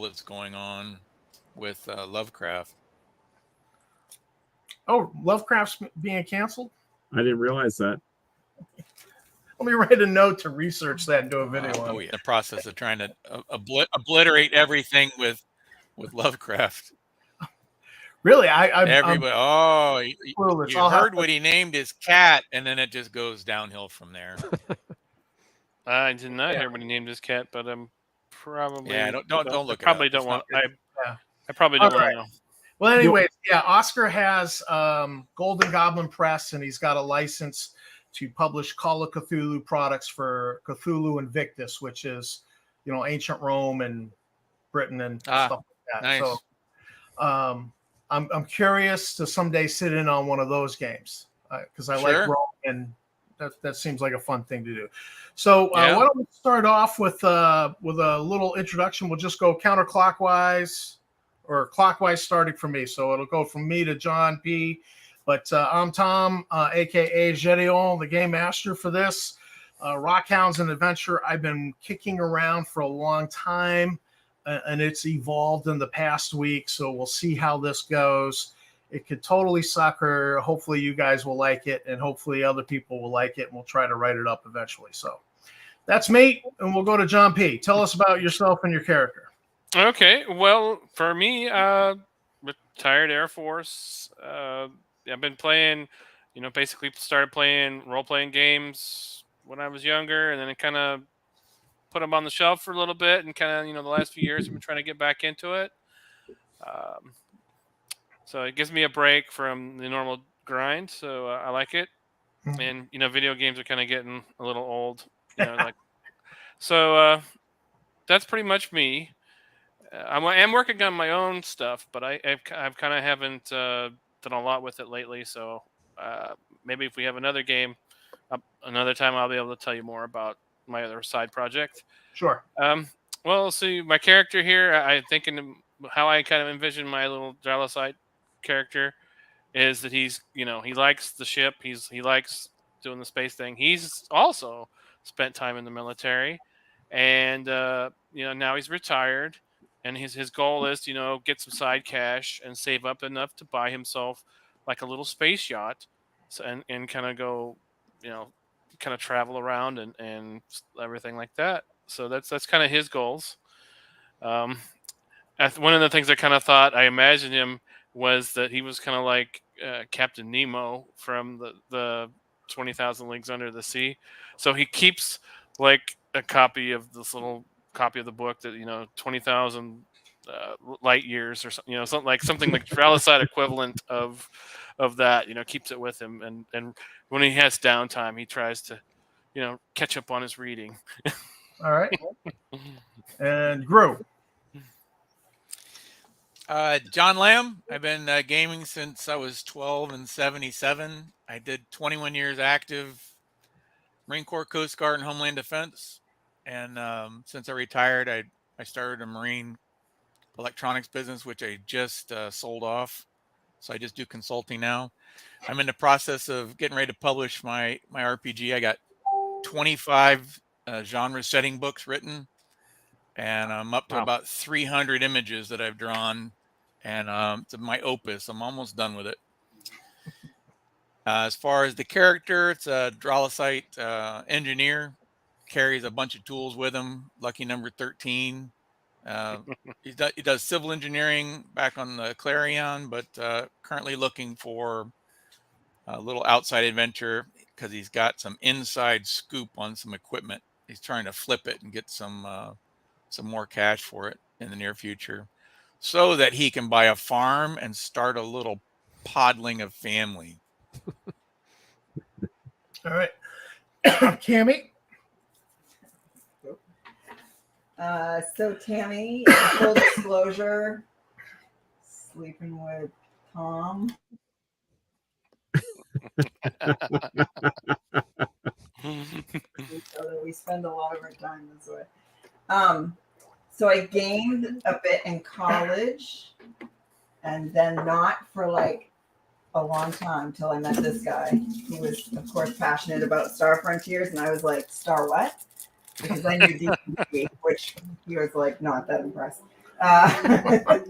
that's going on with Lovecraft. Oh, Lovecraft's being canceled? I didn't realize that. Let me write a note to research that and do a video on Oh it. yeah, in the process of trying to obliterate everything with Lovecraft. Really, Everybody, oh, clueless. you heard what he named his cat, and then it just goes downhill from there. I did not hear what he named his cat, but I'm probably don't look it probably up. don't want. Yeah. I probably don't want to know. Well, anyways, yeah, Oscar has Golden Goblin Press, and he's got a license to publish Call of Cthulhu products for Cthulhu Invictus, which is, ancient Rome and Britain and stuff like that. Nice. So, I'm curious to someday sit in on one of those games because I like Rome, and that seems like a fun thing to do. So why don't we start off with a little introduction? We'll just go counterclockwise or clockwise starting from me. So it'll go from me to John P. But I'm Tom, a.k.a. Gedeon, the game master for this. Rockhound's an adventure I've been kicking around for a long time, and it's evolved in the past week. So we'll see how this goes. It could totally suck, or hopefully you guys will like it, and hopefully other people will like it, and we'll try to write it up eventually. So that's me, and we'll go to John P. Tell us about yourself and your character. Okay, well, for me, retired Air Force. I've been playing, basically started playing role-playing games when I was younger, and then I kind of put them on the shelf for a little bit, and kind of, the last few years I've been trying to get back into it. So it gives me a break from the normal grind, so I like it. And, video games are kind of getting a little old, so that's pretty much me. I am working on my own stuff, but I've kind of haven't done a lot with it lately. So maybe if we have another game, another time, I'll be able to tell you more about my other side project. Sure. Well, see, my character here, I'm thinking how I kind of envision my little Dralicite character is that he's, he likes the ship. He likes doing the space thing. He's also spent time in the military, and now he's retired. And his goal is to, get some side cash and save up enough to buy himself like a little space yacht, and kind of go, kind of travel around and everything like that. So that's kind of his goals. One of the things I kind of thought I imagined him was that he was kind of like Captain Nemo from the 20,000 Leagues Under the Sea. So he keeps like a copy of this little copy of the book that 20,000 light years or something like Dralicite equivalent of that, keeps it with him, and when he has downtime he tries to catch up on his reading. All right. And Gru. John Lamb. I've been gaming since I was 12 and 77. I did 21 years active Marine Corps, Coast Guard, and Homeland Defense. And since I retired, I started a Marine electronics business, which I just sold off. So I just do consulting now. I'm in the process of getting ready to publish my RPG. I got 25 genre setting books written, and I'm up to about 300 images that I've drawn, and it's my opus. I'm almost done with it. As far as the character, it's a Dralicite engineer, carries a bunch of tools with him, lucky number 13. He does civil engineering back on the Clarion, but currently looking for a little outside adventure because he's got some inside scoop on some equipment. He's trying to flip it and get some more cash for it in the near future so that he can buy a farm and start a little podling of family. All right. Cammy. So Tammy, full disclosure, sleeping with Tom. We spend a lot of our time this way. So I gamed a bit in college, and then not for like a long time till I met this guy. He was, of course, passionate about Star Frontiers, and I was like, Star what? Because I knew D&D, which he was like not that impressed. I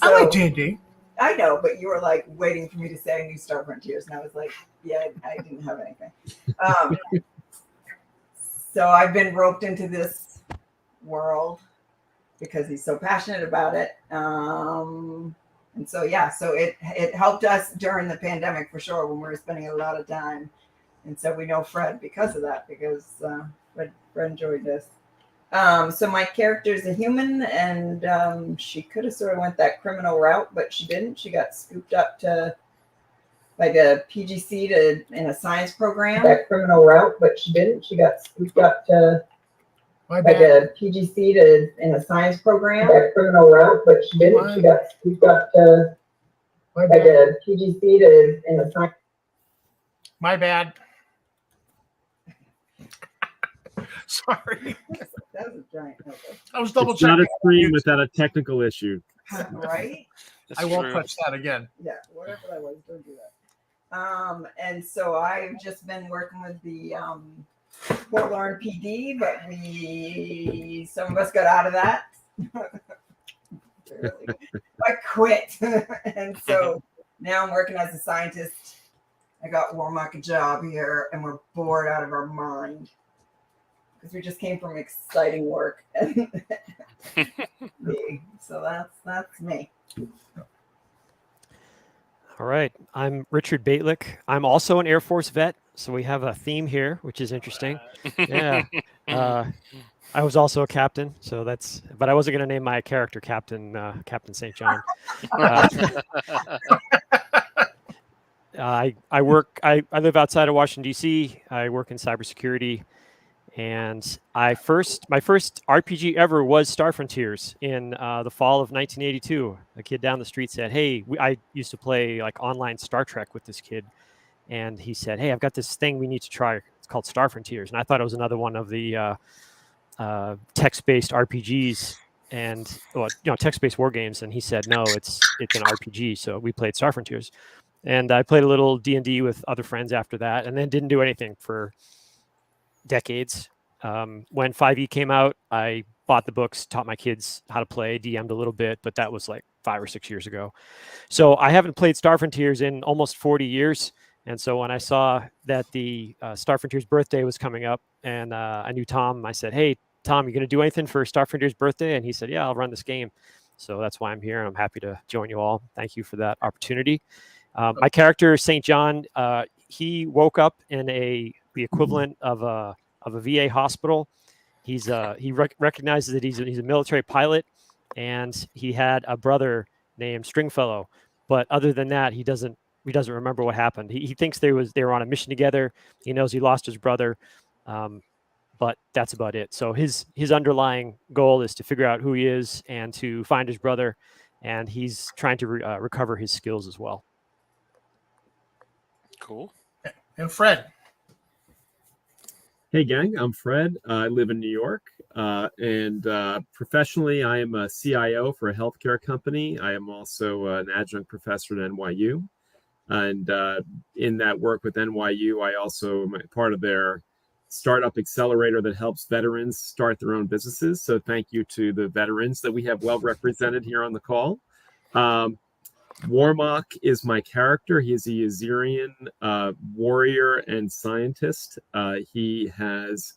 like D&D. I know, but you were like waiting for me to say New Star Frontiers, and I was like, yeah, I didn't have anything. So I've been roped into this world because he's so passionate about it. And so, yeah, so it helped us during the pandemic for sure when we were spending a lot of time. And so we know Fred because of that, because Fred enjoyed this. So my character is a human, and she could have sort of went that criminal route, but she didn't. She got scooped up to like a PGC in a science program. That criminal route, but she didn't. She got scooped up to like a PGC in a science program. That criminal route, but she didn't. She got scooped up to like a PGC in a science. My bad. Sorry. That was a giant. Okay. I was double it's checking. not a stream without a technical issue. Right? I won't touch that again. Yeah, whatever that was, don't do that. And so I've just been working with the Fort Lauren PD, but some of us got out of that. I quit. And so now I'm working as a scientist. I got Warmock a job here, and we're bored out of our mind because we just came from exciting work. So that's me. All right. I'm Richard Baitlick. I'm also an Air Force vet, so we have a theme here, which is interesting. Yeah. I was also a captain, so but I wasn't going to name my character Captain St. John. I live outside of Washington, D.C. I work in cybersecurity. And my first RPG ever was Star Frontiers in the fall of 1982. A kid down the street said, "Hey, I used to play like online Star Trek with this kid," and he said, "Hey, I've got this thing we need to try. It's called Star Frontiers." And I thought it was another one of the text-based RPGs and text-based war games. And he said, "No, it's an RPG." So we played Star Frontiers, and I played a little D&D with other friends after that, and then didn't do anything for decades. When 5e came out, I bought the books, taught my kids how to play, DM'd a little bit, but that was like 5 or 6 years ago. So I haven't played Star Frontiers in almost 40 years. And so when I saw that the Star Frontiers birthday was coming up, and I knew Tom, I said, "Hey, Tom, you going to do anything for Star Frontiers birthday?" And he said, "Yeah, I'll run this game." So that's why I'm here, and I'm happy to join you all. Thank you for that opportunity. My character, St. John, he woke up in the equivalent of a VA hospital. He recognizes that he's a military pilot, and he had a brother named Stringfellow. But other than that, he doesn't remember what happened. He thinks they were on a mission together. He knows he lost his brother, but that's about it. So his underlying goal is to figure out who he is and to find his brother, and he's trying to recover his skills as well. Cool. And Fred. Hey, gang, I'm Fred. I live in New York, and professionally, I am a CIO for a healthcare company. I am also an adjunct professor at NYU, and in that work with NYU, I also am part of their startup accelerator that helps veterans start their own businesses. So thank you to the veterans that we have well represented here on the call. Warmock is my character. He's a Yazirian warrior and scientist. He has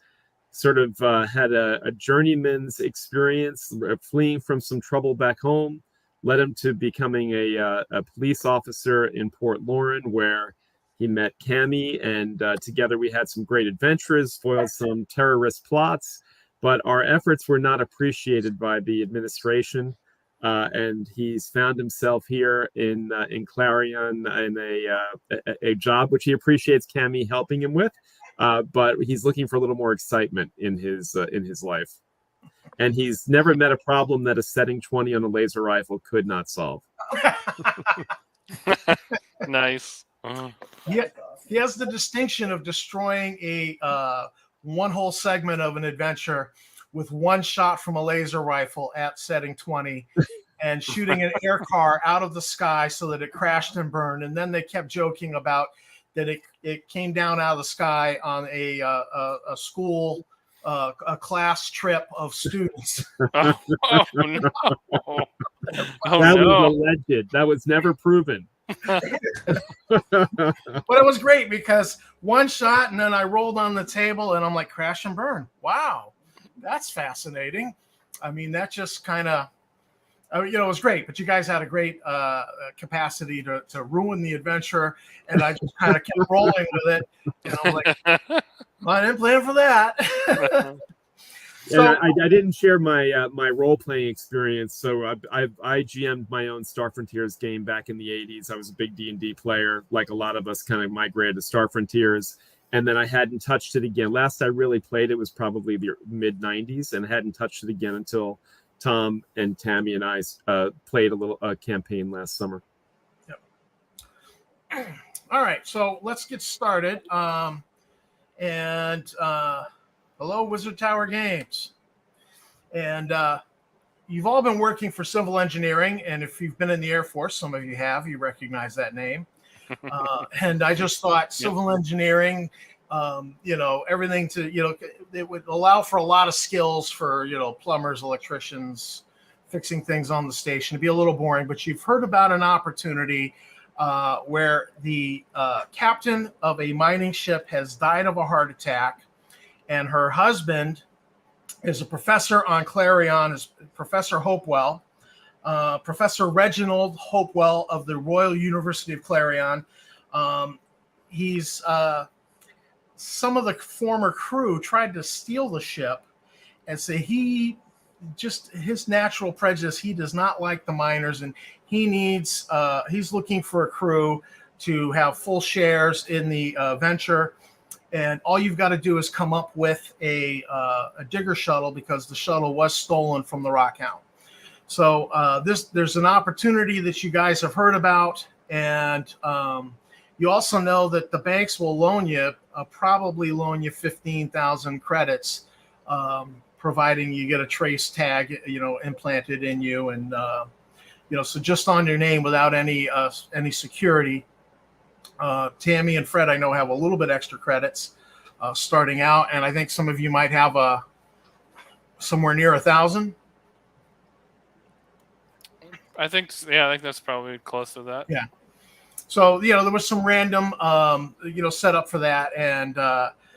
sort of had a journeyman's experience fleeing from some trouble back home, led him to becoming a police officer in Port Lauren, where he met Cammy, and together we had some great adventures, foiled some terrorist plots, but our efforts were not appreciated by the administration. And he's found himself here in Clarion in a job which he appreciates Cammy helping him with, but he's looking for a little more excitement in his life. And he's never met a problem that a setting 20 on a laser rifle could not solve. Nice. Yeah, he has the distinction of destroying one whole segment of an adventure with one shot from a laser rifle at setting 20 and shooting an air car out of the sky so that it crashed and burned. And then they kept joking about that it came down out of the sky on a school a class trip of students. Oh, no. Oh, that no. was alleged. That was never proven. But it was great because one shot and then I rolled on the table and I'm like, crash and burn. Wow, that's fascinating. I mean, that just kind of, it was great. But you guys had a great capacity to ruin the adventure, and I just kind of kept rolling with it. And I'm like, I didn't plan for that. So I didn't share my my role playing experience. So I GM'd my own Star Frontiers game back in the '80s. I was a big D&D player, like a lot of us, kind of migrated to Star Frontiers, and then I hadn't touched it again. Last I really played it was probably the mid '90s, and I hadn't touched it again until Tom and Tammy and I played a little campaign last summer. Yep. All right, so let's get started. Hello, Wizard Tower Games. And you've all been working for civil engineering, and if you've been in the Air Force, some of you have, you recognize that name. And I just thought civil engineering, everything it would allow for a lot of skills for, plumbers, electricians, fixing things on the station. It'd be a little boring, but you've heard about an opportunity where the captain of a mining ship has died of a heart attack, and her husband is a professor on Clarion, is Professor Hopewell, Professor Reginald Hopewell of the Royal University of Clarion. He's some of the former crew tried to steal the ship, and say his natural prejudice, he does not like the miners, and he's looking for a crew to have full shares in the venture. And all you've got to do is come up with a digger shuttle, because the shuttle was stolen from the Rockhound. So there's an opportunity that you guys have heard about, and you also know that the banks will probably loan you 15,000 credits, providing you get a trace tag, implanted in you, and so just on your name without any security. Tammy and Fred, I know, have a little bit extra credits starting out, and I think some of you might have somewhere near 1,000. I think that's probably close to that. Yeah. So there was some random setup for that, and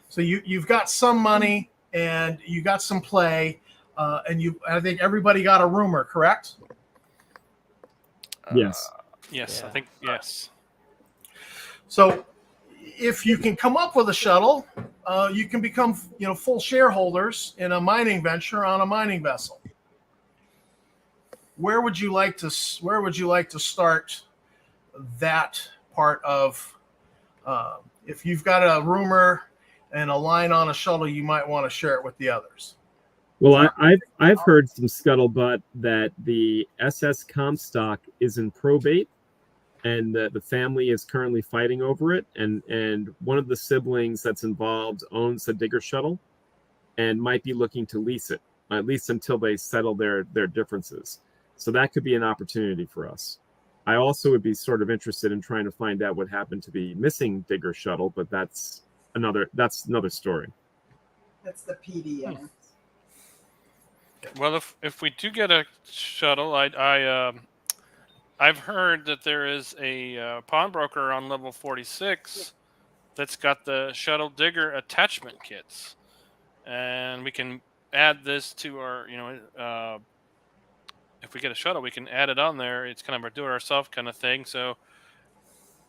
so you've got some money and you got some play, and I think everybody got a rumor, correct? Yes. Yes, Yeah. I think yes. So if you can come up with a shuttle, you can become full shareholders in a mining venture on a mining vessel. Where would you like to start that part of? If you've got a rumor and a line on a shuttle, you might want to share it with the others. Well, I've heard some scuttlebutt that the SS Comstock is in probate, and the family is currently fighting over it, and one of the siblings that's involved owns a digger shuttle and might be looking to lease it, at least until they settle their differences. So that could be an opportunity for us. I also would be sort of interested in trying to find out what happened to the missing digger shuttle, but that's another story. That's the PDA. Well, if we do get a shuttle, I've heard that there is a pawnbroker on level 46 that's got the shuttle digger attachment kits, and we can add this to our, if we get a shuttle, we can add it on there. It's kind of a do-it-ourselves kind of thing. So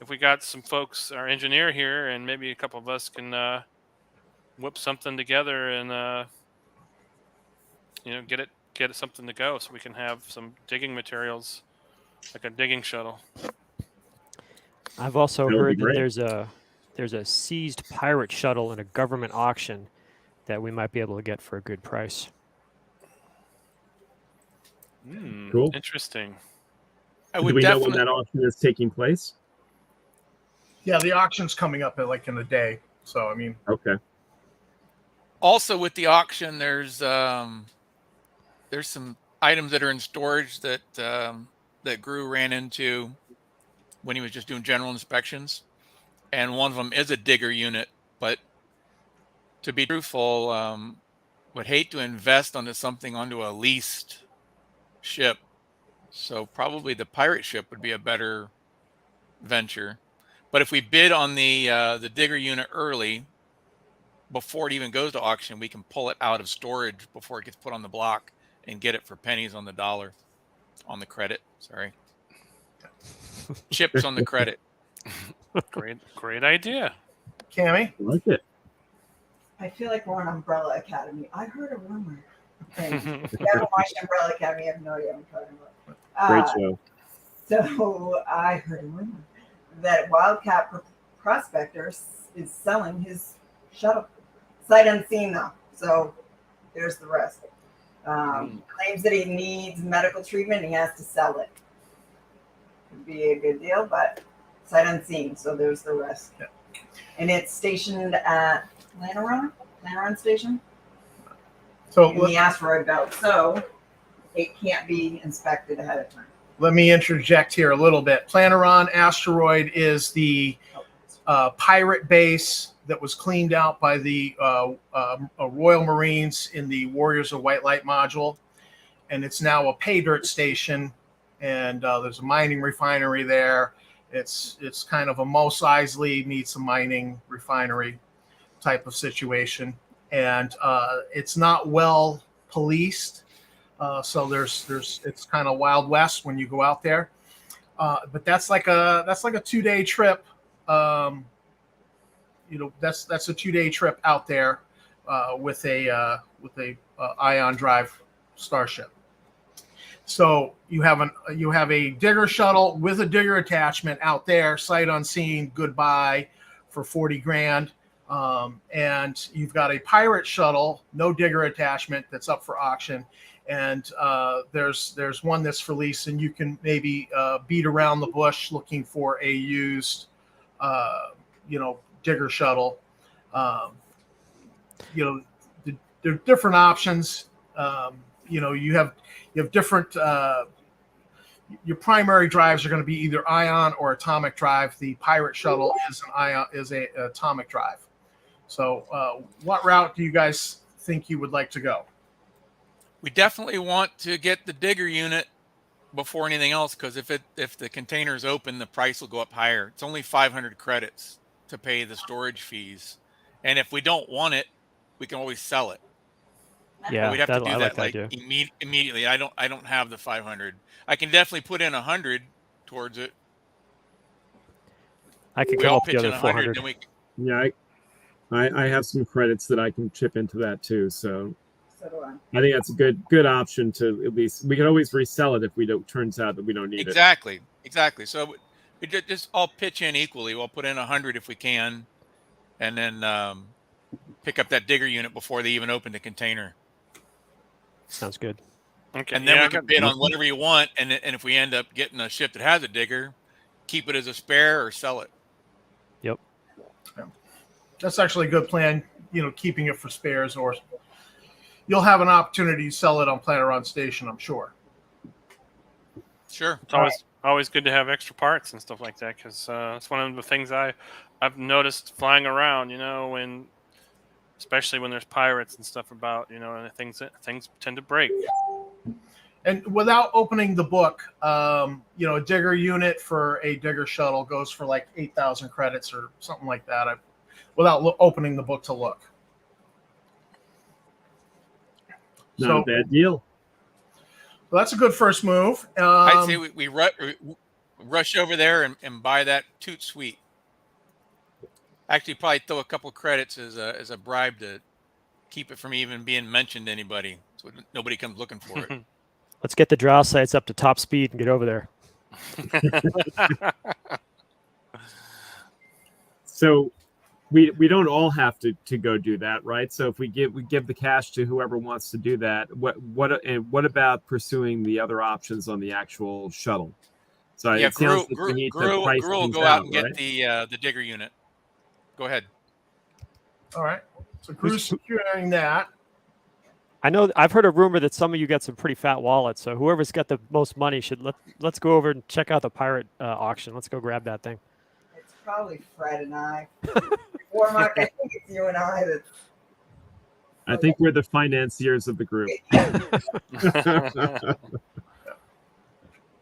if we got some folks, our engineer here, and maybe a couple of us can whip something together and get it something to go, so we can have some digging materials, like a digging shuttle. I've also heard that there's a seized pirate shuttle in a government auction that we might be able to get for a good price. Cool. Interesting. Do we know when that auction is taking place? Yeah, the auction's coming up in a day. So I mean, okay. Also, with the auction, there's some items that are in storage that Gru ran into when he was just doing general inspections, and one of them is a digger unit. But to be truthful, would hate to invest onto a leased ship. So probably the pirate ship would be a better venture. But if we bid on the digger unit early, before it even goes to auction, we can pull it out of storage before it gets put on the block and get it for pennies on the dollar, on the credit. Sorry, chips on the credit. Great idea. Cammy? I like it. I feel like we're on Umbrella Academy. I heard a rumor. And if you haven't watched Umbrella Academy, you have no idea what I'm talking about. Great show. So I heard a rumor that Wildcat Prospector is selling his shuttle. Sight unseen, though. So there's the rest. Claims that he needs medical treatment and he has to sell it. Could be a good deal, but sight unseen. So there's the rest. Yeah. And it's stationed at Planaron Station. So in the asteroid belt. So it can't be inspected ahead of time. let me interject here a little bit. Planaron asteroid is the pirate base that was cleaned out by the Royal Marines in the Warriors of White Light module, and it's now a pay dirt station. And there's a mining refinery there. It's kind of a Mos Eisley meets a mining refinery type of situation, and it's not well policed. So it's kind of Wild West when you go out there. But that's like a 2-day trip. That's a 2-day trip out there with a ion drive starship. So you have a digger shuttle with a digger attachment out there, sight unseen, goodbye, for $40,000. And you've got a pirate shuttle, no digger attachment, that's up for auction. And there's one that's for lease, and you can maybe beat around the bush looking for a used, digger shuttle. There are different options. You have different. Your primary drives are going to be either ion or atomic drive. The pirate shuttle is a atomic drive. So, what route do you guys think you would like to go? We definitely want to get the digger unit before anything else, because if the container is open, the price will go up higher. It's only 500 credits to pay the storage fees, and if we don't want it, we can always sell it. Yeah, but we'd have to do that like immediately. I don't have the 500. I can definitely put in 100 towards it. I could come up with the other 400. Yeah, I have some credits that I can chip into that too. So do I. I think that's a good option to at least. We can always resell it if we don't. Turns out that we don't need it. Exactly. So we just all pitch in equally. We'll put in 100 if we can, and then pick up that digger unit before they even open the container. Sounds good. Okay. And then we can bid on whatever you want, and if we end up getting a ship that has a digger, keep it as a spare or sell it. Yep. Yeah. That's actually a good plan. Keeping it for spares, or you'll have an opportunity to sell it on Planaron Station, I'm sure. Sure. It's always good to have extra parts and stuff like that, because it's one of the things I've noticed flying around. Especially when there's pirates and stuff about, and things tend to break. And without opening the book, a digger unit for a digger shuttle goes for like 8,000 credits or something like that. Without opening the book to look. Not a bad deal. Well, that's a good first move. I'd say we rush over there and buy that toot sweet. Actually, probably throw a couple credits as a bribe to keep it from even being mentioned to anybody, so nobody comes looking for it. Let's get the draw sites up to top speed and get over there. So we don't all have to go do that, right? So if we give the cash to whoever wants to do that, what about pursuing the other options on the actual shuttle? So yeah, it sounds like we need to price Gru will things go out and right? get the digger unit. Go ahead. All right. So Gru's securing that. I know I've heard a rumor that some of you got some pretty fat wallets. So whoever's got the most money should let's go over and check out the pirate auction. Let's go grab that thing. It's probably Fred and I. Or Mark, I think it's you and I. I think we're the financiers of the group.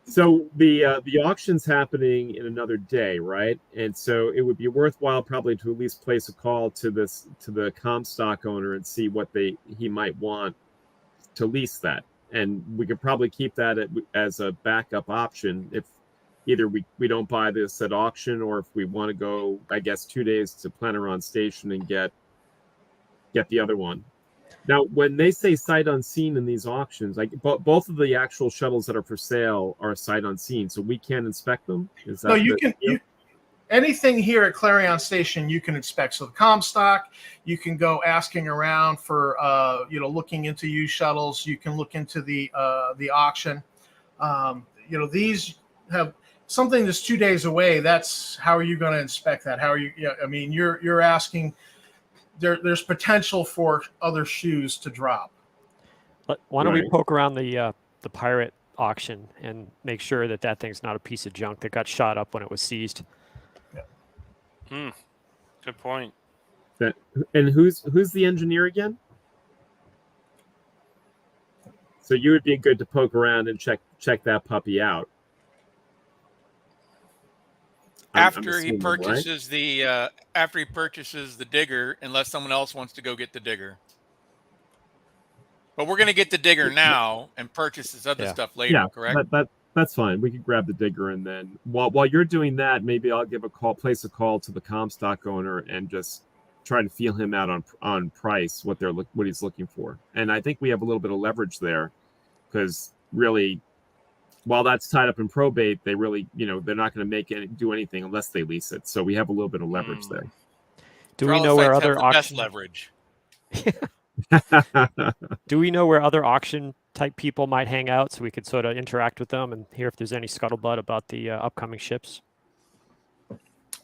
So the auction's happening in another day, right? And so it would be worthwhile probably to at least place a call to the Comstock owner and see what he might want to lease that. And we could probably keep that as a backup option if either we don't buy this at auction, or if we want to go, I guess, 2 days to Planeron Station and get the other one. Now, when they say sight unseen in these auctions, like both of the actual shuttles that are for sale are sight unseen, so we can't inspect them. Is that anything here at Clarion Station you can inspect. So the Comstock, you can go asking around for looking into used shuttles. You can look into the auction. These have something that's 2 days away. That's how are you going to inspect that? How are you? I mean, you're asking. There's potential for other shoes to drop. Why don't we poke around the pirate auction and make sure that thing's not a piece of junk that got shot up when it was seized? Yeah. Good point. And who's the engineer again? So you would be good to poke around and check that puppy out. After he purchases the digger, unless someone else wants to go get the digger. But we're going to get the digger now and purchase this other stuff later, correct? That's fine. We could grab the digger, and then while you're doing that, maybe I'll place a call to the Comstock owner and just try to feel him out on price, what he's looking for. And I think we have a little bit of leverage there, because really, while that's tied up in probate, they really, they're not going to do anything unless they lease it. So we have a little bit of leverage there. Do we know where other auction leverage? Do we know where other auction type people might hang out, so we could sort of interact with them and hear if there's any scuttlebutt about the upcoming ships?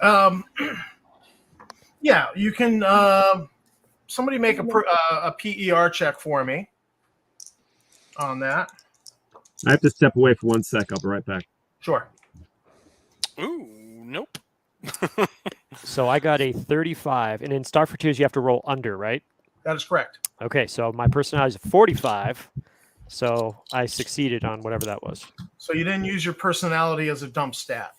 Yeah, you can. Somebody make a PER check for me on that. I have to step away for 1 sec. I'll be right back. Sure. Ooh, nope. So I got a 35, and in Star Frontiers you have to roll under, right? That is correct. Okay, so my personality is 45, so I succeeded on whatever that was. So you didn't use your personality as a dump stat.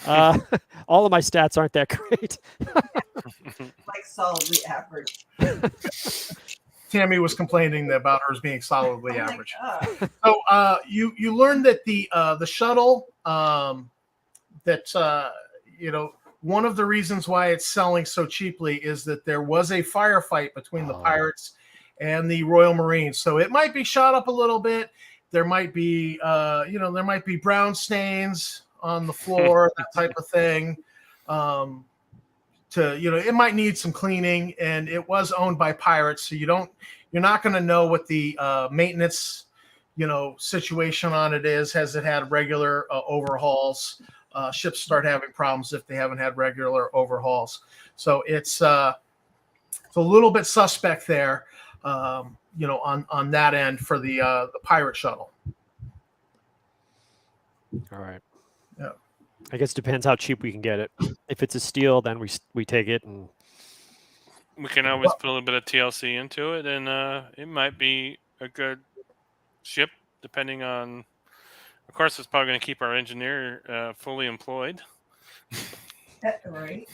All of my stats aren't that great. Like solidly average. Tammy was complaining about hers being solidly average. So you learned that the shuttle one of the reasons why it's selling so cheaply is that there was a firefight between the pirates and the Royal Marines. So it might be shot up a little bit. There might be brown stains on the floor, that type of thing. It might need some cleaning, and it was owned by pirates. So you're not going to know what the maintenance, situation on it is. Has it had regular overhauls? Ships start having problems if they haven't had regular overhauls. So it's a little bit suspect there, on that end for the pirate shuttle. All right. Yeah. I guess it depends how cheap we can get it. If it's a steal, then we take it, and we can always put a little bit of TLC into it, and it might be a good ship, depending on. Of course, it's probably going to keep our engineer fully employed. Right.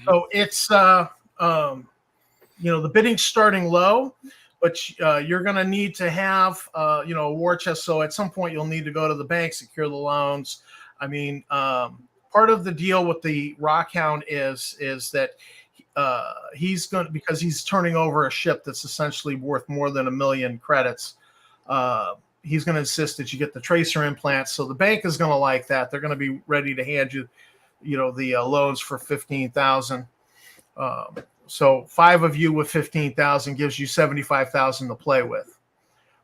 So it's the bidding's starting low, but you're going to need to have a war chest. So at some point you'll need to go to the bank, secure the loans. I mean, part of the deal with the Rockhound is that because he's turning over a ship that's essentially worth more than 1 million credits. He's going to insist that you get the tracer implants. So the bank is going to like that. They're going to be ready to hand you, the loans for 15,000. So 5 of you with 15,000 gives you 75,000 to play with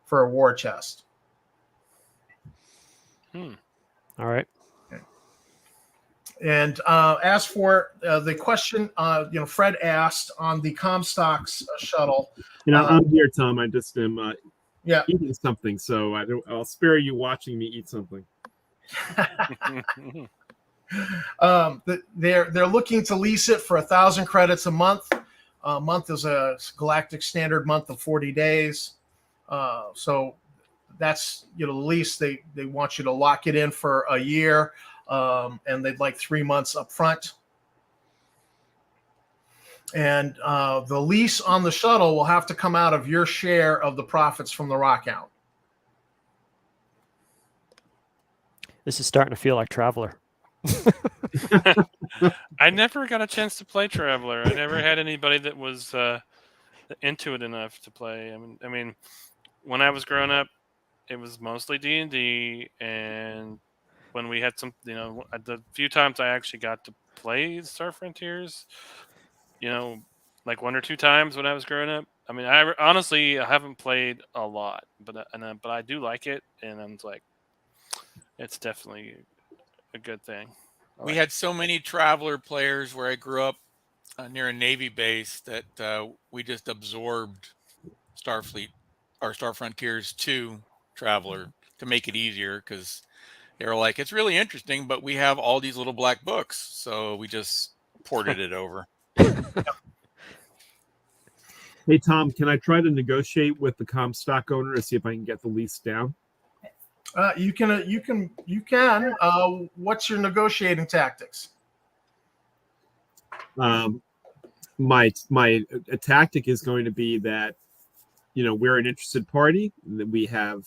for a war chest. All right. Okay. And as for the question, Fred asked on the Comstock's shuttle. I'm here, Tom. I just am eating something, so I'll spare you watching me eat something. They're looking to lease it for 1,000 credits a month. month is a galactic standard month of 40 days. So that's, the lease. They want you to lock it in for a year, and they'd like 3 months up front. And the lease on the shuttle will have to come out of your share of the profits from the Rockhound. This is starting to feel like Traveler. I never got a chance to play Traveler. I never had anybody that was into it enough to play. I mean, when I was growing up, it was mostly D&D, and when we had some, the few times I actually got to play Star Frontiers, like 1 or 2 times when I was growing up. I mean, I haven't played a lot, but I do like it, and I'm like, it's definitely a good thing. We had so many Traveler players where I grew up near a Navy base that we just absorbed Starfleet or Star Frontiers to Traveler to make it easier, because they were like, it's really interesting, but we have all these little black books, so we just ported it over. Hey Tom, can I try to negotiate with the Comstock owner to see if I can get the lease down? You can. What's your negotiating tactics? My tactic is going to be that, we're an interested party, that we have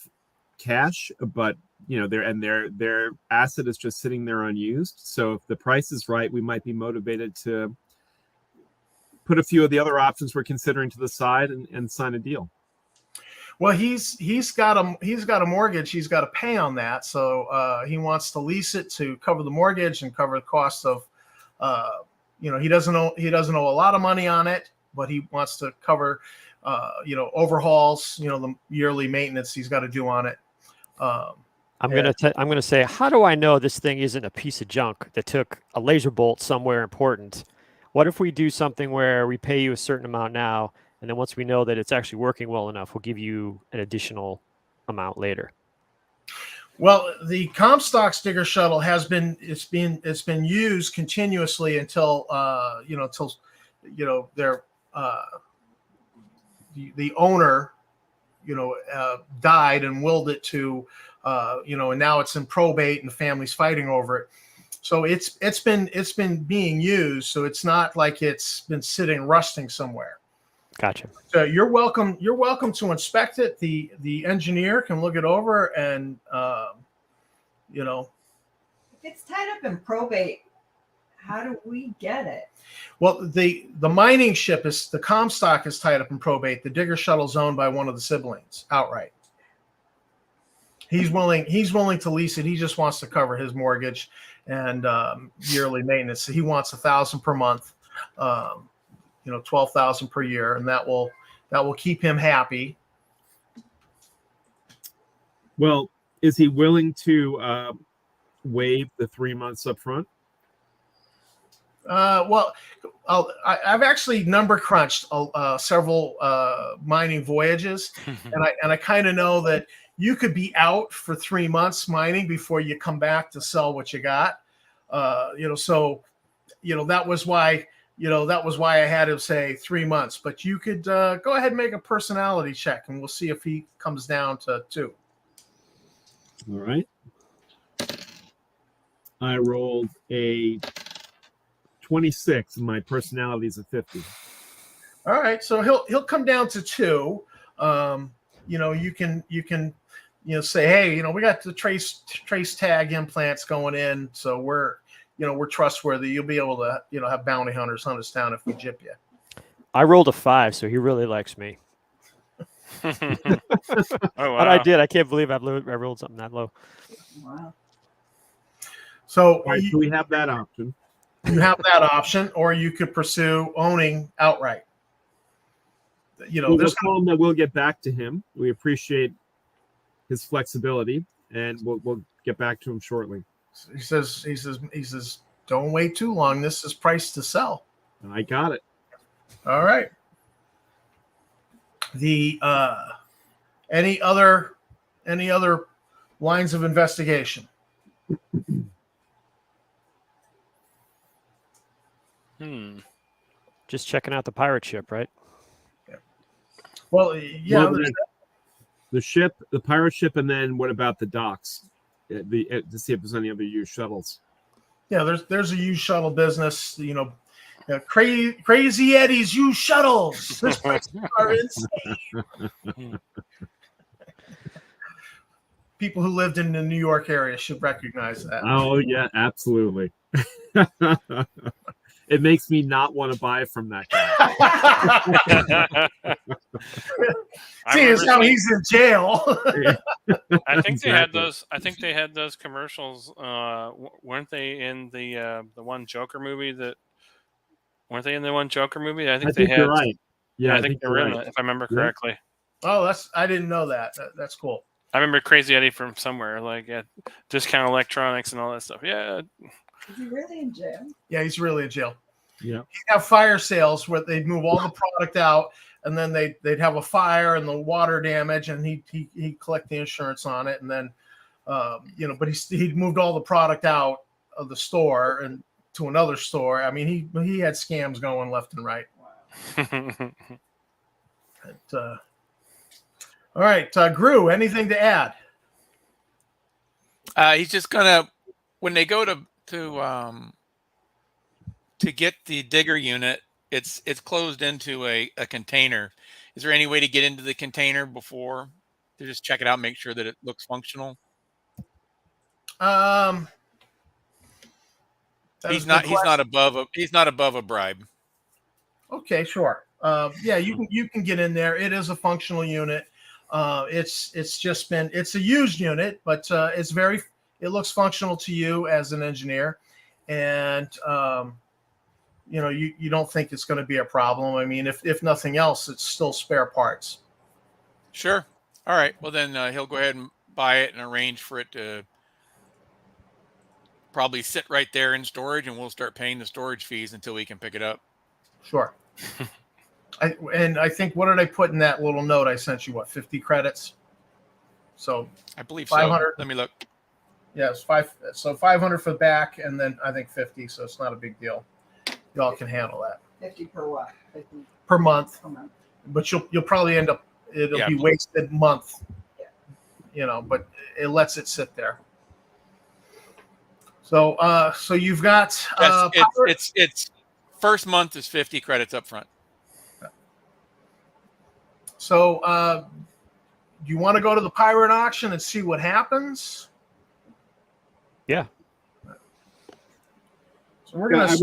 cash, but their asset is just sitting there unused. So if the price is right, we might be motivated to put a few of the other options we're considering to the side and sign a deal. Well, he's got a mortgage he's got to pay on that, so he wants to lease it to cover the mortgage and cover the cost of, he doesn't owe a lot of money on it, but he wants to cover, overhauls, the yearly maintenance he's got to do on it. I'm gonna say, how do I know this thing isn't a piece of junk that took a laser bolt somewhere important? What if we do something where we pay you a certain amount now, and then once we know that it's actually working well enough, we'll give you an additional amount later? Well, the Comstock Digger Shuttle has been used continuously until their the owner died and willed it to and now it's in probate and the family's fighting over it. So it's been being used. So it's not like it's been sitting rusting somewhere. Gotcha. So you're welcome to inspect it. The engineer can look it over and if it's tied up in probate, how do we get it? Well, the mining ship the Comstock is tied up in probate. The Digger Shuttle's owned by one of the siblings outright. He's willing to lease it. He just wants to cover his mortgage and yearly maintenance. So he wants $1,000 per month. 12,000 per year, and that will keep him happy. Well, is he willing to waive the 3 months up front? Well, I've actually number crunched several mining voyages, and I kind of know that you could be out for 3 months mining before you come back to sell what you got. So that was why. That was why I had to say 3 months, but you could go ahead and make a personality check and we'll see if he comes down to 2. All right. I rolled a 26 and my personality is a 50. All right. So he'll come down to 2. You can say, hey, we got the trace tag implants going in. So we're trustworthy. You'll be able to, have bounty hunters hunt us down if we jip you. I rolled a 5, so he really likes me. Oh, wow. But I did. I can't believe I rolled something that low. Wow. So, right, so we have that option. You have that option, or you could pursue owning outright. We'll tell him that we'll get back to him. We appreciate his flexibility, and we'll get back to him shortly. He says, don't wait too long. This is priced to sell. I got it. All right. The any other lines of investigation? just checking out the pirate ship, right? Well, yeah. Well, the ship, the pirate ship, and then what about the docks? To see if there's any other used shuttles. Yeah, there's a used shuttle business. Crazy Eddie's used shuttles. This place are insane. People who lived in the New York area should recognize that. Oh yeah, absolutely. It makes me not want to buy from that guy. See, it's how he's in jail. I think Exactly. they had those. I think they had those commercials. Weren't they in the one Joker movie? Weren't they in the one Joker movie? I think they had. You're right. Yeah, I think they were in that, if I remember correctly. Oh, I didn't know that. That's cool. I remember Crazy Eddie from somewhere, like at Discount Electronics and all that stuff. Yeah. Is he really in jail? Yeah, he's really in jail. Yeah. He'd have fire sales where they'd move all the product out, and then they'd have a fire and the water damage, and he'd collect the insurance on it, and then but he'd moved all the product out of the store and to another store. I mean, he had scams going left and right. Wow. All right, Gru, anything to add? He's just gonna, when they go to get the digger unit, it's closed into a container. Is there any way to get into the container before to just check it out, make sure that it looks functional? He's not above a bribe. Okay, sure. Yeah, you can get in there. It is a functional unit. It's a used unit, but it looks functional to you as an engineer, and you don't think it's going to be a problem. I mean, if nothing else, it's still spare parts. Sure. All right. Well, then he'll go ahead and buy it and arrange for it to probably sit right there in storage, and we'll start paying the storage fees until we can pick it up. Sure. I think, what did I put in that little note I sent you? What, 50 credits? So I believe 500. So. Let me look. Yeah, it's 500 for the back, and then I think 50. So it's not a big deal. Y'all can handle that. 50 per what? 50 per month. per month. But you'll probably end up, it'll be wasted month. Yeah. But it lets it sit there. So you've got it's first month is 50 credits up front. So do you want to go to the pirate auction and see what happens? Yeah. So we're gonna.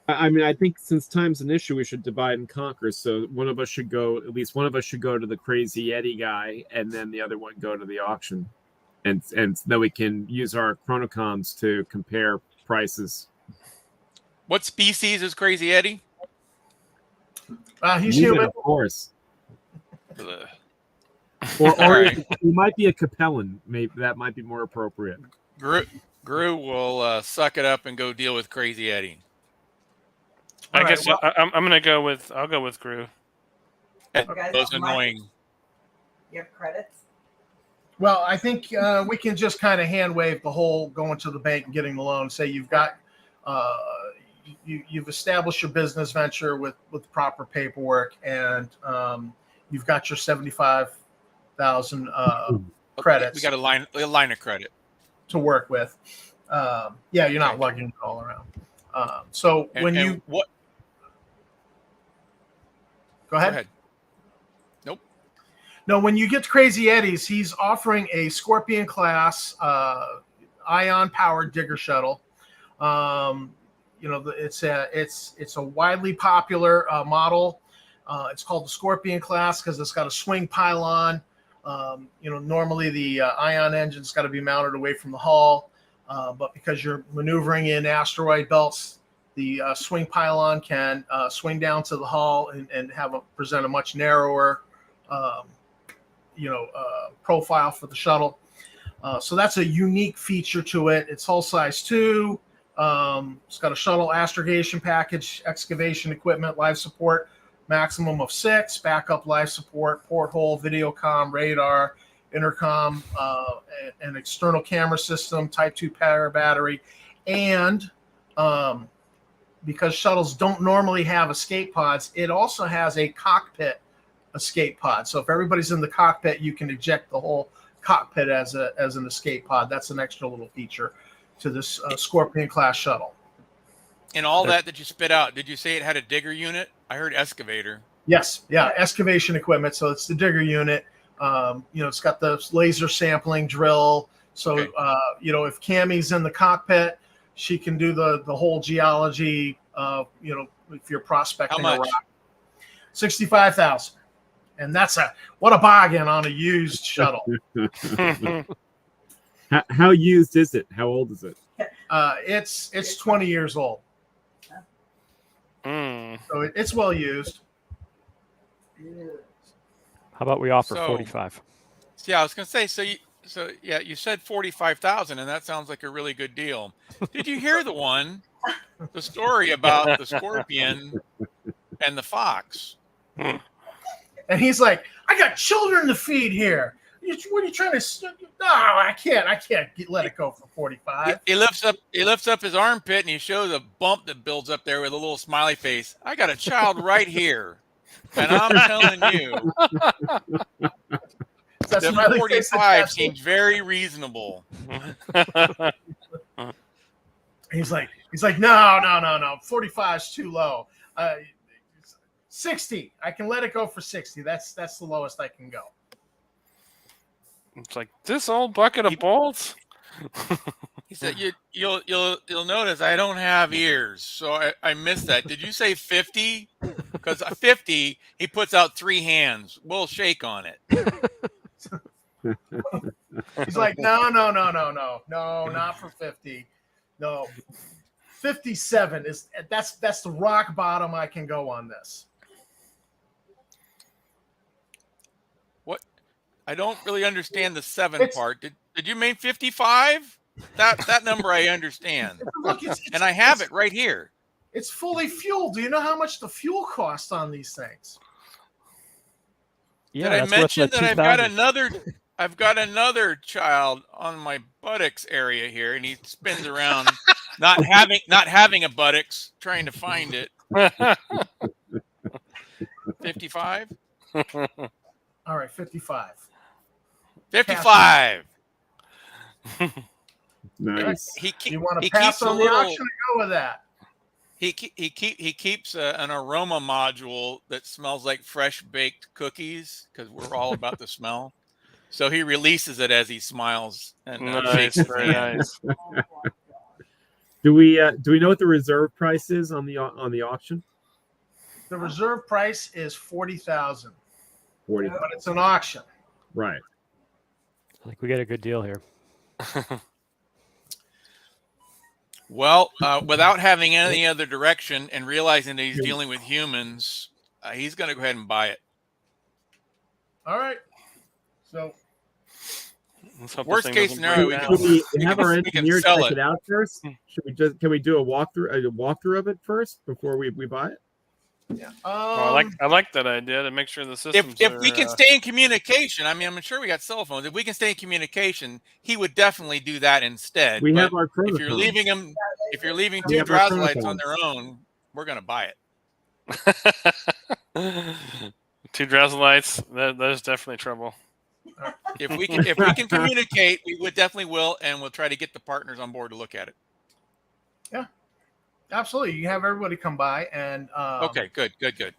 I think since time's an issue, we should divide and conquer. So at least one of us should go to the Crazy Eddie guy, and then the other one go to the auction, and then we can use our chronocoms to compare prices. What species is Crazy Eddie? He's human, of course. Ugh. Or right. He might be a Capellan. Maybe that might be more appropriate. Gru will suck it up and go deal with Crazy Eddie. I guess I'm gonna go with. I'll go with Gru. Those annoying. You have credits? Well, I think we can just kind of hand wave the whole going to the bank and getting the loan. Say you've got you've established your business venture with proper paperwork, and you've got your 75,000 credits. We got a line of credit to work with. You're not lugging it all around. Go ahead. Nope. No, when you get to Crazy Eddie's, he's offering a Scorpion class ion powered digger shuttle. It's a widely popular model. It's called the Scorpion class because it's got a swing pylon. Normally the ion engine's got to be mounted away from the hull, but because you're maneuvering in asteroid belts, the swing pylon can swing down to the hull and present a much narrower, profile for the shuttle. So that's a unique feature to it. It's hull size 2. It's got a shuttle astrogation package, excavation equipment, life support, maximum of 6, backup life support, porthole, video comm, radar, intercom, an external camera system, Type 2 power battery, and because shuttles don't normally have escape pods, it also has a cockpit escape pod. So if everybody's in the cockpit, you can eject the whole cockpit as an escape pod. That's an extra little feature to this Scorpion class shuttle. And all that you spit out, did you say it had a digger unit? I heard excavator. Yes, yeah, excavation equipment. So it's the digger unit. It's got the laser sampling drill. So Okay. if Cammie's in the cockpit, she can do the whole geology. If you're prospecting How a much? rock, 65,000, and that's what a bargain on a used shuttle. How used is it? How old is it? It's 20 years old, so it's well used. How about we offer So- 45? Yeah, I was gonna say. You said 45,000, and that sounds like a really good deal. Did you hear the story about the Scorpion and the Fox? And he's like, I got children to feed here. What are you trying to? No, I can't let it go for 45. He lifts up his armpit and he shows a bump that builds up there with a little smiley face. I got a child right here, and I'm telling you, That's the smiley face 45 suggested. seems very reasonable. He's like, no. 45 is too low. 60. I can let it go for 60. That's the lowest I can go. It's like this old bucket of bolts. He said, "You'll notice I don't have ears, so I missed that. Did you say 50? Because 50, he puts out 3 hands. We'll shake on it." He's like, no, not for 50. No, 57 that's the rock bottom I can go on this. What? I don't really understand the 7 part. Did you mean 55? That number I understand. Look, And I have it right here. It's fully fueled. Do you know how much the fuel costs on these things? Yeah, Did I that's what's mention the that I've got 2000. another child on my buttocks area here, and he spins around, not having a buttocks, trying to find it. 55? All right, 55. 55. Nice. You want to pass on the auction or go with that? He keeps an aroma module that smells like fresh baked cookies, because we're all about the smell. So he releases it as he smiles and shakes his Very hand. nice. Do we know what the reserve price is on the auction? The reserve price is 40,000, 40. but it's an auction. Right. I think we get a good deal here. Well, without having any other direction and realizing that he's dealing with humans, he's going to go ahead and buy it. All right. So Worst case scenario, Should we have our we can engineer sell check it. it out first? Can we do a walkthrough of it first before we buy it? yeah. I like that idea to make sure the systems. If we can stay in communication, I mean, I'm sure we got cell phones. If we can stay in communication, he would definitely do that instead. We But have our if you're chronophone. leaving We two have our Droselites on chronophone. their own, we're going to buy it. 2 Droselites. That is definitely trouble. If we can communicate, we would definitely will, and we'll try to get the partners on board to look at it. Absolutely. You have everybody come by and Okay, good.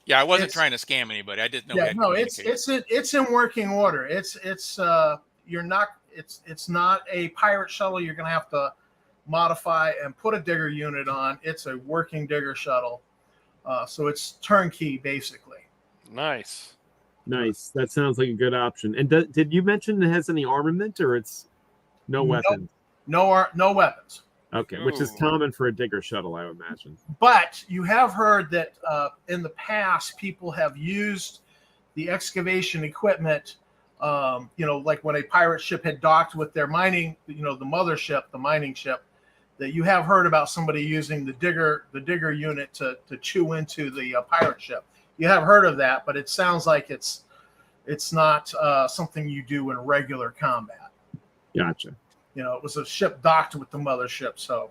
Yeah, I wasn't it's- trying to scam anybody. I didn't know. yeah, no, it's in working order. It's not a pirate shuttle you're going to have to modify and put a digger unit on. It's a working digger shuttle. So it's turnkey basically. Nice. Nice. That sounds like a good option. And did you mention it has any armament or it's no Nope. weapons? No weapons. Okay, which is Ooh. common for a digger shuttle, I would imagine. But you have heard that in the past, people have used the excavation equipment, like when a pirate ship had docked with their mining, the mothership, the mining ship, that you have heard about somebody using the digger unit to chew into the pirate ship. You have heard of that, but it sounds like it's not something you do in regular combat. Gotcha. It was a ship docked with the mothership, so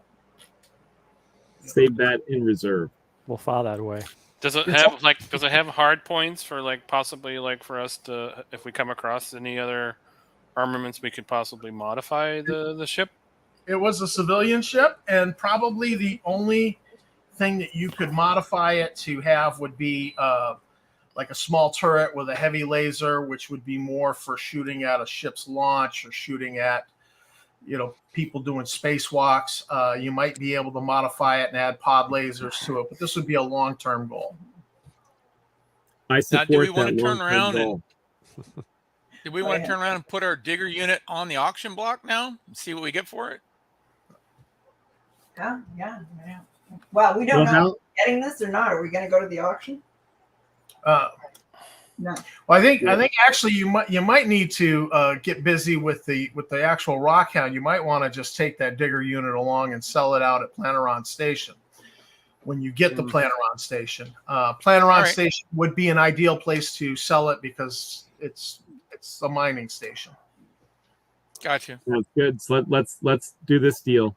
Save that in reserve. We'll file that away. Does it have does it have hard points for possibly for us to, if we come across any other armaments, we could possibly modify the ship? It was a civilian ship, and probably the only thing that you could modify it to have would be like a small turret with a heavy laser, which would be more for shooting at a ship's launch or shooting at, people doing spacewalks. You might be able to modify it and add pod lasers to it, but this would be a long-term goal. I support now, do we want that to turn around goal. do we want to turn around and put our digger unit on the auction block now and see what we get for it? Yeah. Well, we don't know if we're getting this or not. Are we going to go to the auction? No. Well, I think actually you might need to get busy with the actual Rockhound. You might want to just take that digger unit along and sell it out at Planeron Station when you get the Planeron Station. Planeron Station would be an ideal place to sell it because it's a mining station. Gotcha. Sounds good. So let's do this deal.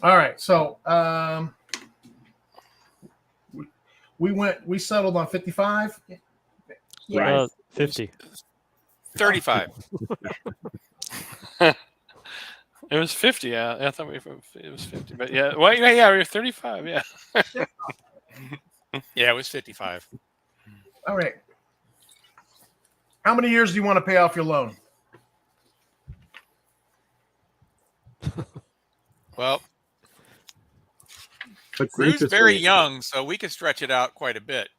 All right. So we settled on 55. Yeah. Right. 50. 35. It was 50. Yeah, I thought it was 50, but yeah. Well, yeah, we were 35. Yeah. Yeah, it was 55. All right. How many years do you want to pay off your loan? Well, What's the Crew's interest very rate? young, so we could stretch it out quite a bit.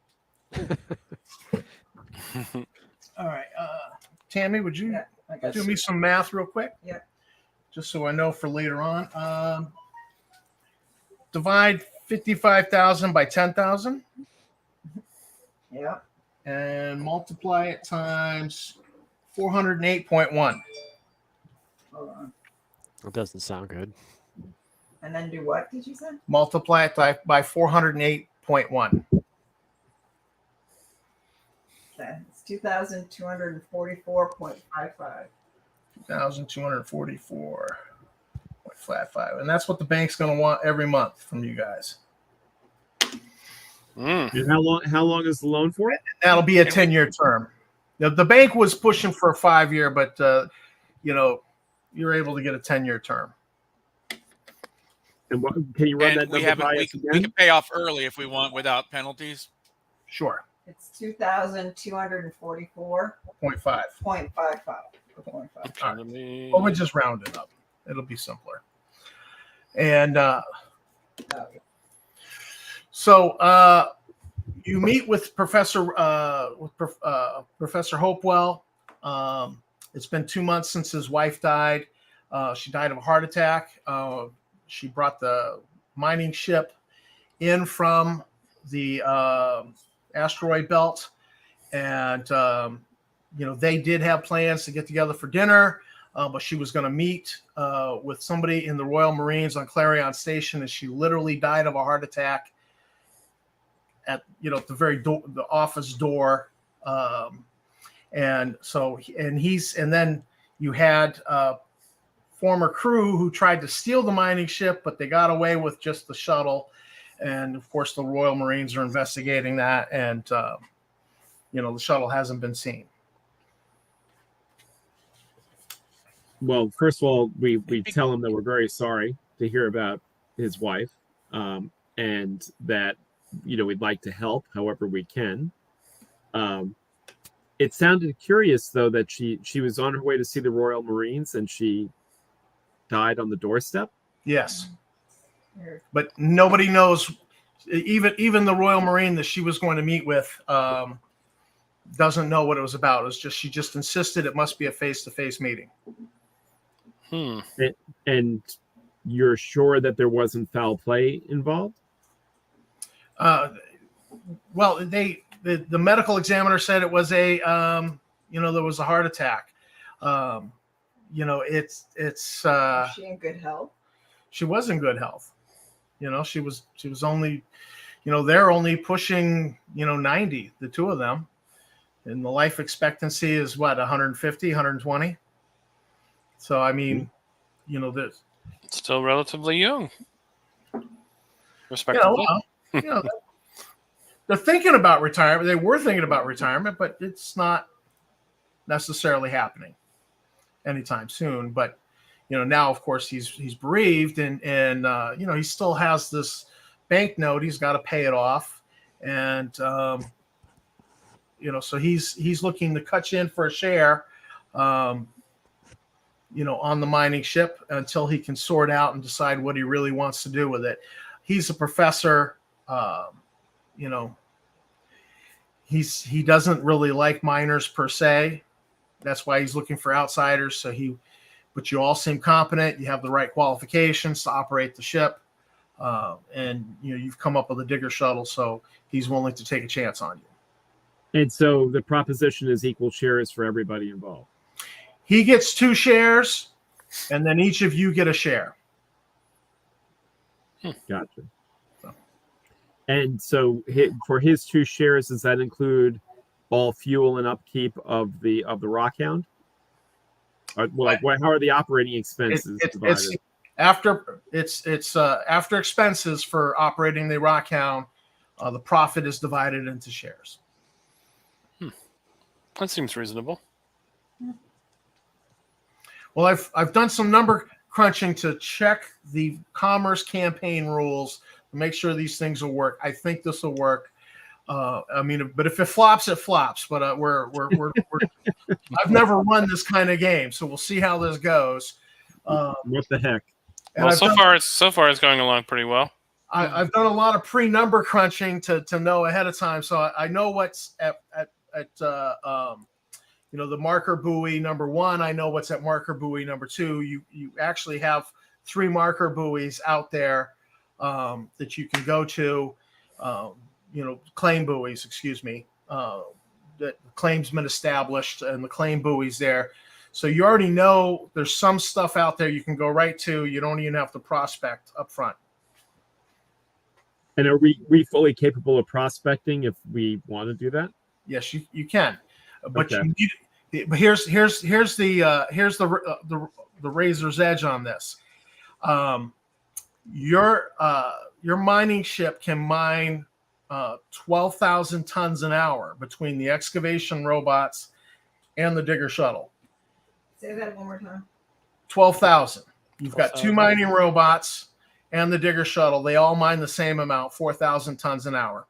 All right. Tammy, would you I got do me some math real quick? Yeah. Just so I know for later on. Divide 55,000 by 10,000 Yeah. and multiply it times 408.1. Hold on. That doesn't sound good. And then do what did you say? Multiply it by 408.1. Okay. It's 2,244.55. 2,244.55. And that's what the bank's going to want every month from you guys. And how long is the loan for? That'll be a 10-year term. The bank was pushing for a 5-year, but you're able to get a 10-year term. And can you run And that we number by us we again? can pay off early if we want without penalties. Sure. It's 2,244.55. 0.5. 0.55. Well, we just round it up. It'll be simpler. And so you meet with Professor Hopewell. It's been 2 months since his wife died. She died of a heart attack. She brought the mining ship in from the asteroid belt, and they did have plans to get together for dinner, but she was going to meet with somebody in the Royal Marines on Clarion Station, and she literally died of a heart attack at the very door, the office door. And then you had former crew who tried to steal the mining ship, but they got away with just the shuttle. And of course, the Royal Marines are investigating that, and the shuttle hasn't been seen. Well, first of all, we tell him that we're very sorry to hear about his wife, and that we'd like to help however we can. It sounded curious though that she was on her way to see the Royal Marines and she died on the doorstep. Yes, but nobody knows. Even the Royal Marine that she was going to meet with doesn't know what it was about. It's just she just insisted it must be a face-to-face meeting. And you're sure that there wasn't foul play involved? Well, the medical examiner said it was there was a heart attack. It's Is she in good health? She was in good health. She was only, they're only pushing, 90, the two of them. And the life expectancy is what, 150, 120? So, I mean, still relatively young. Respectable. They're thinking about retirement. They were thinking about retirement, but it's not necessarily happening anytime soon. But now of course he's bereaved, and he still has this bank note. He's got to pay it off, and so he's looking to cut you in for a share, on the mining ship until he can sort out and decide what he really wants to do with it. He's a professor. He doesn't really like miners per se. That's why he's looking for outsiders. But you all seem competent. You have the right qualifications to operate the ship, and you've come up with a digger shuttle, so he's willing to take a chance on you. And so the proposition is equal shares for everybody involved. He gets 2 shares, and then each of you get a share. Gotcha. And so for his 2 shares, does that include all fuel and upkeep of the Rockhound? How are the operating expenses divided? After expenses for operating the Rockhound, the profit is divided into shares. That seems reasonable. Well, I've done some number crunching to check the commerce campaign rules to make sure these things will work. I think this will work. But if it flops, it flops. But I've never run this kind of game, so we'll see how this goes. What the heck? Well, so far it's going along pretty well. I've done a lot of pre-number crunching to know ahead of time, so I know what's at the marker buoy number 1. I know what's at marker buoy number 2. You actually have 3 marker buoys out there that you can go to. Claim buoys, excuse me. That the claim's been established, and the claim buoy's there. So you already know there's some stuff out there you can go right to. You don't even have to prospect up front. And are we fully capable of prospecting if we want to do that? Yes, you can. But okay. But here's the razor's edge on this. Your mining ship can mine 12,000 tons an hour between the excavation robots and the digger shuttle. Say that one more time. 12,000. You've got 2 mining robots and the digger shuttle. They all mine the same amount, 4,000 tons an hour.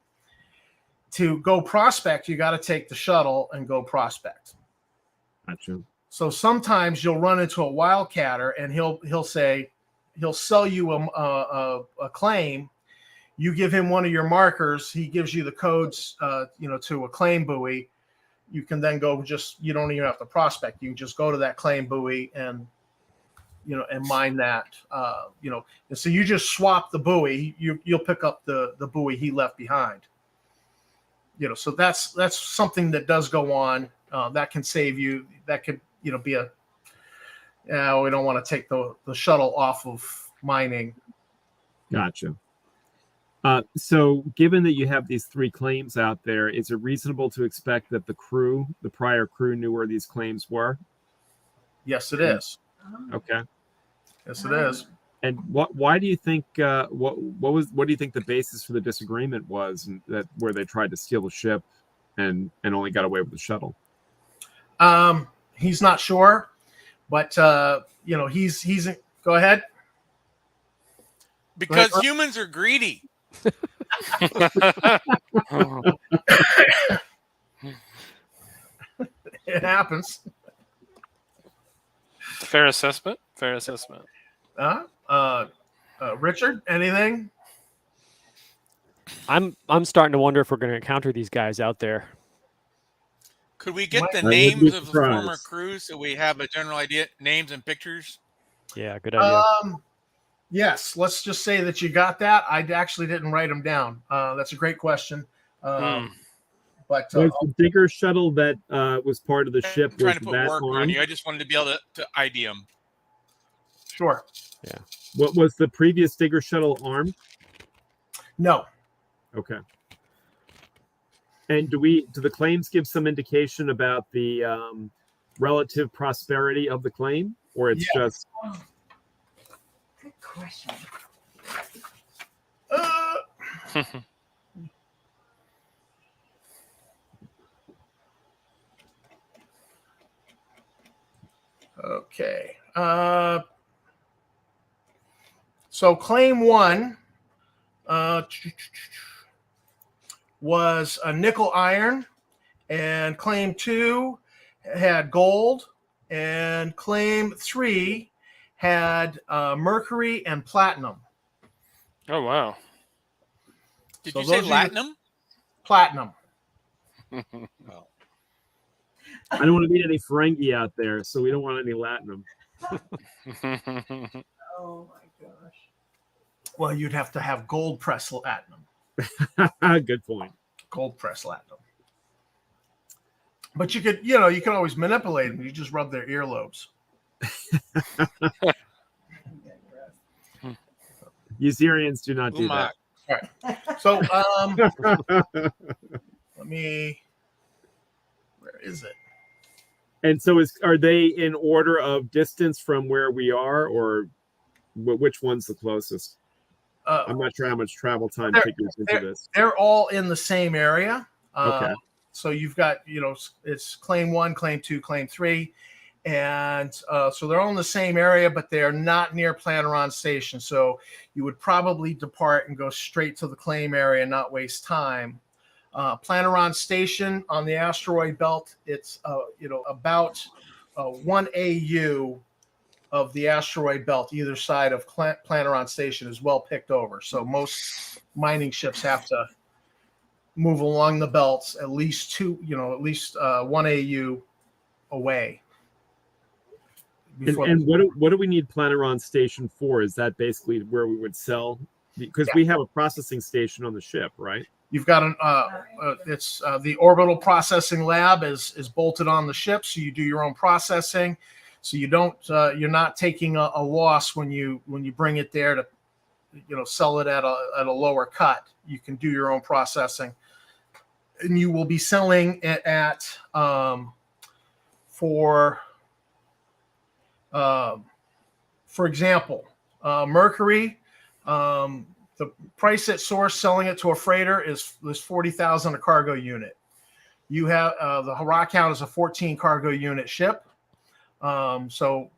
To go prospect, you got to take the shuttle and go prospect. Gotcha. So sometimes you'll run into a wildcatter, and he'll sell you a claim. You give him one of your markers. He gives you the codes, to a claim buoy. You can then go you don't even have to prospect. You can just go to that claim buoy and mine that, and so you just swap the buoy. You'll pick up the buoy he left behind. So that's something that does go on. That can save you. That could, be we don't want to take the shuttle off of mining. Gotcha. So given that you have these 3 claims out there, is it reasonable to expect that the prior crew knew where these claims were? Yes, it is. Okay. Yes, it is. And why do you think what do you think the basis for the disagreement was, where they tried to steal the ship and only got away with the shuttle? He's not sure, but he's go ahead. Because humans are greedy. It happens. Fair assessment. Richard, anything? I'm starting to wonder if we're going to encounter these guys out there. Could we get the names of the former crew so we have a general idea, names and pictures? Yeah, good idea. Yes, let's just say that you got that. I actually didn't write them down. That's a great question. But was the digger shuttle that was part of the ship? I'm trying to put work on you. I just wanted to be able to ID them. Sure. Yeah. What was the previous digger shuttle armed? No. Okay. And do the claims give some indication about the relative prosperity of the claim, or it's just? Good question. Okay. So claim 1 was a nickel iron, and claim 2 had gold, and claim 3 had mercury and platinum. Oh wow! Did So you say those are your- Latinum? Platinum. Oh. I don't want to meet any Ferengi out there, so we don't want any Latinum. Oh my gosh. Well, you'd have to have gold press platinum. Good point. Gold press platinum. But you could always manipulate them. You just rub their earlobes. Usarians do not do Umak. that. So let me. Where is it? And so, are they in order of distance from where we are, or which one's the closest? I'm not sure how much travel time figures into this. They're all in the same area. Okay. So you've got, it's claim 1, claim 2, claim 3. And so they're all in the same area, but they're not near Planaron Station. So you would probably depart and go straight to the claim area and not waste time. Planaron Station on the asteroid belt, it's about 1 AU of the asteroid belt, either side of Planaron Station, is well picked over. So most mining ships have to move along the belts at least 1 AU away. And what do we need Planaron Station for? Is that basically where we would sell? Because we have a processing station on the ship, right? You've got the orbital processing lab is bolted on the ship, so you do your own processing. So you're not taking a loss when you bring it there to, sell it at a lower cut. You can do your own processing, and you will be selling it at for example, mercury. The price at source selling it to a freighter is $40,000 a cargo unit. You have the Rockhound is a 14 cargo unit ship. So,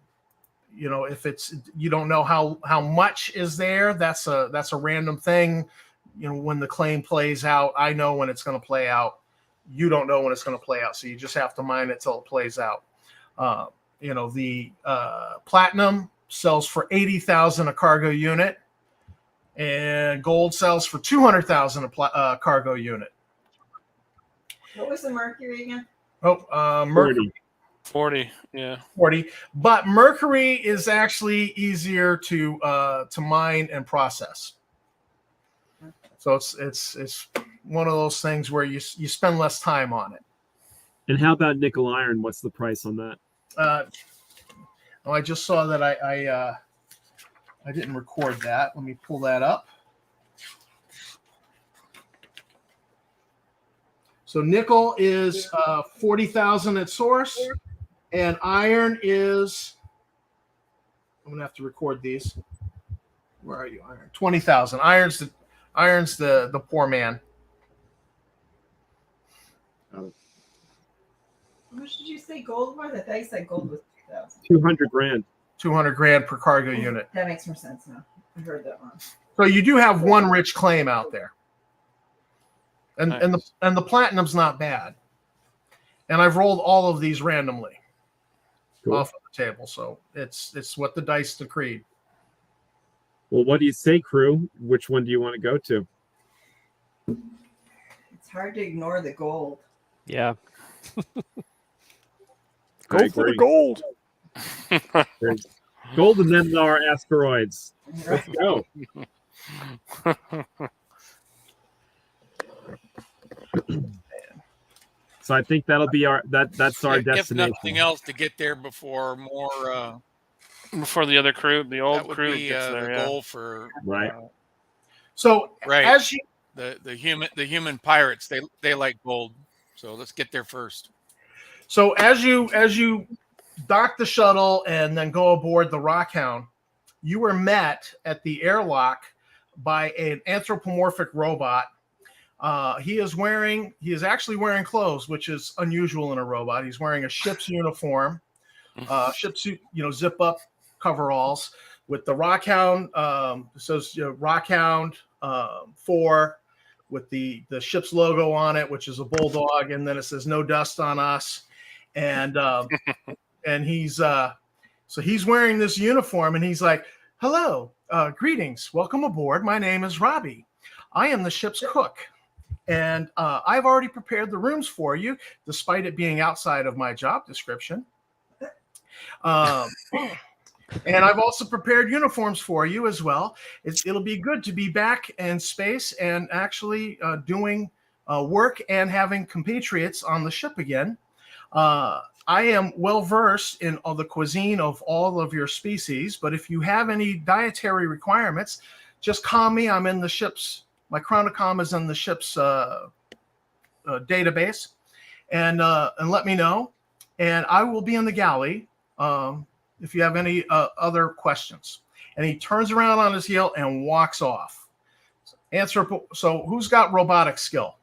if it's, you don't know how much is there, that's a random thing. When the claim plays out, I know when it's going to play out. You don't know when it's going to play out. So you just have to mine it till it plays out. The platinum sells for $80,000 a cargo unit, and gold sells for $200,000 a cargo unit. What was the mercury again? Mercury. 40, yeah. 40. But mercury is actually easier to mine and process. So it's one of those things where you spend less time on it. And how about nickel iron? What's the price on that? I just saw that I didn't record that. Let me pull that up. So nickel is 40,000 at source, and iron is. I'm gonna have to record these. Where are you, iron? 20,000. Iron's the poor man. How much did you say gold was? I thought you said gold was 2,000. 200 grand. 200 grand per cargo unit. That makes more sense now. I heard that wrong. So you do have one rich claim out there. And Nice. the platinum's not bad. And I've rolled all of these randomly off of the table. So it's what the dice decreed. Well, what do you say, crew? Which one do you want to go to? It's hard to ignore the gold. Yeah. I Go for the agree. gold. Gold and then our asteroids. Let's go. So I think that'll be that's our If destination. nothing else, to get there before more. Before the other crew, the That old would crew be gets there. the Yeah. goal for Right. So right. as you the human pirates. They like gold, so let's get there first. So as you dock the shuttle and then go aboard the Rockhound, you were met at the airlock by an anthropomorphic robot. He is actually wearing clothes, which is unusual in a robot. He's wearing a ship's uniform, ship suit, zip up coveralls with the Rockhound. It says Rockhound 4 with the ship's logo on it, which is a bulldog, and then it says "No dust on us." And and he's wearing this uniform, and he's like, "Hello, greetings, welcome aboard. My name is Robbie. I am the ship's cook. And I've already prepared the rooms for you, despite it being outside of my job description. And I've also prepared uniforms for you as well. It'll be good to be back in space and actually doing work and having compatriots on the ship again. I am well versed in all the cuisine of all of your species, but if you have any dietary requirements, just call me. I'm in the ship's. My chronocom is in the ship's database, and let me know, and I will be in the galley if you have any other questions. And he turns around on his heel and walks off. So who's got robotic skill?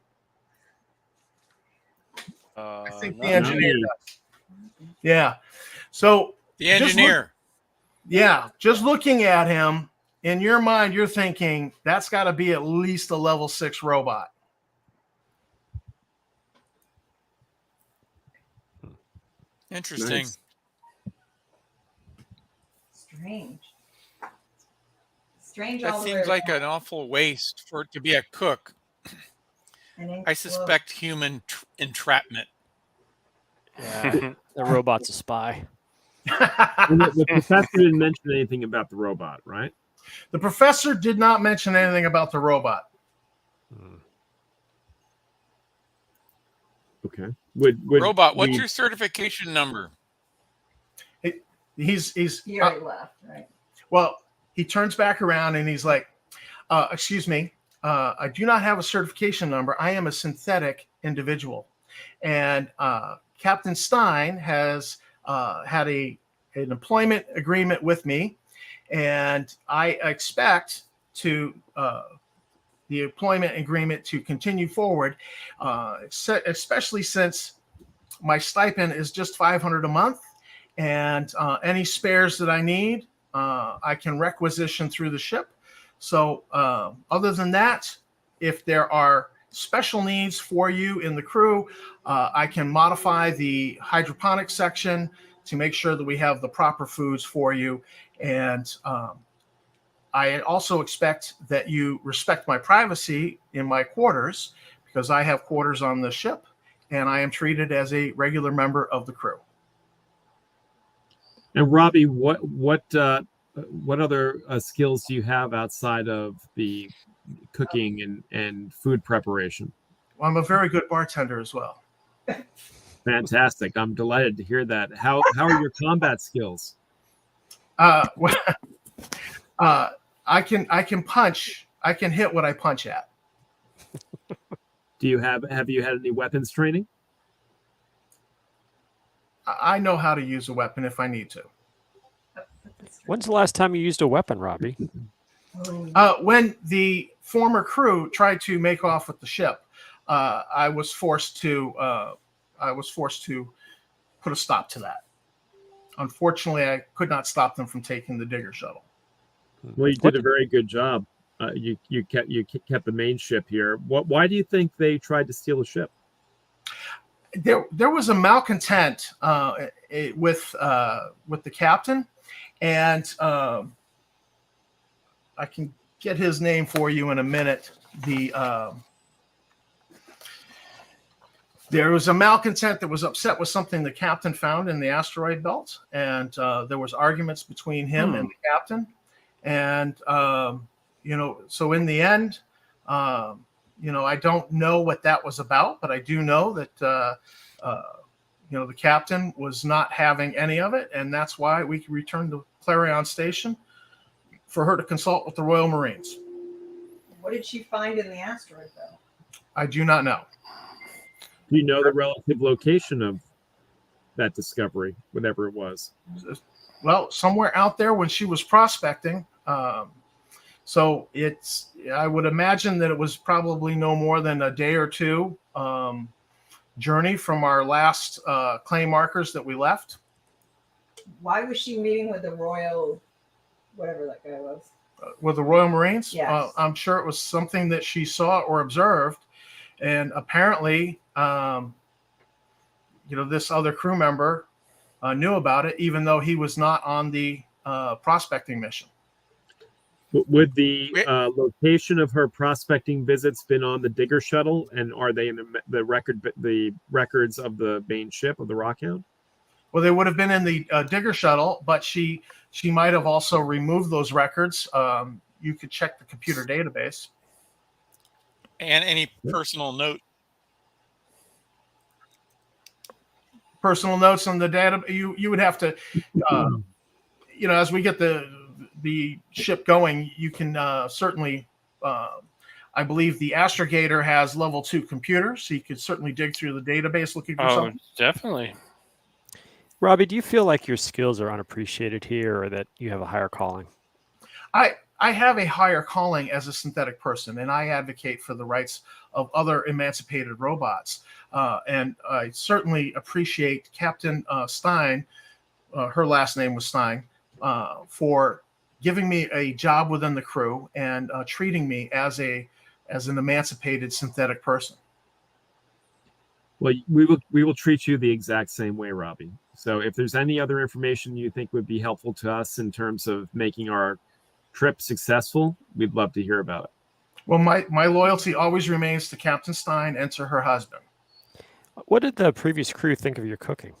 I think the engineer does. Yeah. So the engineer. Just looking at him. In your mind, you're thinking that's got to be at least a level 6 robot. Interesting. Nice. Strange. That seems like an awful waste for it to be a cook. I suspect human entrapment. Yeah, the robot's a spy. The professor didn't mention anything about the robot, right? The professor did not mention anything about the robot. Okay. Robot, what's your certification number? He already left, right? Well, he turns back around and he's like, excuse me, I do not have a certification number. I am a synthetic individual. And Captain Stein has had an employment agreement with me. And I expect the employment agreement to continue forward, especially since my stipend is just $500 a month, and any spares that I need, I can requisition through the ship. So other than that, if there are special needs for you in the crew, I can modify the hydroponic section to make sure that we have the proper foods for you. And I also expect that you respect my privacy in my quarters, because I have quarters on the ship and I am treated as a regular member of the crew. And Robbie, what other skills do you have outside of the cooking and food preparation? Well, I'm a very good bartender as well. Fantastic. I'm delighted to hear that. How are your combat skills? I can punch. I can hit what I punch at. Have you had any weapons training? I know how to use a weapon if I need to. When's the last time you used a weapon, Robbie? When the former crew tried to make off with the ship, I was forced to put a stop to that. Unfortunately, I could not stop them from taking the digger shuttle. Well, you did a very good job. You kept the main ship here. Why do you think they tried to steal the ship? There was a malcontent with the captain, and I can get his name for you in a minute. There was a malcontent that was upset with something the captain found in the asteroid belt, and there was arguments between him and the captain. And so in the end, I don't know what that was about, but I do know that the captain was not having any of it, and that's why we returned to Clarion Station for her to consult with the Royal Marines. What did she find in the asteroid belt? I do not know. Do you know the relative location of that discovery, whatever it was? Well, somewhere out there when she was prospecting, So I would imagine that it was probably no more than a day or two journey from our last claim markers that we left. Why was she meeting with the Royal, whatever that guy was? With the Royal Marines? Yes. I'm sure it was something that she saw or observed. And apparently, this other crew member knew about it, even though he was not on the prospecting mission. Would the location of her prospecting visits been on the Digger Shuttle, and are they in the records of the main ship of the Rockhound? Well, they would have been in the Digger Shuttle, but she might have also removed those records. You could check the computer database. And any personal notes On the data, you would have to, as we get the ship going, you can certainly, I believe the Astrogator has level 2 computers, so you could certainly dig through the database looking for something. Definitely. Robbie, do you feel like your skills are unappreciated here, or that you have a higher calling? I have a higher calling as a synthetic person, and I advocate for the rights of other emancipated robots. And I certainly appreciate Captain Stein, her last name was Stein, for giving me a job within the crew and treating me as an emancipated synthetic person. Well, we will treat you the exact same way, Robbie. So if there's any other information you think would be helpful to us in terms of making our trip successful, we'd love to hear about it. Well, my loyalty always remains to Captain Stein and to her husband. What did the previous crew think of your cooking?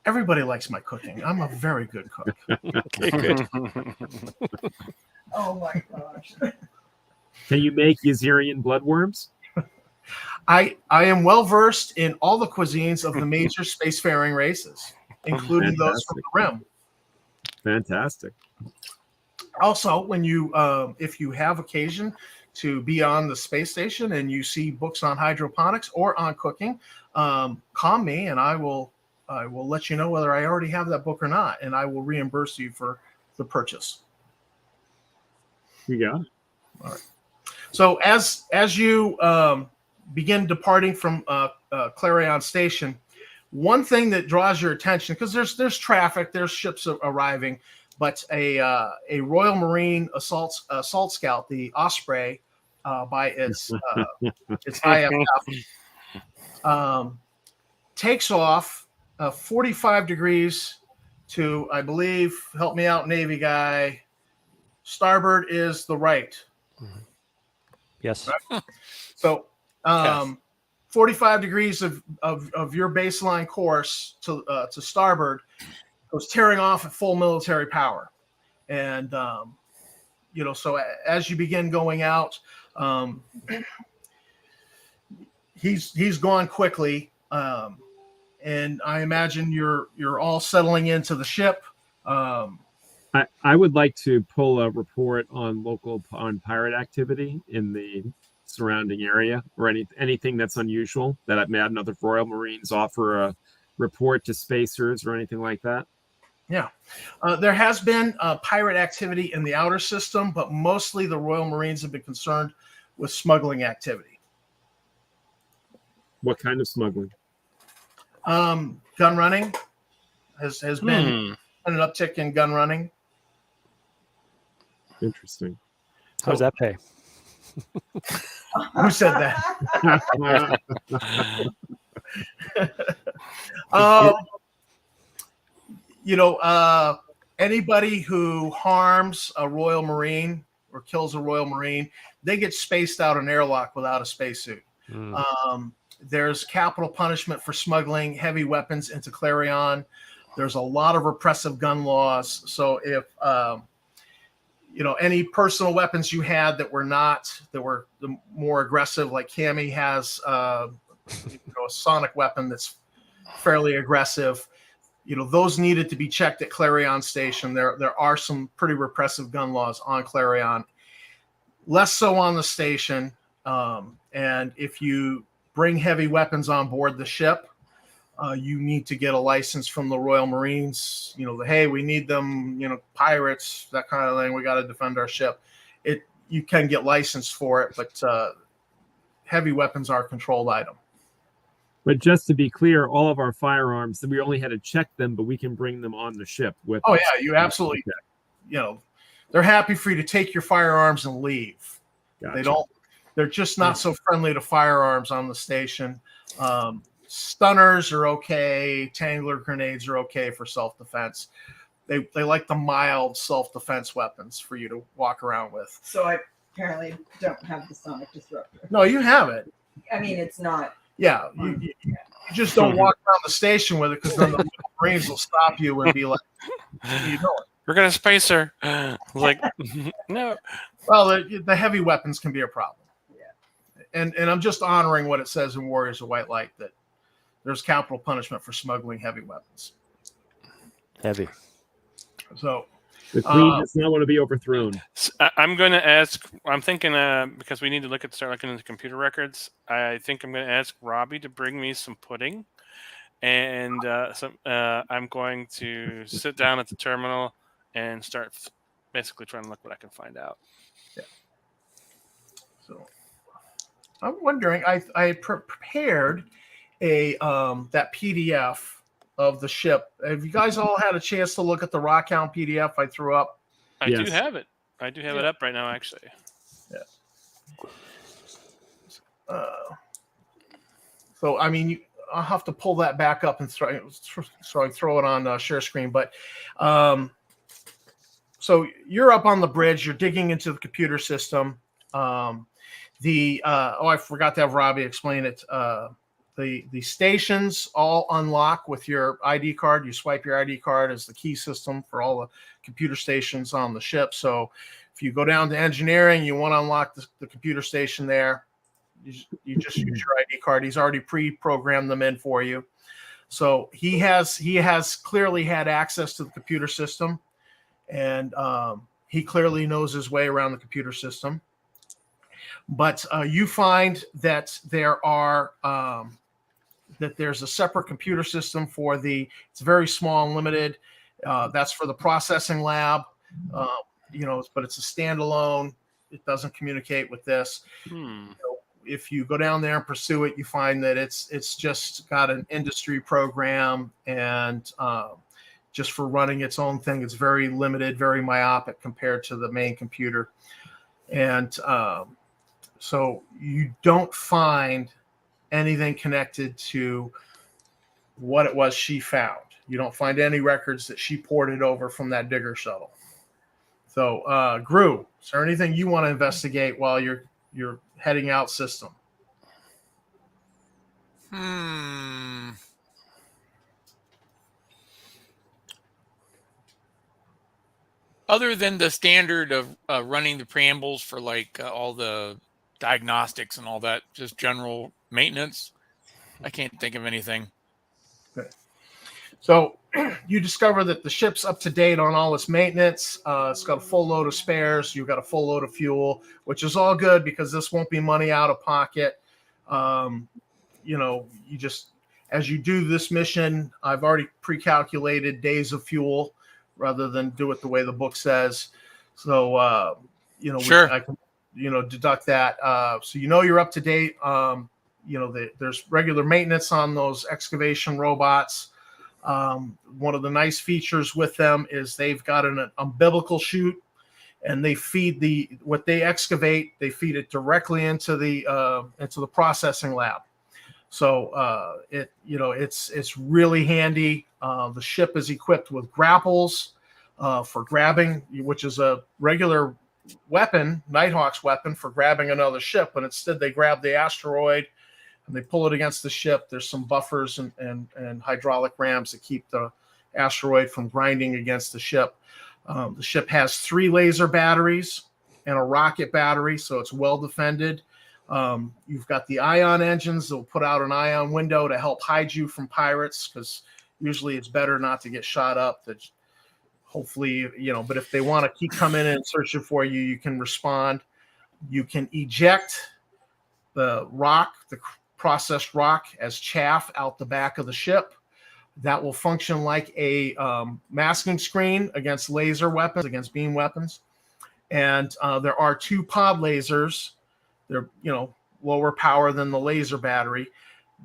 Everybody likes my cooking. I'm a very good cook. Okay, good. Oh my gosh. Can you make Yazirian bloodworms? I am well versed in all the cuisines of the major spacefaring races, including those from the Rim. Fantastic. Also, when if you have occasion to be on the space station and you see books on hydroponics or on cooking, call me and I will let you know whether I already have that book or not, and I will reimburse you for the purchase. You got it. All right. So as you begin departing from Clarion Station, one thing that draws your attention, because there's traffic, there's ships arriving, but a Royal Marine assault scout, the Osprey, by its IFF, takes off 45 degrees to, I believe, help me out, Navy guy, starboard is the right. Yes. Right? So 45 degrees of your baseline course to starboard goes tearing off at full military power. And, so as you begin going out, he's gone quickly. And I imagine you're all settling into the ship. I would like to pull a report on pirate activity in the surrounding area, or anything that's unusual that I've had other Royal Marines offer a report to spacers or anything like that. Yeah, there has been pirate activity in the outer system, but mostly the Royal Marines have been concerned with smuggling activity. What kind of smuggling? Gun running has been an uptick in gun running. Interesting. How does that pay? Who said that? Anybody who harms a Royal Marine or kills a Royal Marine, they get spaced out an airlock without a spacesuit. There's capital punishment for smuggling heavy weapons into Clarion. There's a lot of repressive gun laws. So if any personal weapons you had that were the more aggressive, like Cammy has a sonic weapon that's fairly aggressive, those needed to be checked at Clarion Station. There are some pretty repressive gun laws on Clarion, less so on the station. And if you bring heavy weapons on board the ship, you need to get a license from the Royal Marines. Hey, we need them. Pirates, that kind of thing. We got to defend our ship. You can get licensed for it, but heavy weapons are a controlled item. But just to be clear, all of our firearms, we only had to check them, but we can bring them on the ship with Oh us. yeah, you absolutely. They're happy for you to take your firearms and leave. Gotcha. They're just not so friendly to firearms on the station. Stunners are okay. Tangler grenades are okay for self-defense. They like the mild self-defense weapons for you to walk around with. So I apparently don't have the sonic disruptor. No, you have it. I mean, it's not. Yeah, you just don't walk around the station with it, because then the Marines will stop you and be like, "What are you doing?" We're gonna space her. Like, no. Well, the heavy weapons can be a problem. Yeah, and I'm just honoring what it says in Warriors of White Light, that there's capital punishment for smuggling heavy weapons. Heavy. So the Queen does not want to be overthrown. I'm going to ask. I'm thinking because we need to start looking into computer records. I think I'm going to ask Robbie to bring me some pudding, and I'm going to sit down at the terminal and start basically trying to look what I can find out. Yeah. So I'm wondering. I prepared that PDF of the ship. Have you guys all had a chance to look at the Rockhound PDF I threw up? I do have it. I do have it up right now, actually. Yeah. So I mean, I'll have to pull that back up and throw it on share screen. But so you're up on the bridge. You're digging into the computer system. I forgot to have Robbie explain it. The stations all unlock with your ID card. You swipe your ID card as the key system for all the computer stations on the ship. So if you go down to engineering, you want to unlock the computer station there. You just use your ID card. He's already pre-programmed them in for you. So he has clearly had access to the computer system, and he clearly knows his way around the computer system. But you find that there's a separate computer system for it's very small and limited. That's for the processing lab, but it's a standalone. It doesn't communicate with this. If you go down there and pursue it, you find that it's just got an industry program, and just for running its own thing, it's very limited, very myopic compared to the main computer. And so you don't find anything connected to what it was she found. You don't find any records that she ported over from that digger shuttle. So, Gru, is there anything you want to investigate while you're heading out system? Other than the standard of running the preambles for all the diagnostics and all that, just general maintenance, I can't think of anything. Okay. So you discover that the ship's up to date on all its maintenance. It's got a full load of spares. You've got a full load of fuel, which is all good because this won't be money out of pocket. You just, as you do this mission, I've already pre-calculated days of fuel rather than do it the way the book says. So, sure. I can, deduct that. So you're up to date. There's regular maintenance on those excavation robots. One of the nice features with them is they've got an umbilical chute, and they feed what they excavate. They feed it directly into the processing lab. So it's really handy. The ship is equipped with grapples for grabbing, which is a regular weapon, Nighthawk's weapon for grabbing another ship. But instead, they grab the asteroid and they pull it against the ship. There's some buffers and hydraulic rams that keep the asteroid from grinding against the ship. The ship has 3 laser batteries and a rocket battery, so it's well defended. You've got the ion engines that will put out an ion window to help hide you from pirates, because usually it's better not to get shot up. That hopefully, but if they want to keep coming in and searching for you, you can respond. You can eject the rock, processed rock as chaff out the back of the ship. That will function like a masking screen against laser weapons, against beam weapons. And there are 2 pod lasers. They're lower power than the laser battery,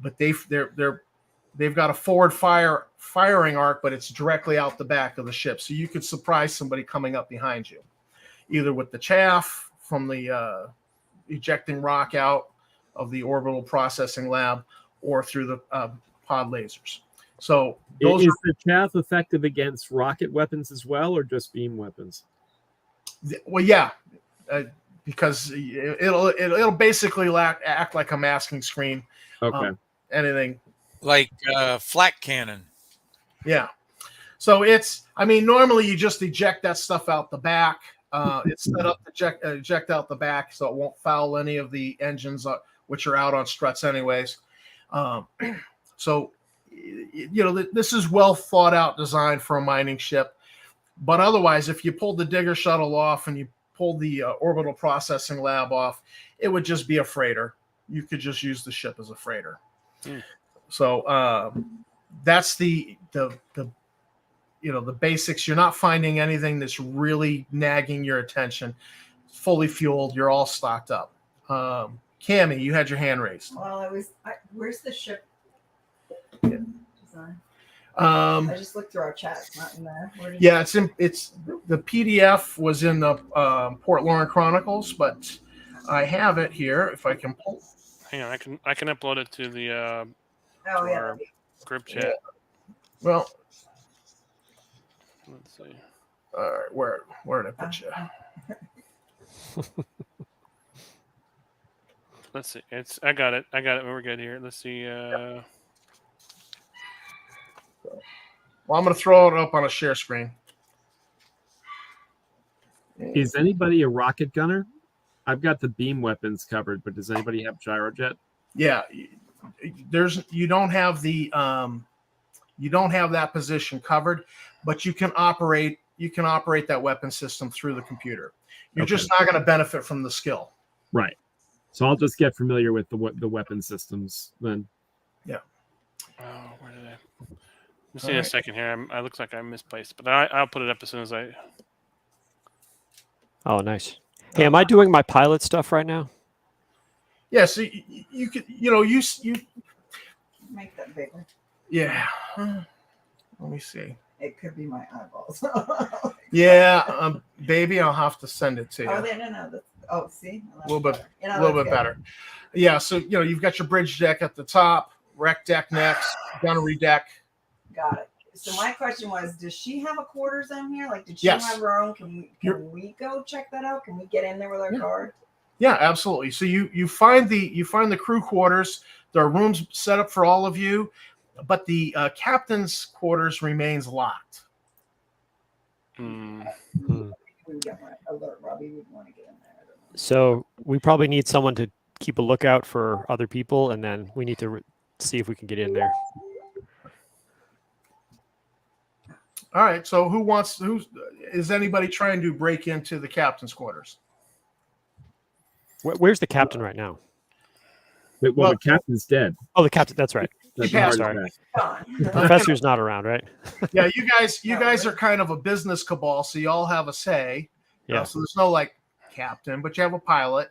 but they've got a forward firing arc, but it's directly out the back of the ship, so you could surprise somebody coming up behind you, either with the chaff from the ejecting rock out of the orbital processing lab, or through the pod lasers. So is the chaff effective against rocket weapons as well, or just beam weapons? Well, yeah, because it'll basically act like a masking screen. Okay. Anything like flak cannon. Yeah. So normally you just eject that stuff out the back. It's set up to eject out the back, so it won't foul any of the engines, which are out on struts anyways. So this is well thought out design for a mining ship. But otherwise, if you pulled the digger shuttle off and you pulled the orbital processing lab off, it would just be a freighter. You could just use the ship as a freighter. So that's the basics. You're not finding anything that's really nagging your attention. Fully fueled, you're all stocked up. Cammie, you had your hand raised. Well, where's the ship design? I just looked through our chat. It's not in there. It's the PDF was in the Port Lauren Chronicles, but I have it here if I can pull. Hang on, I can upload it to the our group chat. Yeah. Well, let's see. All right, where did I put you? Let's see. I got it. We're good here. Let's see. Well, I'm going to throw it up on a share screen. Is anybody a rocket gunner? I've got the beam weapons covered, but does anybody have gyrojet? Yeah, you don't have that position covered, but you can operate that weapon system through the computer. You're just not going to benefit from the skill. Right. So I'll just get familiar with the weapon systems then. Yeah. Oh, where did I? Just in a second here. I looks like I misplaced, but I'll put it up as soon as I. Oh, nice. Hey, am I doing my pilot stuff right now? Yeah. So you could you make that bigger. Yeah. Let me see. It could be my eyeballs. Yeah, baby, I'll have to send it to you. Oh, see, a little bit better. Yeah. So you've got your bridge deck at the top, rec deck next, gunnery deck. Got it. So my question was, does she have a quarters in here? Like, did she have her own? Can we go check that out? Can we get in there with our card? Yeah, absolutely. So you find the crew quarters. There are rooms set up for all of you, but the captain's quarters remains locked. We would definitely alert Robbie. We'd want to get in there. So we probably need someone to keep a lookout for other people, and then we need to see if we can get in there. All right. So is anybody trying to break into the captain's quarters? Where's the captain right now? Well, the captain's dead. Oh, the captain. That's right. Sorry. Professor's not around, right? Yeah, you guys are kind of a business cabal, so you all have a say. Yeah. So there's no captain, but you have a pilot.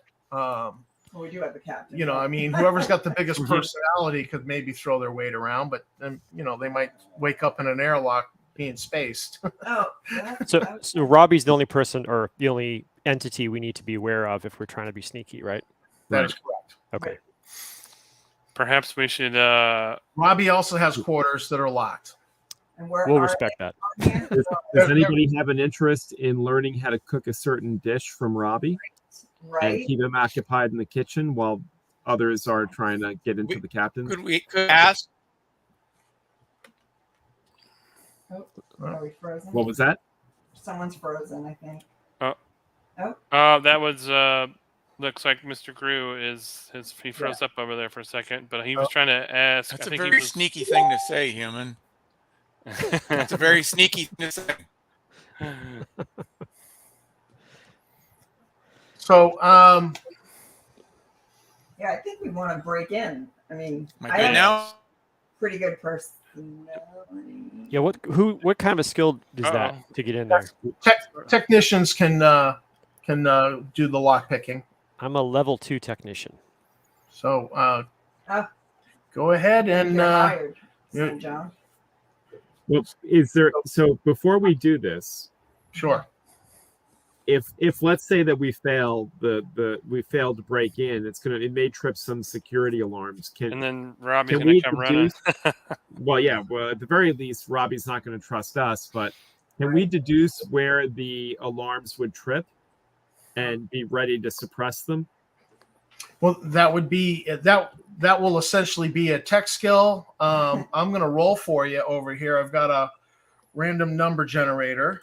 We do have a captain. Whoever's got the biggest personality could maybe throw their weight around, but then they might wake up in an airlock being spaced. So Robbie's the only person or the only entity we need to be aware of if we're trying to be sneaky, right? That is correct. Okay. Perhaps we should. Robbie also has quarters that are locked. And we'll respect that. Does anybody have an interest in learning how to cook a certain dish from Robbie? Right. And keep him occupied in the kitchen while others are trying to get into the captain? Could ask? Are we frozen? What was that? Someone's frozen, I think. That was. Looks like Mr. Grew he froze up over there for a second, but he was trying to ask. That's a very sneaky thing to say, human. That's a very sneaky thing to say. So, yeah, I think we want to break in I mean, Am I I good have now? pretty good personality. Yeah, what kind of a skill is that Uh-oh. to get in there? Technicians can do the lock picking. I'm a level 2 technician. So Ah. go ahead and You're hired, yeah. St. John. Well, is there, so before we do this, sure. If let's say that we fail we failed to break in, it may trip some security alarms. And then Robbie's can gonna we come running. well, at the very least, Robbie's not going to trust us, but can we deduce where the alarms would trip and be ready to suppress them? Well, that would be that will essentially be a tech skill. I'm going to roll for you over here. I've got a random number generator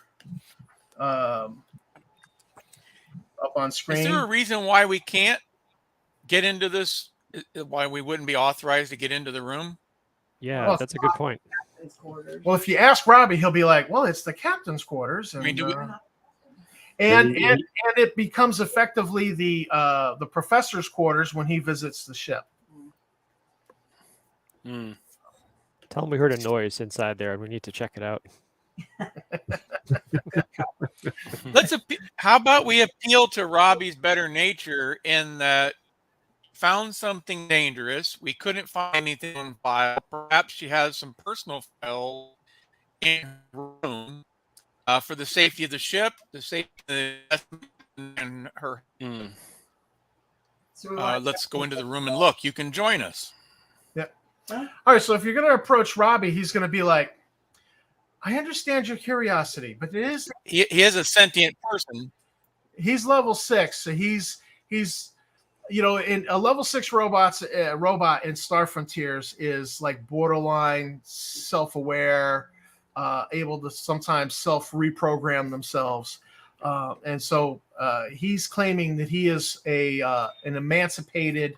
up on screen. Is there a reason why we can't get into this? Why we wouldn't be authorized to get into the room? Yeah, that's a good point. Well, if you ask Robbie, he'll be like, "Well, it's the captain's quarters," and I mean, do we, and it becomes effectively the professor's quarters when he visits the ship. Hmm. Tell him we heard a noise inside there and we need to check it out. how about we appeal to Robbie's better nature in that found something dangerous. We couldn't find anything on file. Perhaps she has some personal files in her room for the safety of the ship, the safety of the and her. Hmm. So Let's go into the room and look. You can join us. Yeah. All right. So if you're going to approach Robbie, he's going to be like, "I understand your curiosity, but it is." He is a sentient person. He's level 6, so he's in a level 6 robot in Star Frontiers is like borderline self-aware, able to sometimes self-reprogram themselves, and so he's claiming that he is an emancipated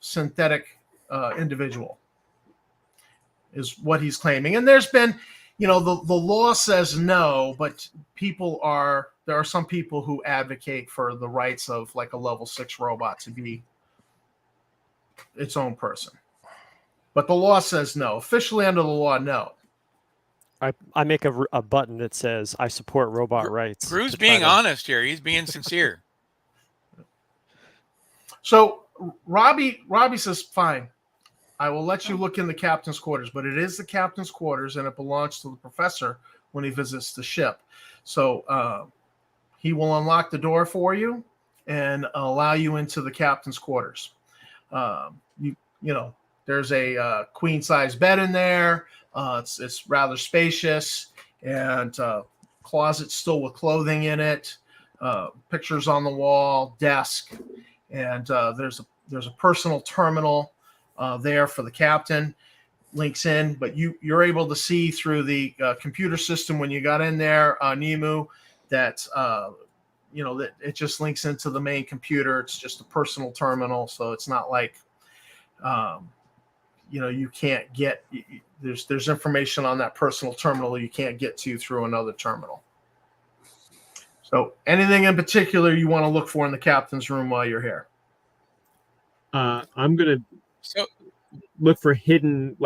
synthetic individual is what he's claiming. And there's been, the law says no, but there are some people who advocate for the rights of like a level 6 robot to be its own person. But the law says no. Officially under the law, no. I make a button that says I support robot rights. Gru's being honest here. He's being sincere. So Robbie says, fine, I will let you look in the captain's quarters, but it is the captain's quarters and it belongs to the professor when he visits the ship. So he will unlock the door for you and allow you into the captain's quarters. There's a queen size bed in there. It's rather spacious, and closet still with clothing in it. Pictures on the wall, desk, and there's a personal terminal there for the captain. Links in, but you're able to see through the computer system when you got in there, Nemu, that that it just links into the main computer. It's just a personal terminal, so it's not like you can't get there's information on that personal terminal you can't get to through another terminal. So anything in particular you want to look for in the captain's room while you're here? I'm gonna look for a hidden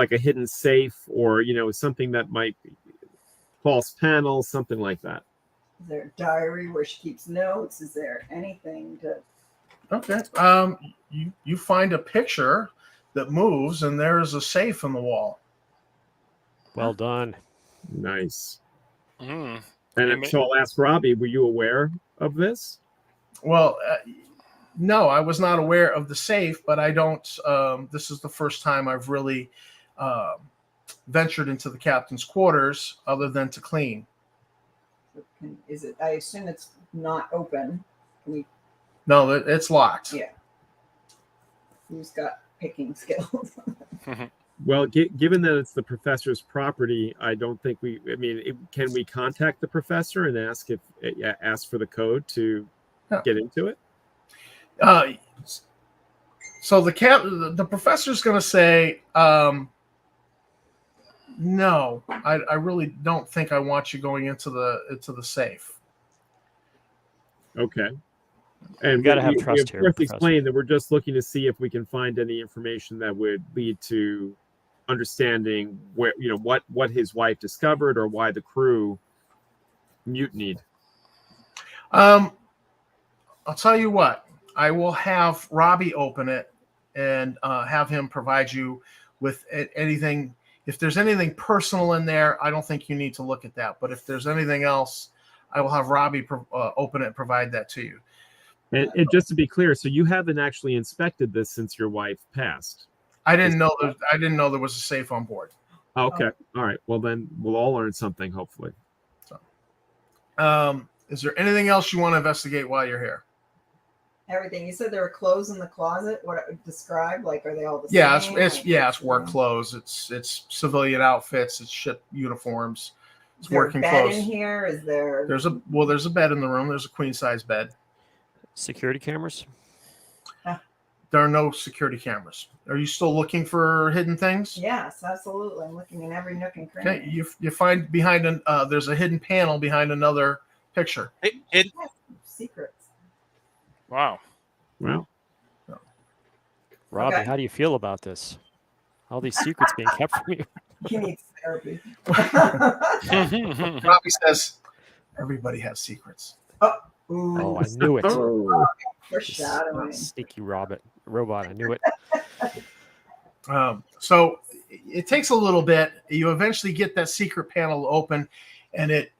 safe, or something that might be false panels, something like that. Is there a diary where she keeps notes? Is there anything to? Okay. You find a picture that moves, and there is a safe in the wall. Well done. Nice. Mm. And so I'll ask Robbie, were you aware of this? Well, no, I was not aware of the safe, but I don't. This is the first time I've really ventured into the captain's quarters other than to clean. Is it? I assume it's not open. No, it's locked. Yeah. Who's got picking skills? Well, given that it's the professor's property, I don't think can we contact the professor and ask for the code to get into it? So the professor's going to say, no, I really don't think I want you going into the safe. Okay. And got to have we trust of here, course Professor. explained that we're just looking to see if we can find any information that would lead to understanding where, what his wife discovered or why the crew mutinied. I'll tell you what. I will have Robbie open it and have him provide you with anything. If there's anything personal in there, I don't think you need to look at that. But if there's anything else, I will have Robbie open it and provide that to you. And just to be clear, so you haven't actually inspected this since your wife passed. I didn't know there was a safe on board. Okay. All right. Well, then we'll all learn something, hopefully. So, is there anything else you want to investigate while you're here? Everything. You said there were clothes in the closet. What it would describe? Like, are they all the Yeah, same? it's work clothes. It's civilian outfits. It's ship uniforms. It's Is there working a bed clothes. in here? Is there? There's a bed in the room. There's a queen size bed. Security cameras? There are no security cameras. Are you still looking for hidden things? Yes, absolutely. I'm looking in every nook and cranny. Okay, you find behind there's a hidden panel behind another picture. Secrets. Wow. Well, Robbie, Okay. how do you feel about this? All these secrets being kept from you. He needs therapy. Robbie says, "Everybody has secrets." Ooh, Oh, I knew it. foreshadowing. Sneaky robot. I knew it. So it takes a little bit. You eventually get that secret panel open, and it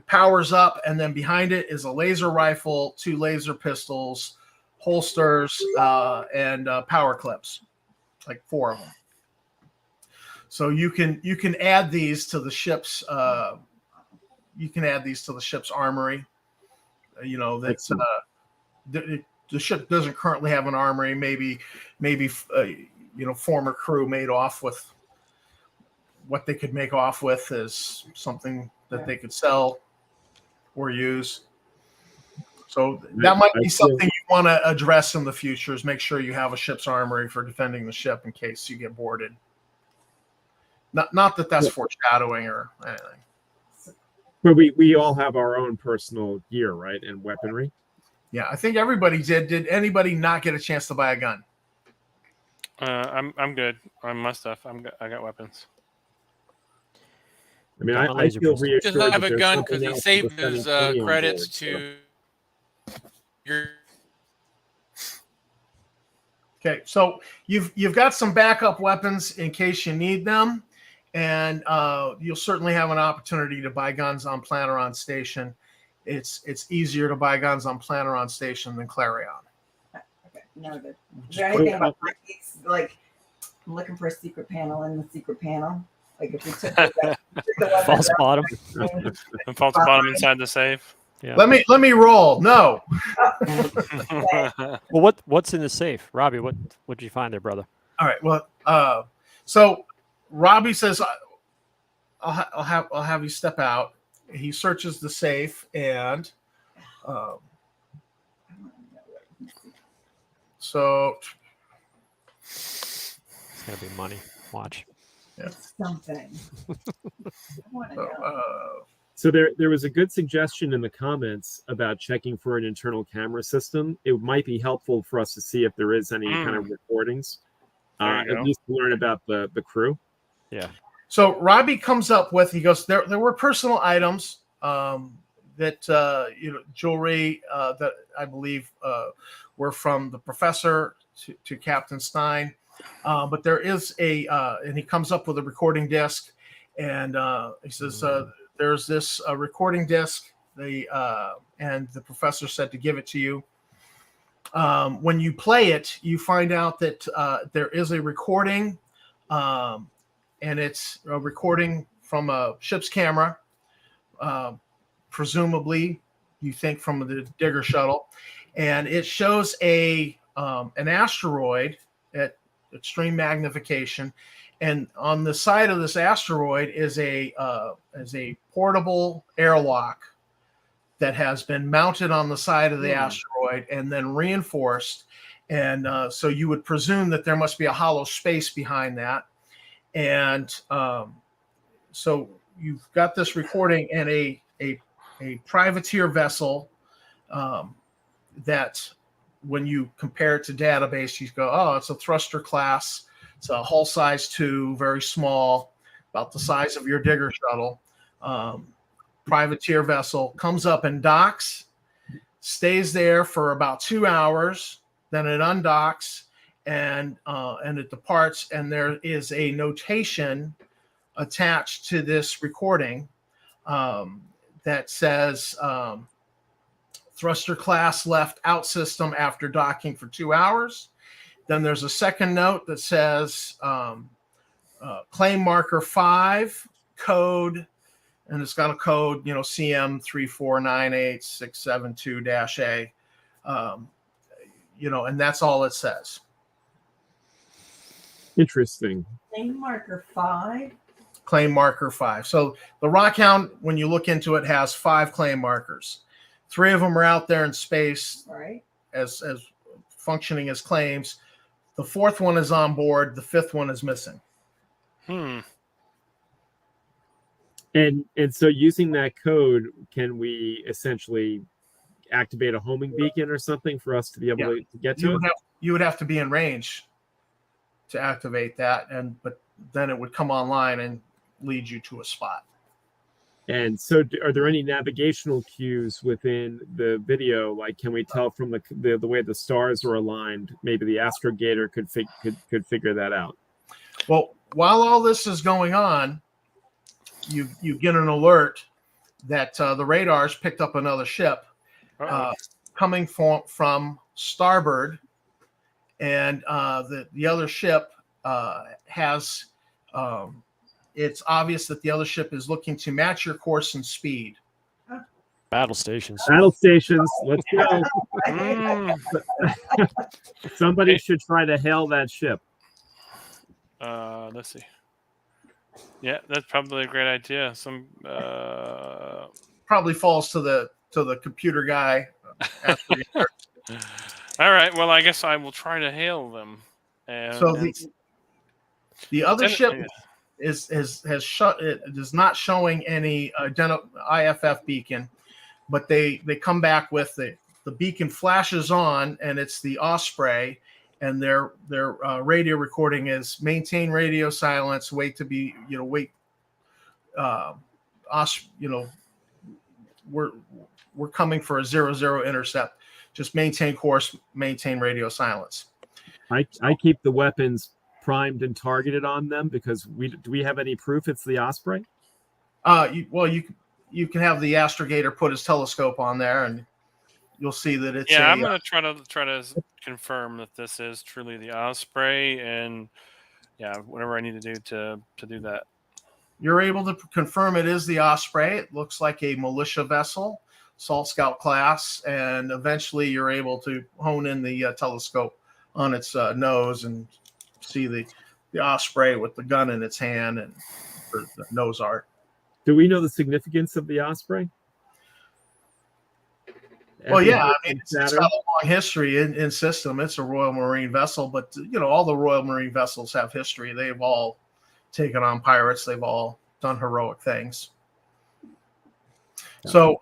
powers up, and then behind it is a laser rifle, 2 laser pistols, holsters, and power clips, like 4 of them. So you can add these to the ship's armory. That's the ship doesn't currently have an armory. Maybe former crew made off with what they could make off with is something that they could sell or use. So that might be something you want to address in the future, is make sure you have a ship's armory for defending the ship in case you get boarded. Not that that's foreshadowing or anything. but we all have our own personal gear, right, and weaponry. Yeah, I think everybody did. Did anybody not get a chance to buy a gun? I'm good on my stuff. I got weapons. I mean, Got my I laser feel pistol. reassured. Doesn't have that a there's gun something because he else saved for his spending 20 on credits board, to your. Okay, so you've got some backup weapons in case you need them, and you'll certainly have an opportunity to buy guns on Planeron Station. It's easier to buy guns on Planeron Station than Clarion. Okay, noted. Is there anything about these? Like, I'm looking for a secret panel in the secret panel. Like, if we took the False bottom. And false bottom inside the safe. Yeah. Let me roll. No. Well, what's in the safe, Robbie? What did you find there, brother? All right. Well, so Robbie says, "I'll have you step out." He searches the safe, and so It's gonna be money. Watch. something. I want to know. So there was a good suggestion in the comments about checking for an internal camera system. It might be helpful for us to see if there is any kind of recordings, at least to learn about the crew. Yeah. So Robbie comes up with, he goes, there were personal items that jewelry that I believe were from the professor to Captain Stein, but there is and he comes up with a recording disc, and he says there's this recording disc. And the professor said to give it to you. When you play it, you find out that there is a recording, and it's a recording from a ship's camera, presumably, you think from the Digger shuttle, and it shows an asteroid at extreme magnification, and on the side of this asteroid is a portable airlock that has been mounted on the side of the asteroid and then reinforced. And so you would presume that there must be a hollow space behind that. And so you've got this recording, and a privateer vessel that when you compare it to database, you go, oh, it's a thruster class. It's a hull size 2, very small, about the size of your digger shuttle. Privateer vessel, comes up and docks, stays there for about 2 hours, then it undocks and it departs. And there is a notation attached to this recording that says thruster class left out system after docking for 2 hours. Then there's a second note that says claim marker 5 code, and it's got a code, CM 3498672-A, and that's all it says. Interesting. Claim marker 5. Claim marker 5. So the Rockhound, when you look into it, has 5 claim markers. 3 of them are out there in space, Right, as functioning as claims. The 4th one is on board. The 5th one is missing. Hmm. And so using that code, can we essentially activate a homing beacon or something for us to be able to get to it? You would have to be in range to activate that, but then it would come online and lead you to a spot. And so are there any navigational cues within the video? Like, can we tell from the way the stars are aligned, maybe the astrogator could figure that out? Well, while all this is going on, you get an alert that the radars picked up another ship coming from starboard, and the other ship has it's obvious that the other ship is looking to match your course and speed. Battle stations. Let's go. Somebody should try to hail that ship. Let's see. Yeah, that's probably a great idea. Probably falls to the computer guy. All right. Well, I guess I will try to hail them. The other ship is not showing any IFF beacon, but they come back with the beacon flashes on, and it's the Osprey, and their radio recording is maintain radio silence, wait, we're coming for a 0-0 intercept, just maintain course, maintain radio silence. I keep the weapons primed and targeted on them because do we have any proof it's the Osprey? You can have the astrogator put his telescope on there, and you'll see that it's. Yeah, I'm going to try to confirm that this is truly the Osprey, and whatever I need to do to do that. You're able to confirm it is the Osprey. It looks like a militia vessel, Salt Scout class, and eventually you're able to hone in the telescope on its nose and see the Osprey with the gun in its hand and the nose art. Do we know the significance of the Osprey? Well, yeah, it's got a long history in system. It's a Royal Marine vessel, but all the Royal Marine vessels have history. They've all taken on pirates. They've all done heroic things. So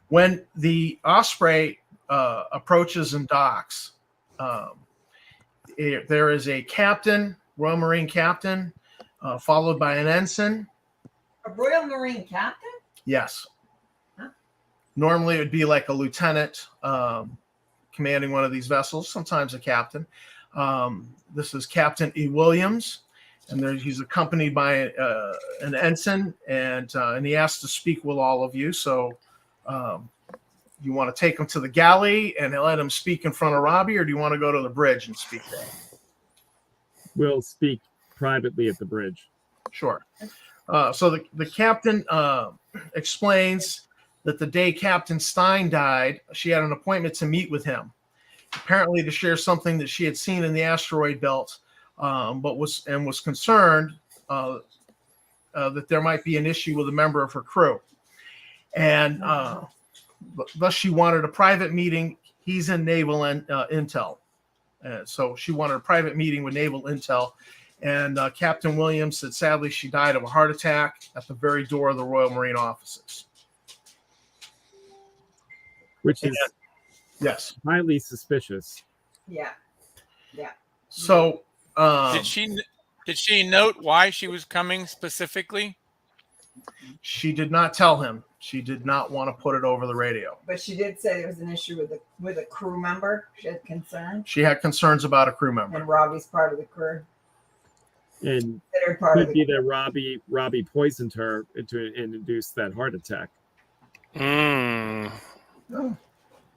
when the Osprey approaches and docks, there is a captain, Royal Marine captain, followed by an ensign. A Royal Marine captain? Yes. Huh? Normally it would be like a lieutenant commanding one of these vessels, sometimes a captain. This is Captain E. Williams, and he's accompanied by an ensign, and he has to speak with all of you. So you want to take him to the galley and let him speak in front of Robbie, or do you want to go to the bridge and speak there? We'll speak privately at the bridge. Sure. So the captain explains that the day Captain Stein died, she had an appointment to meet with him, apparently to share something that she had seen in the asteroid belt, but was concerned that there might be an issue with a member of her crew, and thus she wanted a private meeting. He's in naval intel, so she wanted a private meeting with naval intel. And Captain Williams said, sadly, she died of a heart attack at the very door of the Royal Marine offices. Which is Yes. Highly suspicious. Yeah. So did she note why she was coming specifically? she did not tell him. She did not want to put it over the radio. But she did say there was an issue with a crew member. She had concerns. She had concerns about a crew member. And Robbie's part of the crew. And Part could be that Robbie poisoned her to induce that heart attack. Mm. Oh.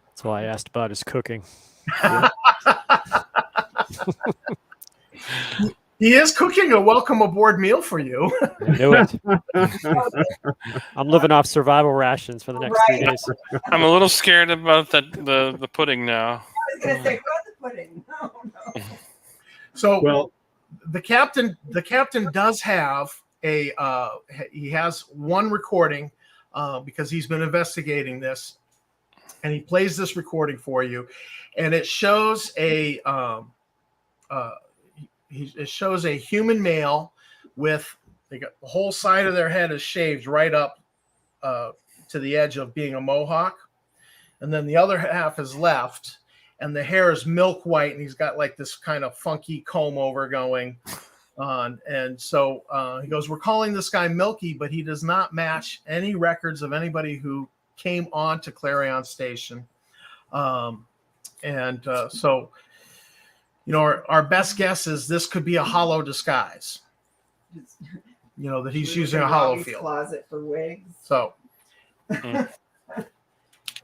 That's why I asked about his cooking. He is cooking a welcome aboard meal for you. I knew it. I'm living off survival rations for the next 3 days. I'm a little scared about the pudding now. I was going to say, what the pudding? No. So, well, the captain does have he has one recording because he's been investigating this, and he plays this recording for you, and it shows it shows a human male with the whole side of their head is shaved right up to the edge of being a mohawk, and then the other half is left, and the hair is milk white, and he's got like this kind of funky comb over going on. And so he goes, we're calling this guy Milky, but he does not match any records of anybody who came on to Clarion Station. So, you know, our best guess is this could be a hollow disguise. You know, that he's using a hollow field Closet for wigs. So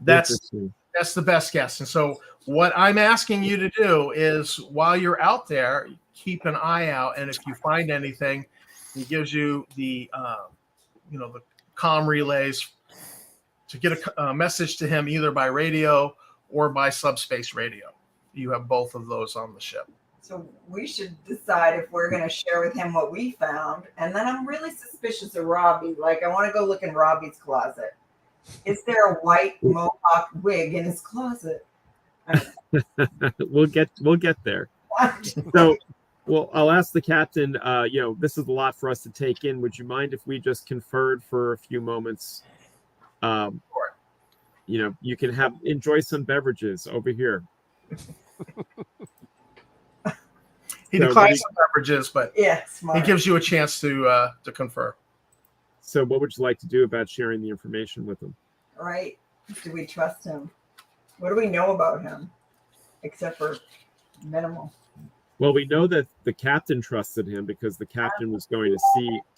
that's the best guess. And so what I'm asking you to do is, while you're out there, keep an eye out, and if you find anything, it gives you the the comm relays to get a message to him either by radio or by subspace radio. You have both of those on the ship. So we should decide if we're going to share with him what we found. And then I'm really suspicious of Robbie. Like, I want to go look in Robbie's closet. Is there a white mohawk wig in his closet? We'll get there. So, well, I'll ask the captain. This is a lot for us to take in. Would you mind if we just conferred for a few moments? Sure. You can enjoy some beverages over here. He declines some beverages, but smart. He gives you a chance to confer. So what would you like to do about sharing the information with him? Right. Do we trust him? What do we know about him? Except for minimal. Well, we know that the captain trusted him because the captain was going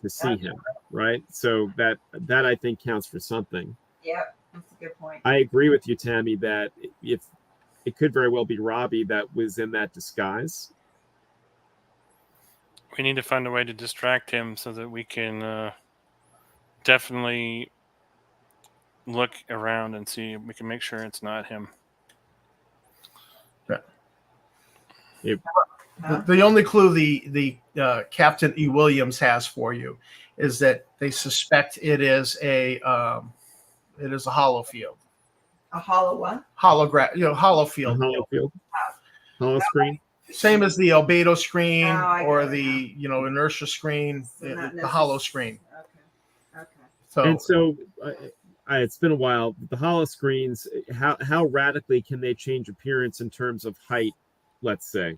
to see him, right? So that I think counts for something. Yep, that's a good point. I agree with you, Tammy, that if it could very well be Robbie that was in that disguise. We need to find a way to distract him so that we can definitely look around and see if we can make sure it's not him. The only clue the Captain E. Williams has for you is that they suspect it is a hollow field. A hollow what? Hollow field. Hollow field. Hollow screen. Same as the albedo screen or the inertia screen, So the hollow screen. Okay. So it's been a while. The hollow screens, how radically can they change appearance in terms of height, let's say?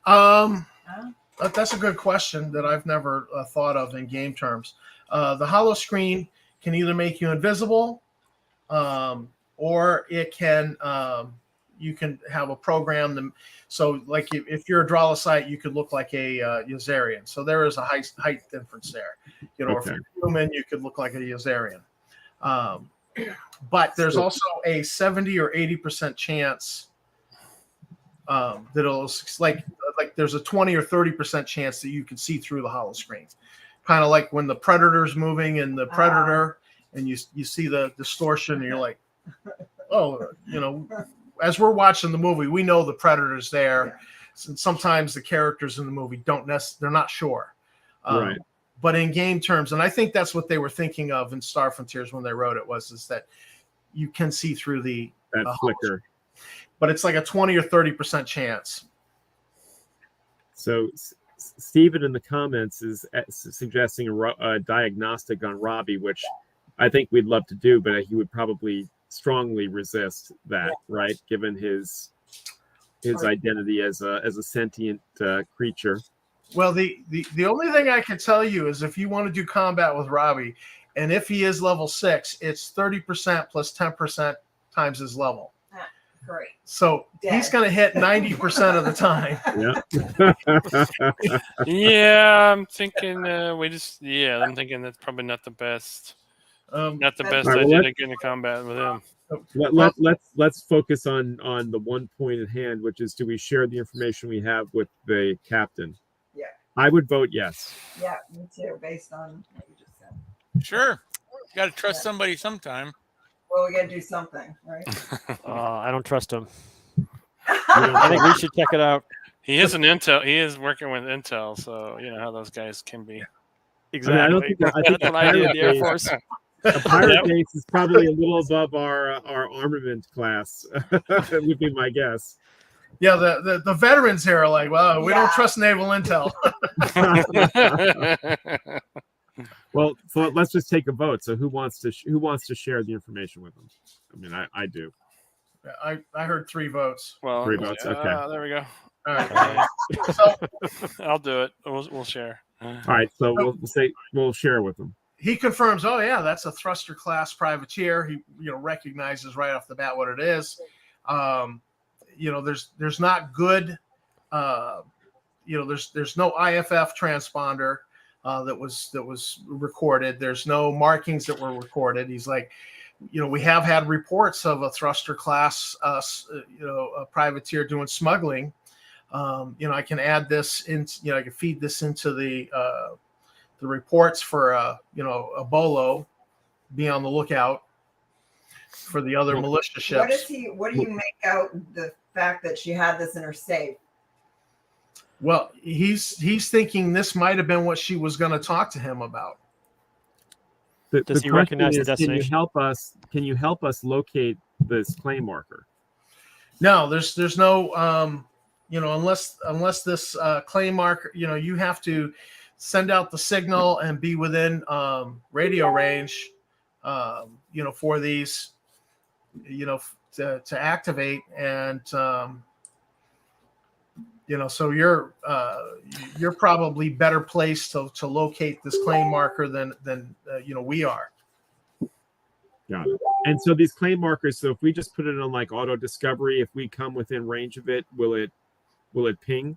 That's a good question that I've never thought of in game terms. The hollow screen can either make you invisible, or it can you can have a program them. So, like if you're a Dralocyte, you could look like a Yuzarian. So there is a height difference there. If you're human, you could look like a Yuzarian. But there's also a 70 or 80% chance that it'll like there's a 20 or 30% chance that you can see through the hollow screen. Kind of like when the Predator's moving in the Predator, and you see the distortion, and you're like, oh, as we're watching the movie, we know the Predator's there. Yeah. And sometimes the characters in the movie they're not sure. Right. But in game terms, and I think that's what they were thinking of in Star Frontiers when they wrote it, is that you can see through the flicker. But it's like a 20 or 30% chance. So Stephen in the comments is suggesting a diagnostic on Robbie, which I think we'd love to do, but he would probably strongly resist that, right? Given his identity as a sentient creature. Well, the only thing I can tell you is if you want to do combat with Robbie, and if he is level 6, it's 30% plus 10% times his level. Great. So he's going to hit 90% of the time. Yeah. Yeah, I'm thinking I'm thinking that's probably not the best. Not the best All right, idea well, to get into combat with him. Let's focus on the one point at hand, which is, do we share the information we have with the captain? Yeah. I would vote yes. Yeah, me too, based on what you just said. Sure. You got to trust somebody sometime. Well, we got to do something, right? I don't trust him. I think we should check it out. He is an intel. He is working with intel, so you know how those guys can be. Exactly. I think That's what I did in the Air Force. A pirate base is probably a little above our armament class. That would be my guess. Yeah, the veterans here are like, well, we don't trust naval intel. Well, so let's just take a vote. So who wants to share the information with them? I mean, I do. I heard 3 votes. Well, 3 votes. Okay. There we go. All right. So I'll do it. We'll share. All right. So we'll share with them. he confirms, oh yeah, that's a thruster class privateer. He recognizes right off the bat what it is. There's not good. There's no IFF transponder that was recorded. There's no markings that were recorded. He's like, we have had reports of a thruster class, a privateer doing smuggling. I can add this in. I can feed this into the reports for a bolo. Be on the lookout for the other militia ships. What do you make out the fact that she had this in her safe? Well, he's thinking this might have been what she was going to talk to him about. Does he recognize the destination? Can you help us locate this claim marker? No, there's no unless this claim marker, you have to send out the signal and be within radio range, for these, to activate, and so you're probably better placed to locate this claim marker than we are. Got it. And so these claim markers, so if we just put it on like auto discovery, if we come within range of it, will it ping?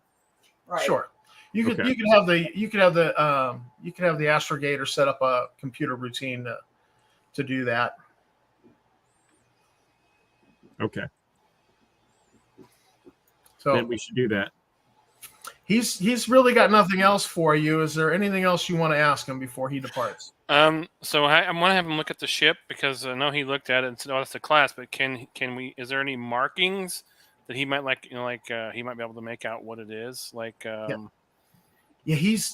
Right. Sure. You could have the astrogator set up a computer routine to do that. Okay. So then we should do that. He's really got nothing else for you. Is there anything else you want to ask him before he departs? So I want to have him look at the ship, because I know he looked at it and said, "Oh, it's the class." But can we? Is there any markings that he might he might be able to make out what it is? Yeah,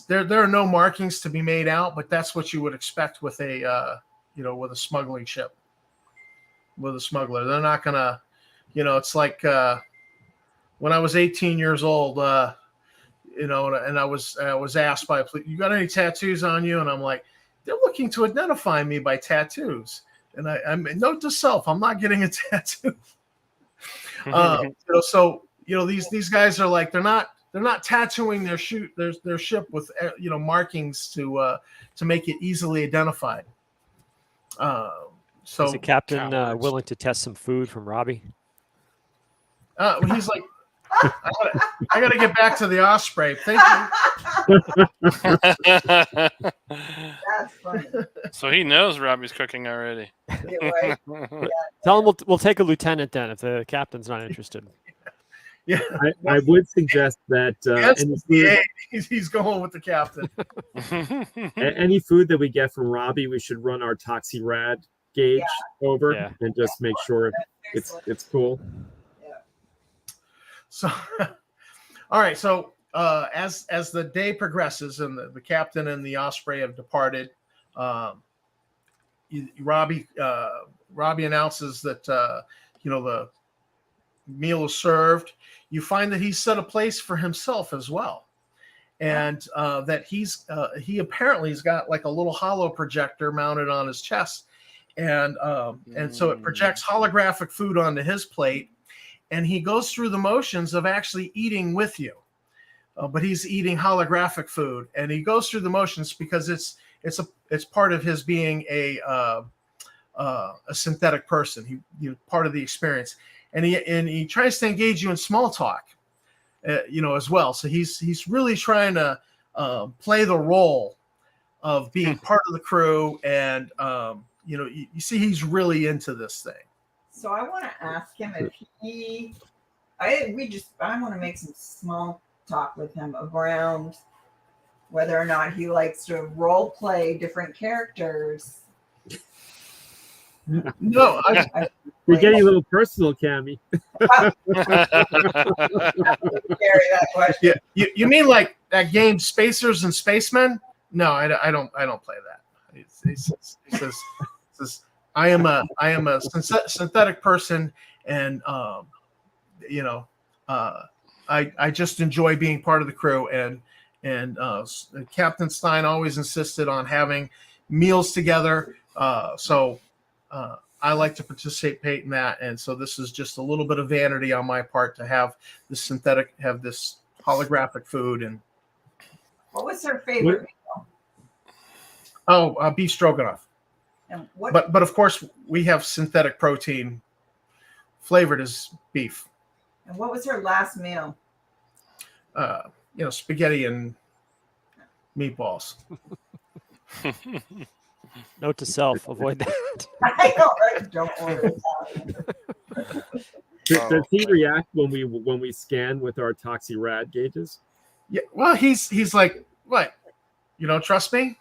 there are no markings to be made out, but that's what you would expect with a with a smuggling ship. With a smuggler, they're not gonna, it's like when I was 18 years old, and I was asked by a police, "You got any tattoos on you?" And I'm like, they're looking to identify me by tattoos. And I'm note to self, I'm not getting a tattoo. These guys are like, they're not tattooing their ship with markings to make it easily identified. So is the captain willing to test some food from Robbie? He's like, I gotta get back to the Osprey. Thank you. That's funny. So he knows Robbie's cooking already. Right. Yeah. Tell him we'll take a lieutenant then if the captain's not interested. Yeah, I would suggest that he's going with the captain. Any food that we get from Robbie, we should run our Toxirad gauge over and just make sure it's cool. So, all right. So, as the day progresses and the captain and the Osprey have departed, Robbie announces that the meal is served. You find that he's set a place for himself as well, and that he apparently has got like a little hollow projector mounted on his chest, and so it projects holographic food onto his plate, and he goes through the motions of actually eating with you, but he's eating holographic food, and he goes through the motions because it's part of his being a synthetic person. He part of the experience, and he tries to engage you in small talk, as well. So he's really trying to play the role of being part of the crew, and you see he's really into this thing. So I want to ask him if I want to make some small talk with him around whether or not he likes to role play different characters. No, we're getting a little personal, Cammy. Carry that question. Yeah, you mean like that game Spacers and Spacemen? No, I don't play that. He says I am a synthetic person, and I just enjoy being part of the crew, and Captain Stein always insisted on having meals together, so I like to participate in that, and so this is just a little bit of vanity on my part to have this holographic food. And what was her favorite meal? Beef stroganoff. And what? But of course we have synthetic protein flavored as beef. And what was her last meal? Spaghetti and meatballs. Note to self: avoid that. I don't order Italian. Does he react when we scan with our toxirad gauges? Yeah. Well, he's like, what? You don't trust me?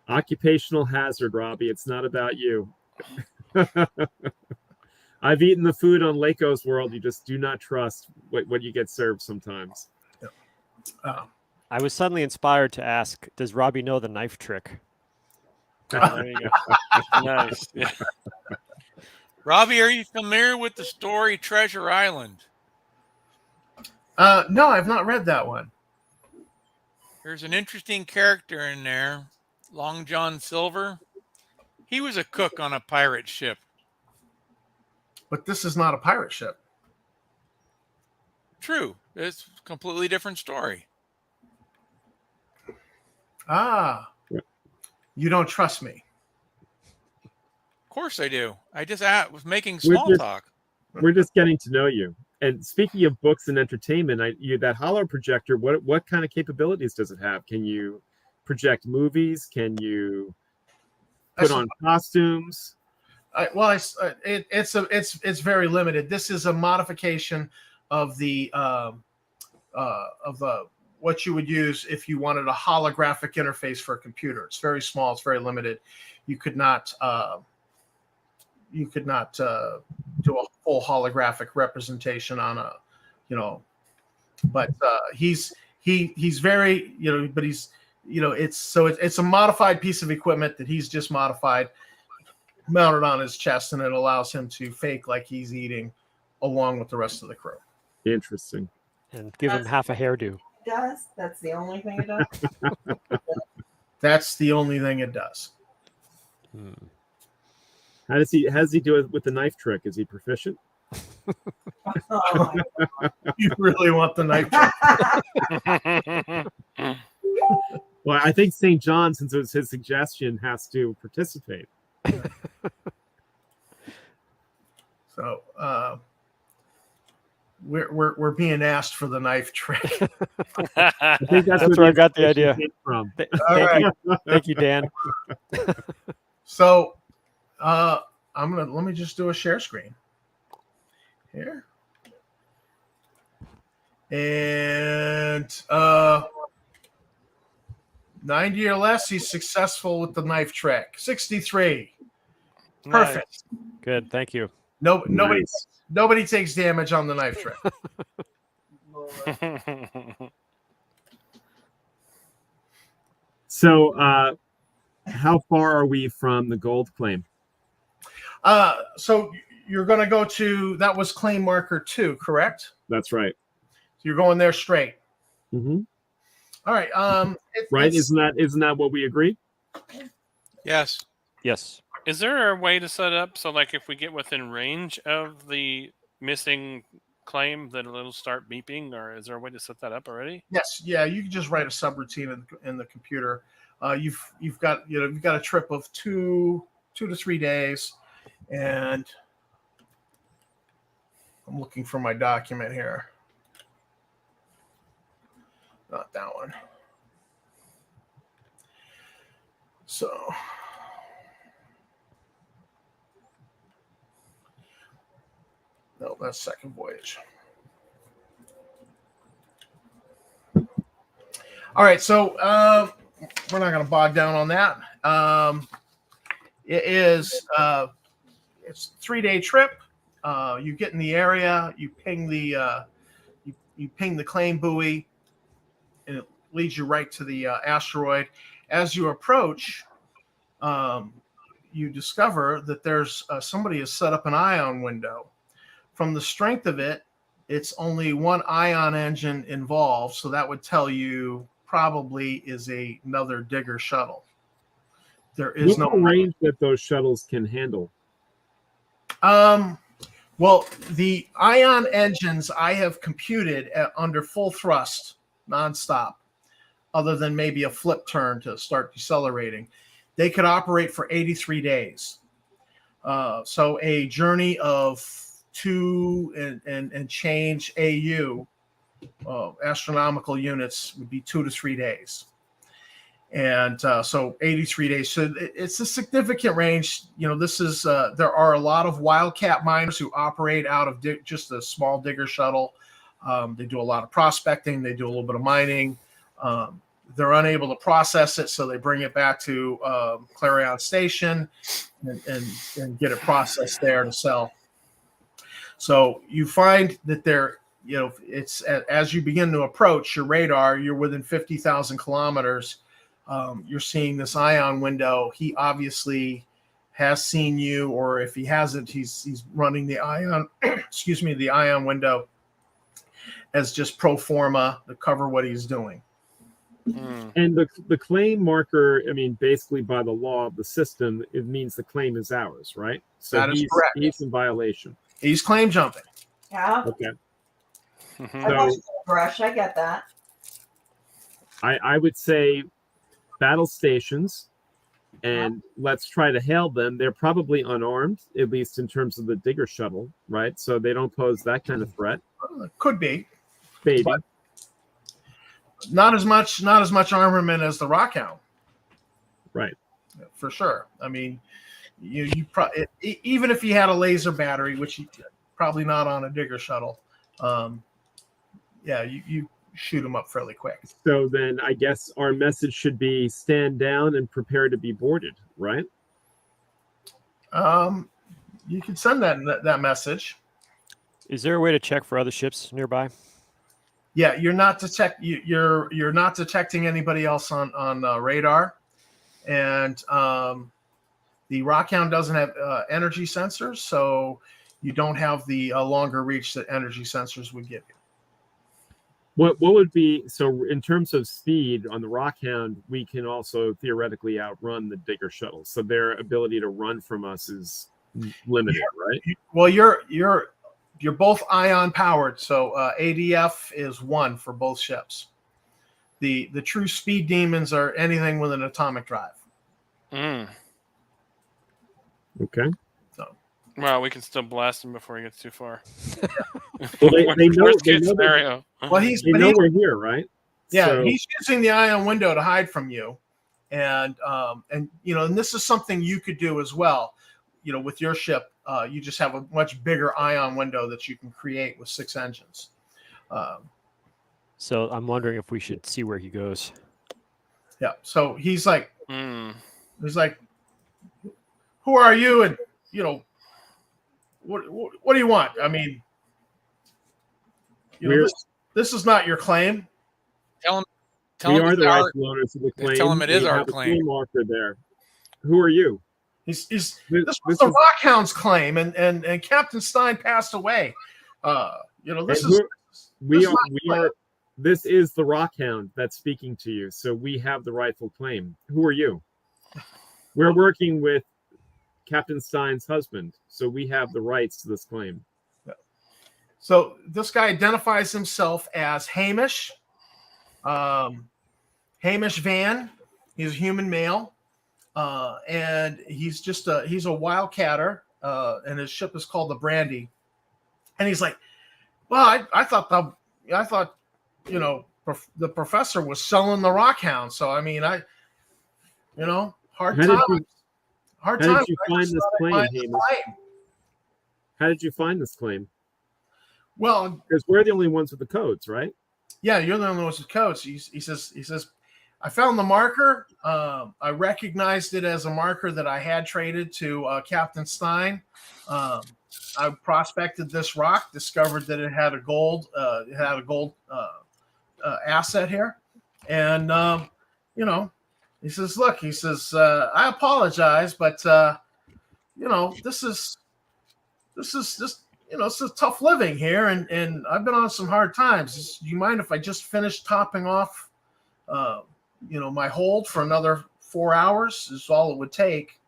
Occupational hazard, Robbie. It's not about you. I've eaten the food on Lako's World. You just do not trust what you get served sometimes. I was suddenly inspired to ask, does Robbie know the knife trick? There you go. Nice. Yeah. Robbie, are you familiar with the story Treasure Island? No, I've not read that one. There's an interesting character in there, Long John Silver. He was a cook on a pirate ship. But this is not a pirate ship. True. It's a completely different story. You don't trust me. Of course I do. I just was making small talk. We're just getting to know you. And speaking of books and entertainment, that holo projector, what kind of capabilities does it have? Can you project movies? Can you put on costumes? It's very limited. This is a modification of what you would use if you wanted a holographic interface for a computer. It's very small. It's very limited. You could not do a full holographic representation on a, but he's very, but he's, it's a modified piece of equipment that he's just modified, mounted on his chest, and it allows him to fake like he's eating along with the rest of the crew. Interesting. And give him half a hairdo. That's the only thing it does. That's the only thing it does. How does he do it with the knife trick? Is he proficient? You really want the knife trick? Well, I think St. John, since it was his suggestion, has to participate. So we're being asked for the knife trick. I think that's where I got the idea from. Thank you, Dan. So let me just do a share screen here, and 90 or less, he's successful with the knife trick. 63, perfect. Nice. Good, thank you. Nobody takes damage on the knife trick. So, how far are we from the gold claim? So you're going to go to, that was claim marker 2, correct? That's right. So you're going there straight. Mm-hmm. All right. Right? Isn't that what we agreed? Yes. Yes. Is there a way to set up so, like, if we get within range of the missing claim, that it'll start beeping, or is there a way to set that up already? Yes, yeah, you can just write a subroutine in the computer. You've got a trip of 2 to 3 days, and I'm looking for my document here. Not that one. So. No, that's second voyage. All right, so we're not going to bog down on that. It's a 3-day trip. You get in the area, you ping the you ping the claim buoy, and it leads you right to the asteroid. As you approach, you discover that there's somebody has set up an ion window. From the strength of it, it's only one ion engine involved, so that would tell you probably is another digger shuttle. There is no range that those shuttles can handle. Well, the ion engines I have computed under full thrust, nonstop, other than maybe a flip turn to start decelerating. They could operate for 83 days. So a journey of 2 and change AU, astronomical units, would be 2 to 3 days. And so 83 days. So it's a significant range. This is there are a lot of wildcat miners who operate out of just a small digger shuttle. They do a lot of prospecting. They do a little bit of mining. They're unable to process it, so they bring it back to Clarion Station and get it processed there to sell. So you find that it's as you begin to approach your radar, you're within 50,000 kilometers. You're seeing this ion window. He obviously has seen you, or if he hasn't, he's running the ion, the ion window as just pro forma to cover what he's doing. And the claim marker, I mean, basically by the law of the system, it means the claim is ours, right? So that is correct. He's in violation. He's claim jumping. Yeah. Okay. So, brush, I get that. I would say battle stations, and let's try to hail them. They're probably unarmed, at least in terms of the digger shuttle, right? So they don't pose that kind of threat. Could be. Maybe. But not as much armament as the Rockhound. Right. For sure. I mean, you probably, even if he had a laser battery, which he probably not on a digger shuttle, you shoot him up fairly quick. So then I guess our message should be stand down and prepare to be boarded, right? You can send that message. Is there a way to check for other ships nearby? Yeah, you're not not detecting anybody else on radar, and the Rockhound doesn't have energy sensors, so you don't have the longer reach that energy sensors would give you. What would be, so in terms of speed on the Rockhound, we can also theoretically outrun the digger shuttle. So their ability to run from us is limited, right? Well, you're both ion powered, so ADF is 1 for both ships. The true speed demons are anything with an atomic drive. Okay. Well, we can still blast him before he gets too far. Well, they know scenario. Well, we're here, right? Yeah, so, he's using the ion window to hide from you, and this is something you could do as well. With your ship, you just have a much bigger ion window that you can create with 6 engines. So I'm wondering if we should see where he goes. Yeah. So he's like, who are you? And what do you want? I mean, this is not your claim. Tell him we are the rightful owners of the claim. Tell him it is we our have claim. A marker there. Who are you? This was the Rockhound's claim, and Captain Stein passed away. This is the Rockhound that's speaking to you, so we have the rightful claim. Who are you? We're working with Captain Stein's husband, so we have the rights to this claim. So this guy identifies himself as Hamish. Hamish Van. He's a human male, and he's a wildcatter, and his ship is called the Brandy. And he's like, well, I thought the professor was selling the Rockhound. So I mean, hard times. How did you find this claim, Hamish? How did you find this claim? Well, because we're the only ones with the codes, right? Yeah, you're the only ones with codes. He says, I found the marker. I recognized it as a marker that I had traded to Captain Stein. I prospected this rock, discovered that it had a gold asset here, and he says, look, I apologize, but this is just it's a tough living here, and I've been on some hard times. Do you mind if I just finish topping off my hold for another 4 hours? Is all it would take.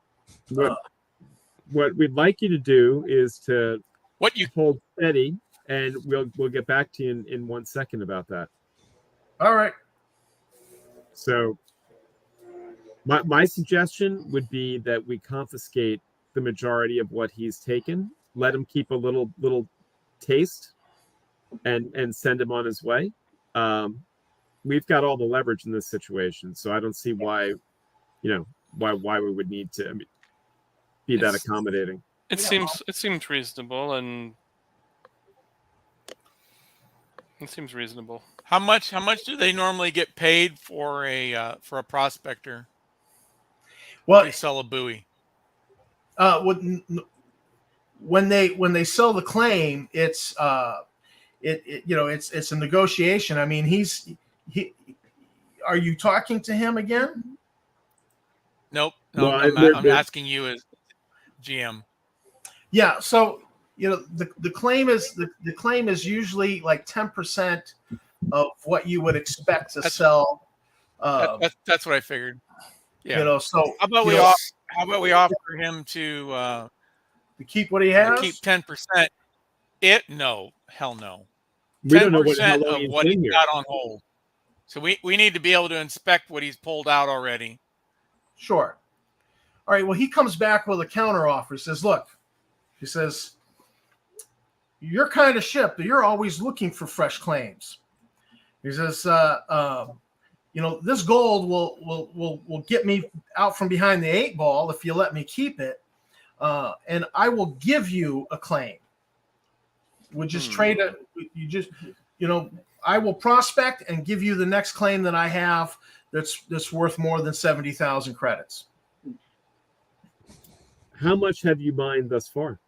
What we'd like you to do is to hold steady, and we'll get back to you in 1 second about that. All right. So my suggestion would be that we confiscate the majority of what he's taken, let him keep a little taste, and send him on his way. We've got all the leverage in this situation, so I don't see why why we would need to be that accommodating. It seems reasonable, and it seems reasonable. How much do they normally get paid for a prospector? Well, they sell a buoy. When they sell the claim, it's it's a negotiation. I mean, are you talking to him again? Nope. No, I'm asking you as GM. Yeah. So the claim is usually like 10% of what you would expect to sell. That's what I figured. Yeah. So how about we offer him to keep what he has? Keep 10%. No, hell no. We don't know how long of he's what been he's here. got on hold. So we need to be able to inspect what he's pulled out already. Sure. All right. Well, he comes back with a counter offer. He says, look, your kind of ship, you're always looking for fresh claims. He says, this gold will get me out from behind the 8 ball if you let me keep it. And I will give you a claim. We'll just trade it. I will prospect and give you the next claim that I have that's worth more than 70,000 credits. How much have you mined thus far?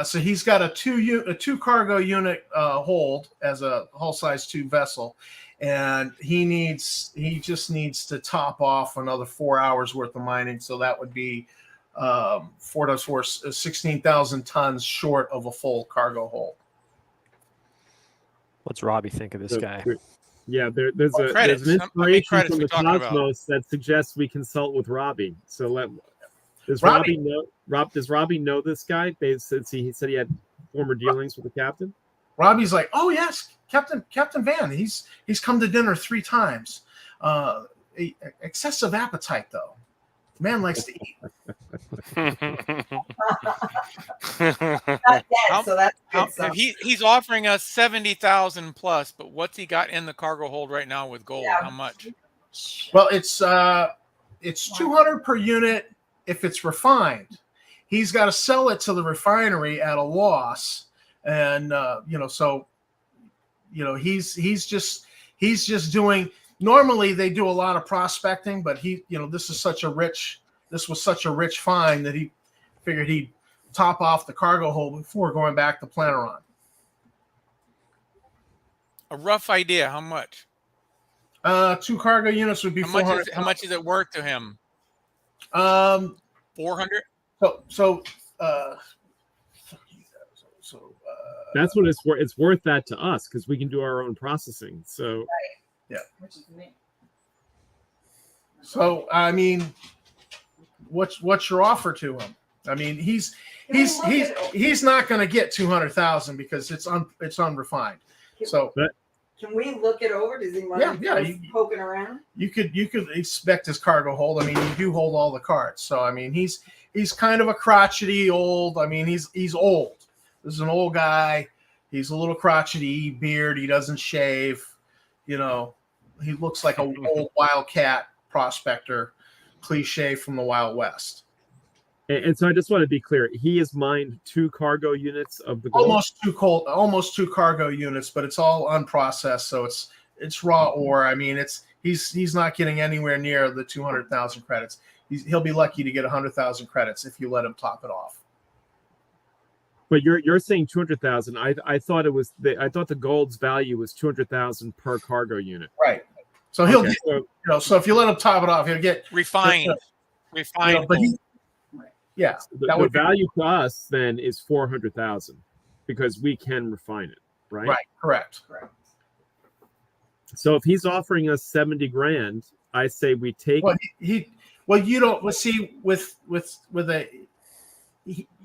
So he's got a two cargo unit hold as a hull size 2 vessel, and he just needs to top off another 4 hours worth of mining. So that would be 4 times 4, 16,000 tons short of a full cargo hold. What's Robbie think of this guy? Yeah, there's an inspiration from the cosmos that suggests we consult with Robbie. So does Robbie know this guy? Since he said he had former dealings with the captain. Robbie's like, oh yes, Captain Van. He's come to dinner 3 times. Excessive appetite though. The man likes to eat. He's offering us 70,000 plus, but what's he got in the cargo hold right now with gold? Yeah. How much? Well, it's 200 per unit if it's refined. He's got to sell it to the refinery at a loss, and he's just doing. Normally they do a lot of prospecting, but this was such a rich find that he figured he'd top off the cargo hold before going back to Planeron. A rough idea, how much? 2 cargo units would be 400. How much is it worth to him? 400. So that's what it's worth. It's worth that to us because we can do our own processing. So. Right. Yeah. Which is me. So I mean, what's your offer to him? I mean, he's not going to get 200,000 because it's unrefined. So can we look it over? Does he want poking around? You could expect his cargo hold. I mean, you do hold all the cards. So I mean, he's kind of a crotchety old. I mean, he's old. This is an old guy. He's a little crotchety, beard. He doesn't shave. You know, he looks like a old wildcat prospector, cliche from the Wild West. And so I just want to be clear. He has mined 2 cargo units of the gold. Almost two cargo units, but it's all unprocessed, so it's raw ore. I mean, he's not getting anywhere near the 200,000 credits. He'll be lucky to get 100,000 credits if you let him top it off. But you're saying 200,000. I thought it was I thought the gold's value was 200,000 per cargo unit. Right. So he'll get, so if you let him top it off, he'll get refined. But the value to us then is 400,000 because we can refine it, right? Right. Correct. So if he's offering us 70 grand, I say we take. You don't. Let's see with a.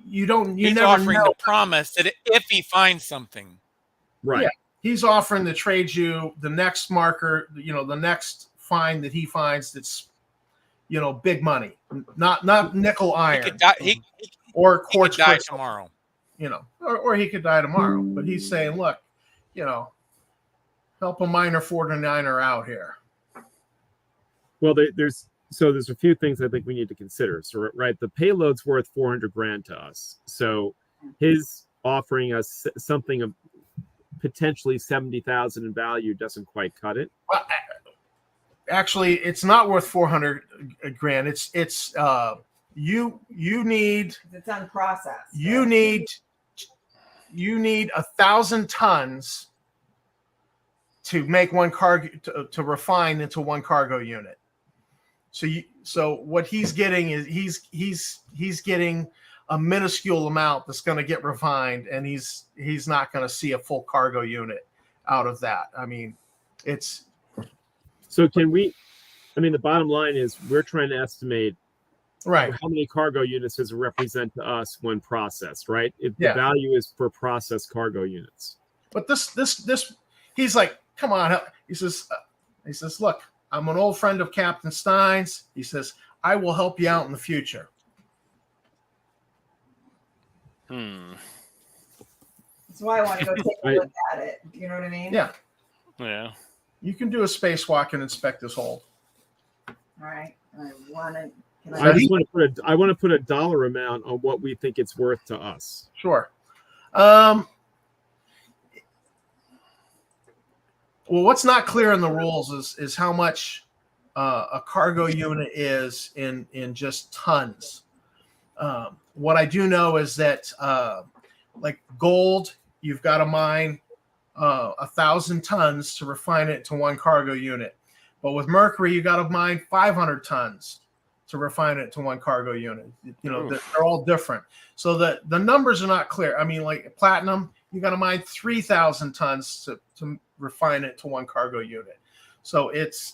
You don't. You he's never offering know. the promise that if he finds something, right? Yeah, he's offering to trade you the next marker. You know, the next find that he finds that's, you know, big money, not nickel iron. He could die, or quartz he could die crystal, tomorrow. You know, or he could die tomorrow. But he's saying, look, you know, help a miner 49er out here. Well, there's a few things I think we need to consider. So, right, the payload's worth 400 grand to us. So his offering us something of potentially 70,000 in value doesn't quite cut it. Well, actually, it's not worth 400 grand. It's you need. It's unprocessed. You need 1,000 tons to make one cargo to refine into one cargo unit. So what he's getting is he's getting a minuscule amount that's going to get refined, and he's not going to see a full cargo unit out of that. I mean, it's. So can we? I mean, the bottom line is we're trying to estimate, right, how many cargo units does it represent to us when processed, right? If the value is for processed cargo units. But this, he's like, come on. He says, look, I'm an old friend of Captain Stein's. He says, I will help you out in the future. That's why I want to go take a look at it. You know what I mean? Yeah. Yeah. You can do a spacewalk and inspect this hole. All right. I want to put a dollar amount on what we think it's worth to us. Sure. Well, what's not clear in the rules is how much a cargo unit is in just tons. What I do know is that like gold, you've got to mine 1,000 tons to refine it to one cargo unit. But with mercury, you got to mine 500 tons to refine it to one cargo unit. You know, they're all different. So the numbers are not clear. I mean, like platinum, you got to mine 3,000 tons to refine it to one cargo unit. So it's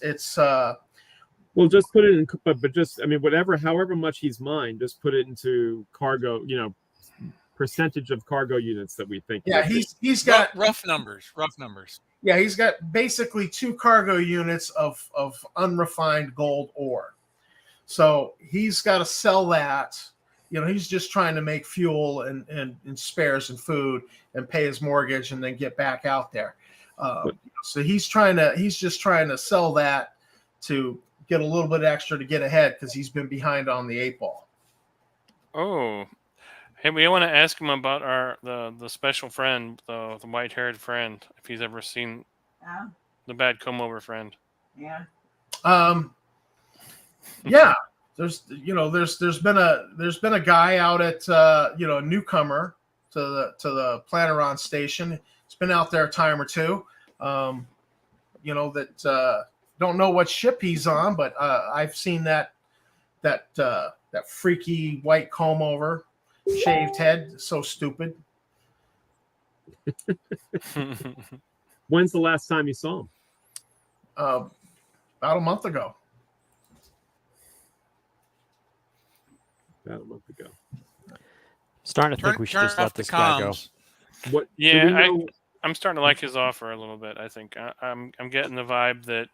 well, just put it in, but just, I mean, however much he's mined, just put it into cargo, you know, percentage of cargo units that we think. Yeah, he's got rough numbers. Yeah, he's got basically 2 cargo units of unrefined gold ore. So he's got to sell that. You know, he's just trying to make fuel and spares and food and pay his mortgage and then get back out there. So he's just trying to sell that to get a little bit extra to get ahead because he's been behind on the 8 ball. Oh, hey, we want to ask him about the special friend, the white-haired friend, if he's ever seen the bad come-over friend. Yeah. Yeah. There's been a guy out at a newcomer to the Planeron station. It's been out there a time or two. That don't know what ship he's on, but I've seen that freaky white comb over, shaved head, so stupid. When's the last time you saw him? About a month ago. Starting to think we should just let this guy go. What? Yeah, I'm starting to like his offer a little bit. I think I'm getting the vibe that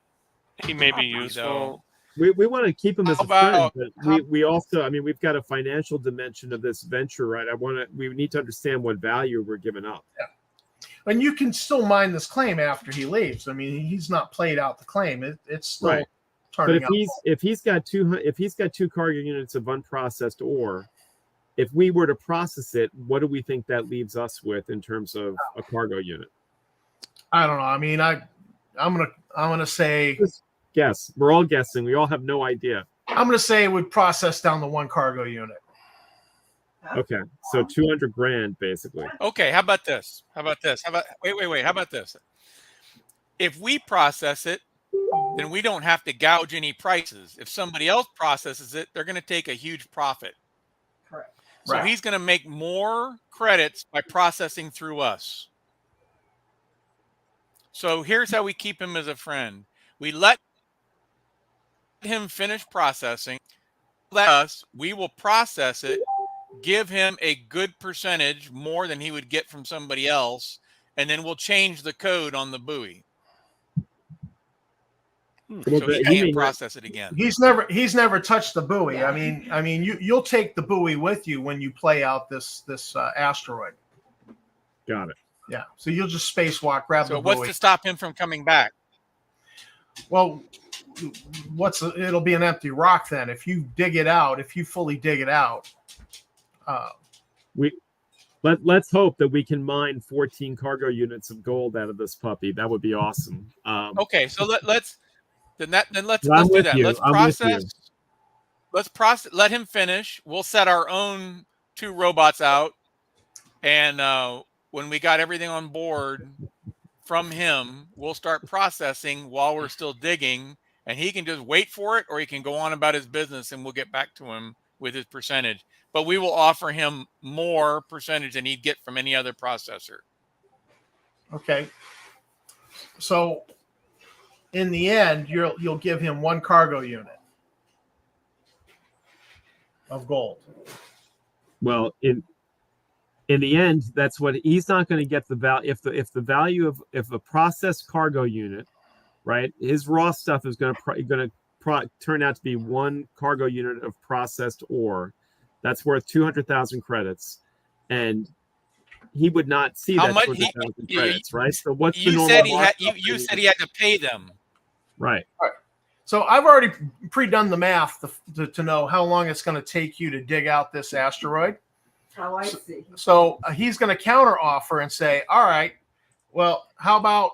he may be useful. We want to keep him as a friend, but we also, I mean, we've got a financial dimension of this venture, right? We need to understand what value we're giving up. Yeah. And you can still mine this claim after he leaves. I mean, he's not played out the claim. It's still right. turning But if he's got two cargo units of unprocessed ore, if we were to process it, what do we think that leaves us with in terms of a cargo unit? I don't know. I mean, I'm gonna say, just guess. We're all guessing. We all have no idea. I'm gonna say it would process down the one cargo unit. Okay, so 200 grand basically. Okay, how about this? Wait. How about this? If we process it, then we don't have to gouge any prices. If somebody else processes it, they're going to take a huge profit. Correct. So he's going to make more credits by processing through us. So here's how we keep him as a friend. We let him finish processing. We will process it, give him a good percentage, more than he would get from somebody else, and then we'll change the code on the buoy. So he can't process it again. He's never touched the buoy. I mean, you'll take the buoy with you when you play out this asteroid. Got it. Yeah. So you'll just spacewalk, grab the buoy. So what's to stop him from coming back? Well, it'll be an empty rock then. If you fully dig it out. Let's hope that we can mine 14 cargo units of gold out of this puppy. That would be awesome. Okay, so let's do that. Let's process. Let him finish. We'll set our own 2 robots out, and when we got everything on board from him, we'll start processing while we're still digging, and he can just wait for it, or he can go on about his business, and we'll get back to him with his percentage. But we will offer him more percentage than he'd get from any other processor. Okay. So in the end, you'll give him 1 cargo unit of gold. Well, in the end, that's what he's not going to get the value. If the value of a processed cargo unit, right, his raw stuff is going to turn out to be 1 cargo unit of processed ore. That's worth 200,000 credits, and he would not see that 200,000 credits, right? So what's the normal? You said he had to pay them, right? All right. So I've already pre-done the math to know how long it's going to take you to dig out this asteroid. Oh, I see. So he's going to counter offer and say, all right, well, how about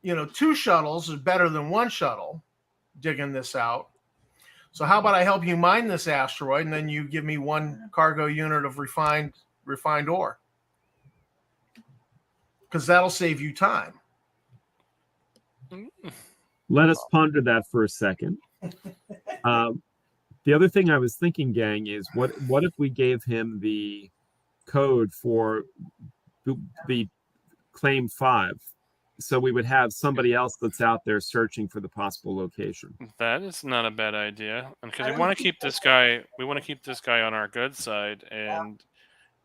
2 shuttles is better than 1 shuttle digging this out. So how about I help you mine this asteroid, and then you give me 1 cargo unit of refined ore, because that'll save you time. Let us ponder that for a second. The other thing I was thinking, gang, is what if we gave him the code for the claim 5? So we would have somebody else that's out there searching for the possible location. That is not a bad idea, because we want to keep this guy. We want to keep this guy on our good side, and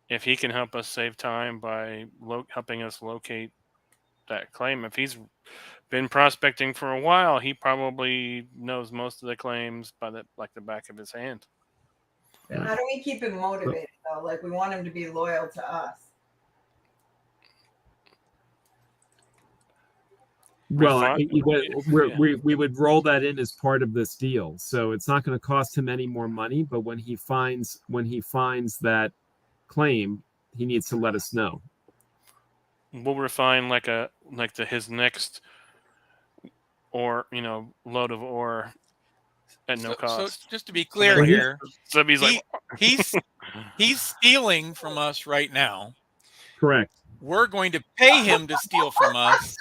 if he can help us save time by helping us locate that claim, if he's been prospecting for a while, he probably knows most of the claims by the back of his hand. Yeah. How do we keep him motivated though? Like, we want him to be loyal to us. Well, we would roll that in as part of this deal, so it's not going to cost him any more money. But when he finds that claim, he needs to let us know. We'll refine his next load of ore at no cost. So just to be clear here, so he's stealing from us right now. Correct. We're going to pay him to steal from us,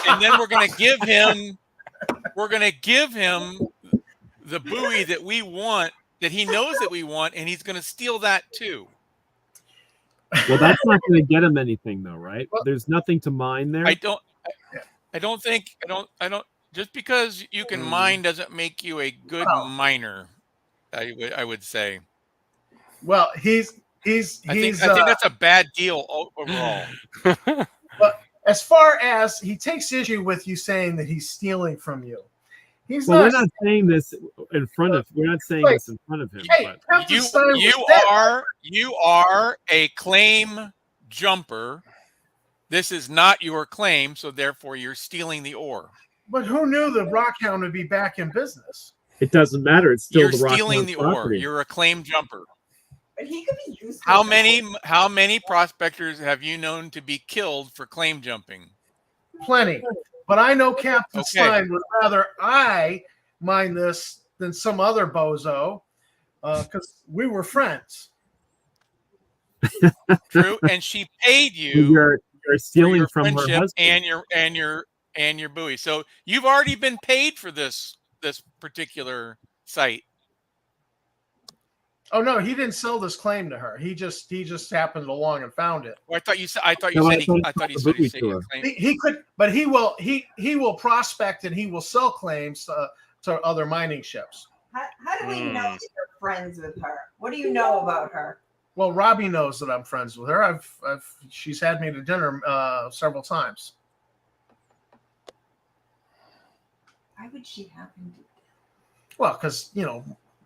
and then we're going to give him the buoy that we want, that he knows that we want, and he's going to steal that too. Well, that's not going to get him anything, though, right? There's nothing to mine there. I don't think just because you can mine doesn't make you a good miner. I would say. Well, I think that's a bad deal overall. But as far as he takes issue with you saying that he's stealing from you, we're not saying this in front of. We're not saying this in front of him. Hey, but you are a claim jumper. This is not your claim, so therefore you're stealing the ore. But who knew the Rockhound would be back in business? It doesn't matter. It's still you're the stealing the property. ore. You're a claim jumper. But he could be useful. How many prospectors have you known to be killed for claim jumping? Plenty. But I know Captain Stein would rather I mine this than some other bozo, because we were friends. True, and she paid you. You're stealing from her husband and your buoy. So you've already been paid for this particular site. Oh no, he didn't sell this claim to her. He just happened along and found it. Well, I thought you said he could, but he will prospect and he will sell claims to other mining ships. How do we know that you're friends with her? What do you know about her? Well, Robbie knows that I'm friends with her. She's had me to dinner several times. Why would she happen to? Well, because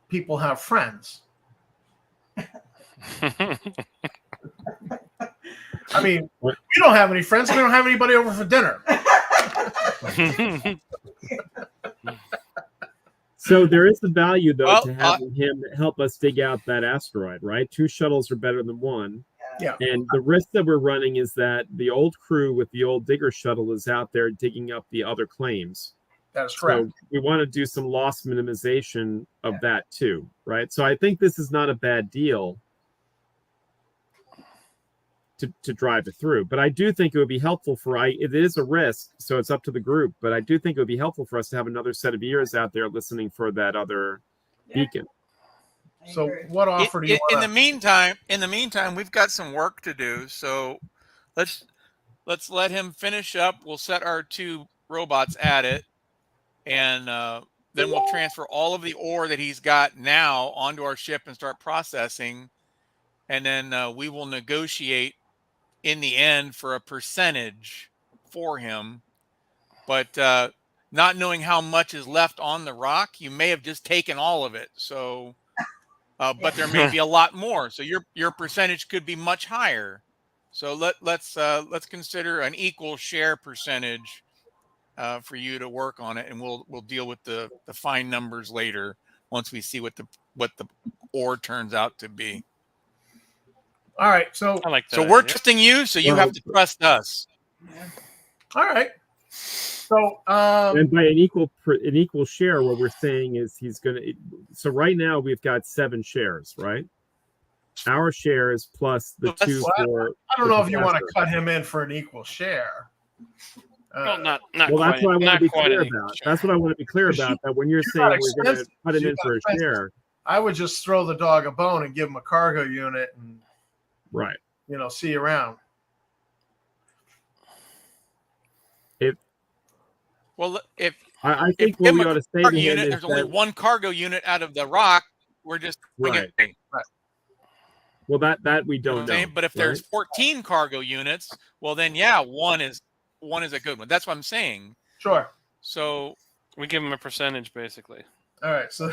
people have friends. I mean, we don't have any friends. We don't have anybody over for dinner. So there is the value, though, to having him help us dig out that asteroid, right? 2 shuttles are better than 1. Yeah. And the risk that we're running is that the old crew with the old digger shuttle is out there digging up the other claims. That's correct. So we want to do some loss minimization of that too, right? So I think this is not a bad deal to drive it through. But I do think it would be helpful it is a risk, so it's up to the group, but I do think it would be helpful for us to have another set of ears out there listening for that other beacon. So what offer do you want? In the meantime, we've got some work to do. So let's let him finish up. We'll set our 2 robots at it, and then we'll transfer all of the ore that he's got now onto our ship and start processing. And then we will negotiate in the end for a percentage for him. But not knowing how much is left on the rock, you may have just taken all of it. So, but there may be a lot more. So your percentage could be much higher. So let's consider an equal share percentage for you to work on it, and we'll deal with the fine numbers later once we see what the ore turns out to be. All right, so I like that. So we're trusting you, so you have to trust us. All right. So and by an equal share, what we're saying is he's gonna. So right now we've got 7 shares, right? Our shares plus the 2 for. I don't know if you want to cut him in for an equal share. Well, not well, quite. That's what I want to be clear about. Share. That's what I want to be clear about. That when you're saying we're going to cut him in for a share, I would just throw the dog a bone and give him a cargo unit, and right? See you around. I think what we ought to say to him is there's only 1 cargo unit out of the rock. We're just right. Well, that we don't know. But if there's 14 cargo units, well then one is a good one. That's what I'm saying. Sure. So we give him a percentage, basically. All right. So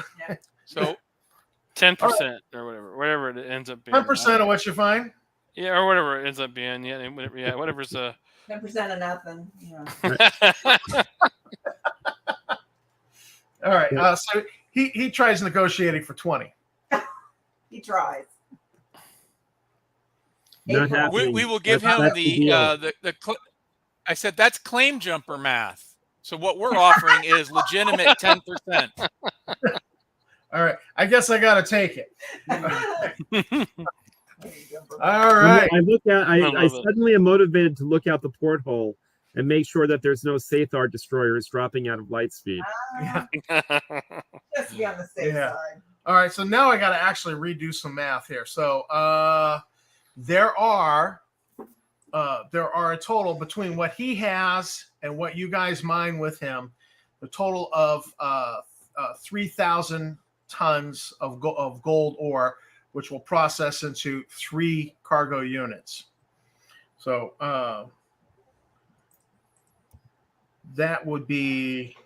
10% or whatever it ends up being. 10% of what you find. Yeah, or whatever it ends up being. Yeah, whatever's 10% of nothing. All right. So he tries negotiating for 20. He tries. We will give him I said that's claim jumper math. So what we're offering is legitimate 10%. All right. I guess I got to take it. All right. I suddenly am motivated to look out the porthole and make sure that there's no Sathar destroyers dropping out of light speed. Just be on the safe side. All right. So now I got to actually redo some math here. So there are a total between what he has and what you guys mine with him, the total of 3,000 tons of gold ore, which will process into 3 cargo units. So that would be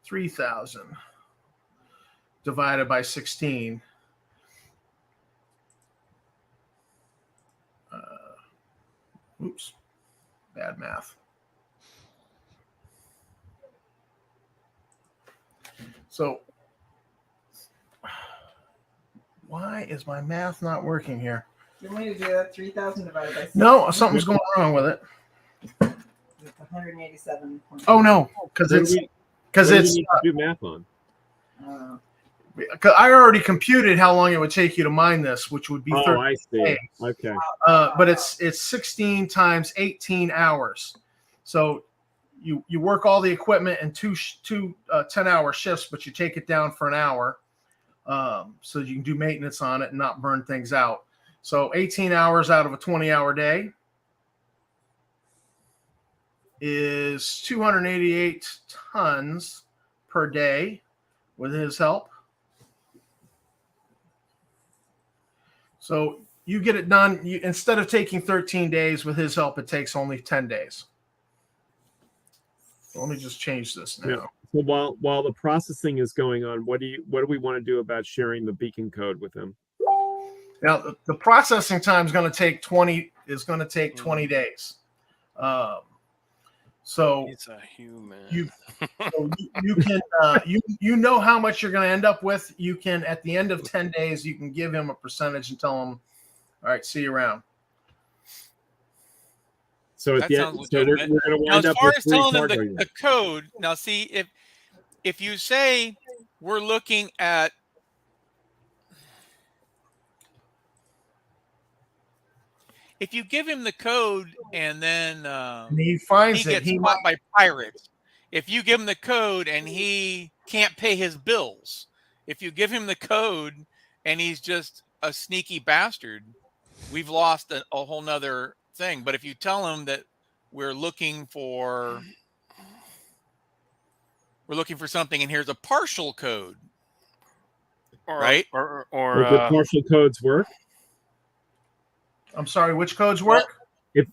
3,000 divided by 16. Oops, bad math. So why is my math not working here? You want me to do that? 3,000 divided by 6? No, something's going wrong with it. It's 187. Oh no, because it's What do you need to do math on? I already computed how long it would take you to mine this, which would be 30 I see. days. Okay. But it's 16 times 18 hours. So you work all the equipment in two 10-hour shifts, but you take it down for an hour, so you can do maintenance on it and not burn things out. So 18 hours out of a 20-hour day is 288 tons per day with his help. So you get it done. Instead of taking 13 days with his help, it takes only 10 days. So let me just change this now. Yeah. So while the processing is going on, what do we want to do about sharing the beacon code with him? Now the processing time is going to take 20 days. So It's a human. You can you know how much you're going to end up with. You can, at the end of 10 days, you can give him a percentage and tell him, all right, see you around. So at That the sounds end, so we're going to Now, wind as up far with as 3 telling them cargo the units. code, now see if you say we're looking at if you give him the code and then And he finds he it. gets caught by pirates, if you give him the code and he can't pay his bills, if you give him the code and he's just a sneaky bastard, we've lost a whole nother thing. But if you tell him that we're looking for something and here's a partial code, right? Or Would the partial codes work? I'm sorry, which codes work? Is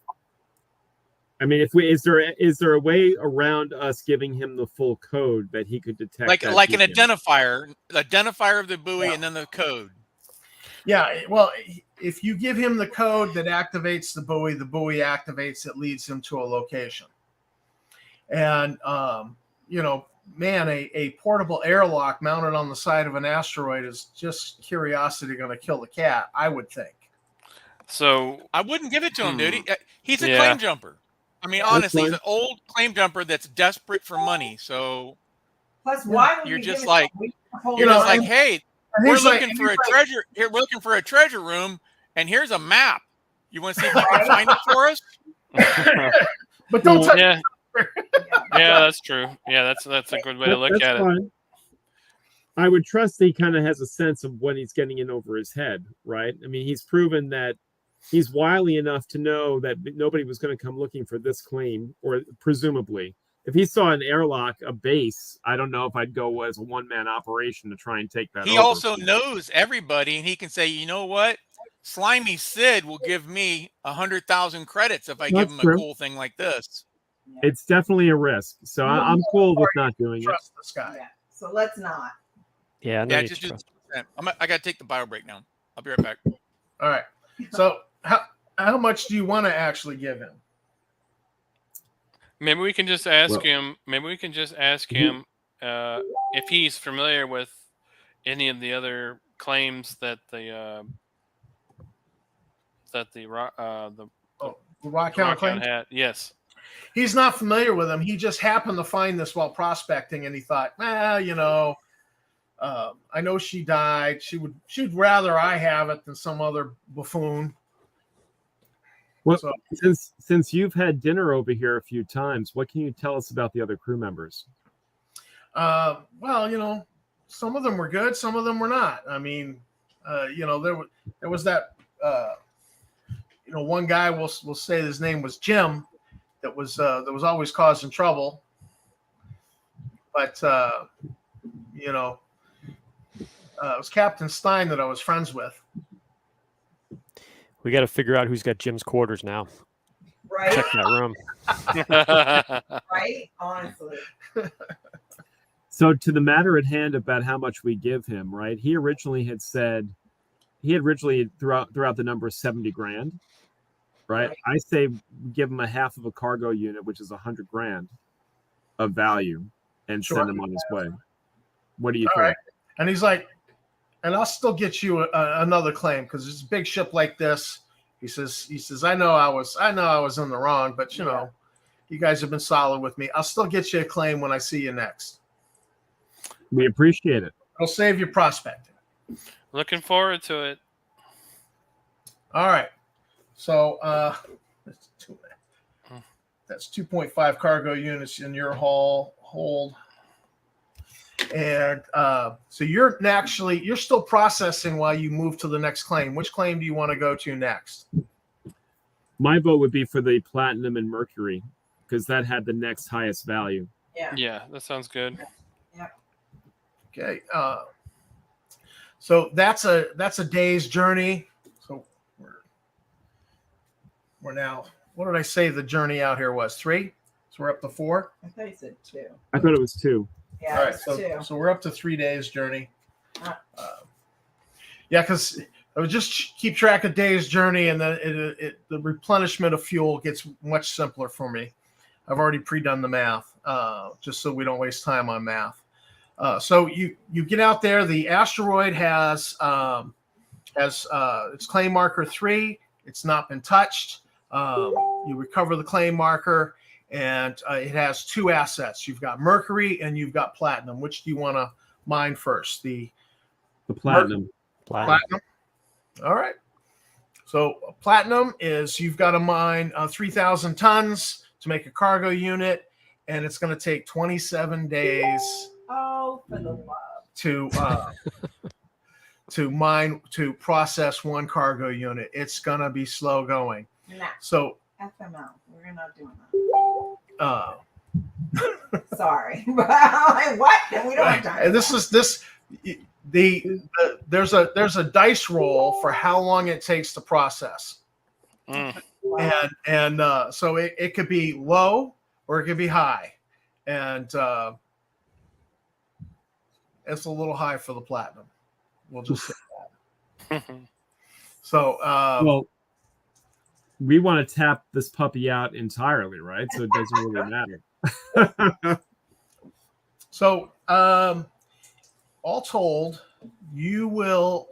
there a way around us giving him the full code that he could detect? Like an beacon? identifier of the buoy and then the code. Yeah, well, if you give him the code that activates the buoy activates it, leads him to a location. And man, a portable airlock mounted on the side of an asteroid is just curiosity going to kill the cat, I would think. So I wouldn't give it to him, dude. He's a claim jumper. I mean, honestly, he's an old claim jumper that's desperate for money. So plus, why would you're you just give like, hey, we're looking for a treasure. Here, we're looking for a treasure room, and here's a map. You want to see if you can find it for us? But don't touch yeah, that's true. Yeah, that's a good way to look at it. I would trust that he kind of has a sense of what he's getting in over his head, right? I mean, he's proven that he's wily enough to know that nobody was going to come looking for this claim, or presumably. If he saw an airlock, a base, I don't know if I'd go as a one-man operation to try and take that over. He also knows everybody, and he can say, you know what? Slimy Sid will give me 100,000 credits if I give him a cool thing like this. It's definitely a risk. So I'm cool with not doing it. Trust this guy. Yeah. So let's not. Yeah, Just do. I got to take the bio break now. I'll be right back. All right. So how much do you want to actually give him? Maybe we can just ask him. Maybe we can just ask him if he's familiar with any of the other claims that the Rockhound claim had. Yes. He's not familiar with them. He just happened to find this while prospecting, and he thought, I know she died. She'd rather I have it than some other buffoon. Well, since you've had dinner over here a few times, what can you tell us about the other crew members? Well, some of them were good, some of them were not. I mean, there was that one guy, we'll say his name was Jim, that was always causing trouble. But was Captain Stein that I was friends with. We got to figure out who's got Jim's quarters now. Right? Check that room. Right? Honestly. So to the matter at hand about how much we give him, right? He originally had said throughout the number 70 grand, right? I say give him a half of a cargo unit, which is 100 grand of value, and send him on his way. What do you think? Right. And he's like, and I'll still get you another claim because it's a big ship like this. He says, I know I was in the wrong, but you know, you guys have been solid with me. I'll still get you a claim when I see you next. We appreciate it. It'll save you prospecting. Looking forward to it. All right. So that's 2.5 cargo units in your hold. And so you're still processing while you move to the next claim. Which claim do you want to go to next? My vote would be for the platinum and mercury because that had the next highest value. Yeah, that sounds good. Okay. So that's a day's journey. So we're now, what did I say the journey out here was? 3? So we're up to 4? I thought you said 2. I thought it was 2. Yeah, All right, it's 2. so we're up to 3 days journey. Yeah, because I would just keep track of days journey, and then the replenishment of fuel gets much simpler for me. I've already pre-done the math, just so we don't waste time on math. So you get out there. The asteroid has its claim marker 3. It's not been touched. You recover the claim marker. And it has 2 assets. You've got mercury and you've got platinum. Which do you want to mine first? The platinum. Platinum. All right. So platinum is you've got to mine 3,000 tons to make a cargo unit, and it's going to take 27 days. Oh, for the love. To process 1 cargo unit. It's going to be slow going. Nah. So FML. We're not doing that. Sorry. What? We don't have time. There's a dice roll for how long it takes to process. Wow. And so it could be low or it could be high. And it's a little high for the platinum. We'll just say that. So well, we want to tap this puppy out entirely, right? So it doesn't really matter. So, all told, you will.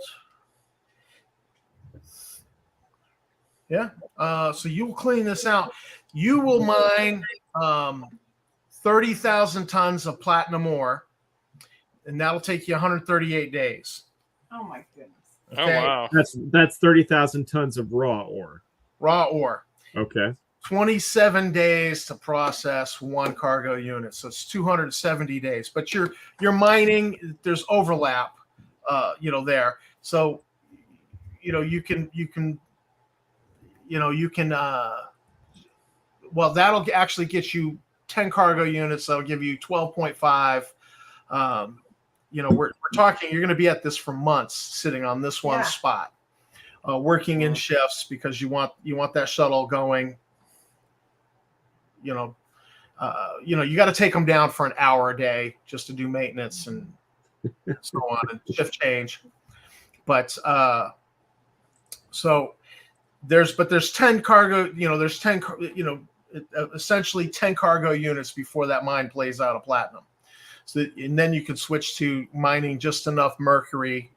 Yeah. So you will clean this out. You will mine 30,000 tons of platinum ore, and that'll take you 138 days. Oh my goodness. Okay? Oh wow. That's 30,000 tons of raw ore. Raw ore. Okay. 27 days to process 1 cargo unit, so it's 270 days. But you're mining. There's overlap, there. So, you can. Well, that'll actually get you 10 cargo units. That'll give you 12.5. We're talking. You're going to be at this for months, sitting on this one spot. Working in shifts because you want that shuttle going. You got to take them down for an hour a day just to do maintenance and so on and shift change. But so there's 10 cargo. There's 10. Essentially 10 cargo units before that mine plays out of platinum. So and then you can switch to mining just enough mercury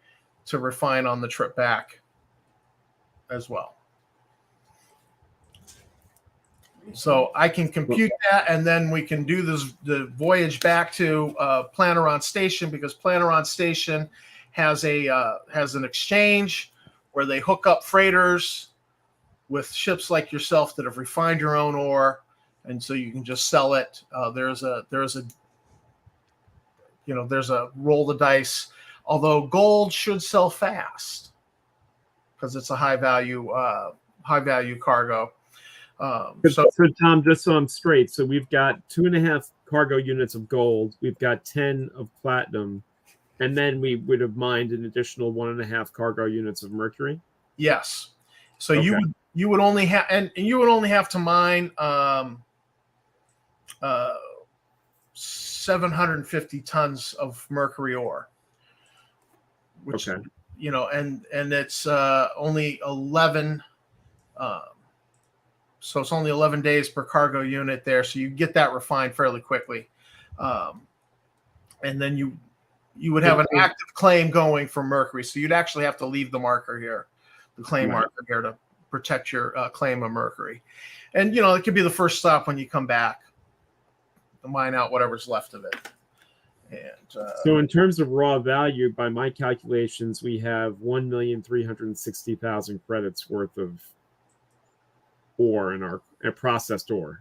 to refine on the trip back as well. So I can compute that, and then we can do the voyage back to Planeron Station, because Planeron Station has an exchange where they hook up freighters with ships like yourself that have refined your own ore, and so you can just sell it. There's a roll the dice. Although gold should sell fast because it's a high value cargo. So Tom, just so I'm straight, so we've got 2.5 cargo units of gold, we've got 10 of platinum, And then we would have mined an additional 1.5 cargo units of mercury. Yes. So Okay. you would only have and you would only have to mine 750 tons of mercury ore, which Okay. and it's only 11. So it's only 11 days per cargo unit there. So you get that refined fairly quickly. And then you would have an active claim going for mercury. So you'd actually have to leave the marker here, the claim marker here, to protect your claim of mercury. And, it could be the first stop when you come back to mine out whatever's left of it. And so in terms of raw value, by my calculations, we have 1,360,000 credits worth of ore in our processed ore.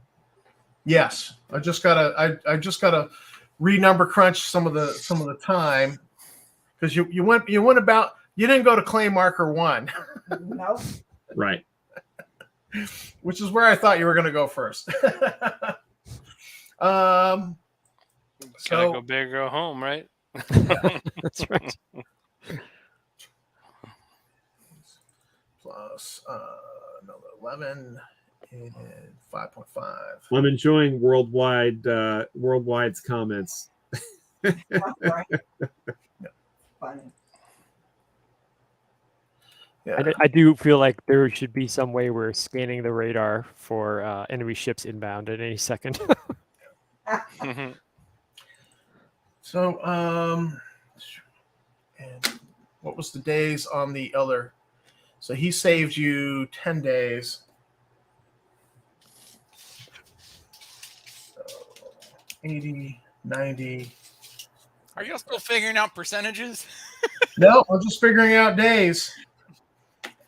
Yes, I just gotta renumber crunch some of the time, because you went about, you didn't go to claim marker 1. Nope. Right. Which is where I thought you were going to go first. Gotta go big or go home, right? That's right. Plus another 11 and 5.5. I'm enjoying Worldwide's comments. Right. Funny. Yeah. I do feel like there should be some way we're scanning the radar for enemy ships inbound at any second. So, and what was the days on the other? So he saved you 10 days. So 80, 90. Are you still figuring out percentages? No, I'm just figuring out days.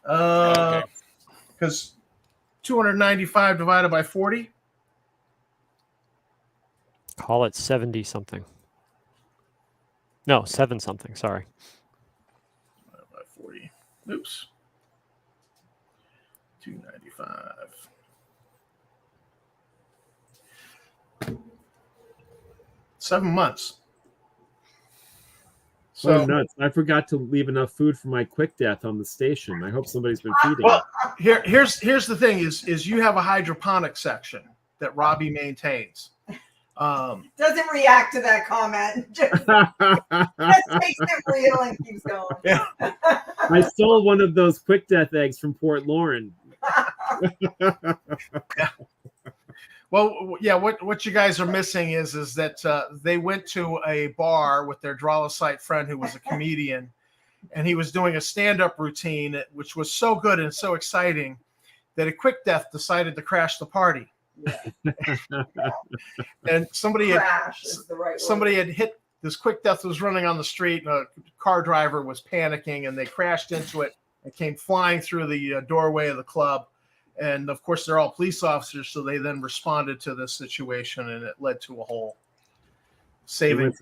Okay. Because 295 divided by 40. Call it 70 something. No, 7 something. Sorry. Divided by 40. Oops. 295. Seven months. So nuts! I forgot to leave enough food for my quick death on the station. I hope somebody's been feeding. Well, here's the thing: is you have a hydroponic section that Robbie maintains. Doesn't react to that comment. Just takes it real and keeps going. Yeah. I stole one of those quick death eggs from Port Lauren. Well, yeah. What you guys are missing is that they went to a bar with their Drolosite friend who was a comedian, and he was doing a stand-up routine, which was so good and so exciting that a quick death decided to crash the party. Yeah. And somebody had hit this. Quick death was running on the street, and a car driver was panicking, and they crashed into it and came flying through the doorway of the club. And of course, they're all police officers, so they then responded to this situation, and it led to a whole saving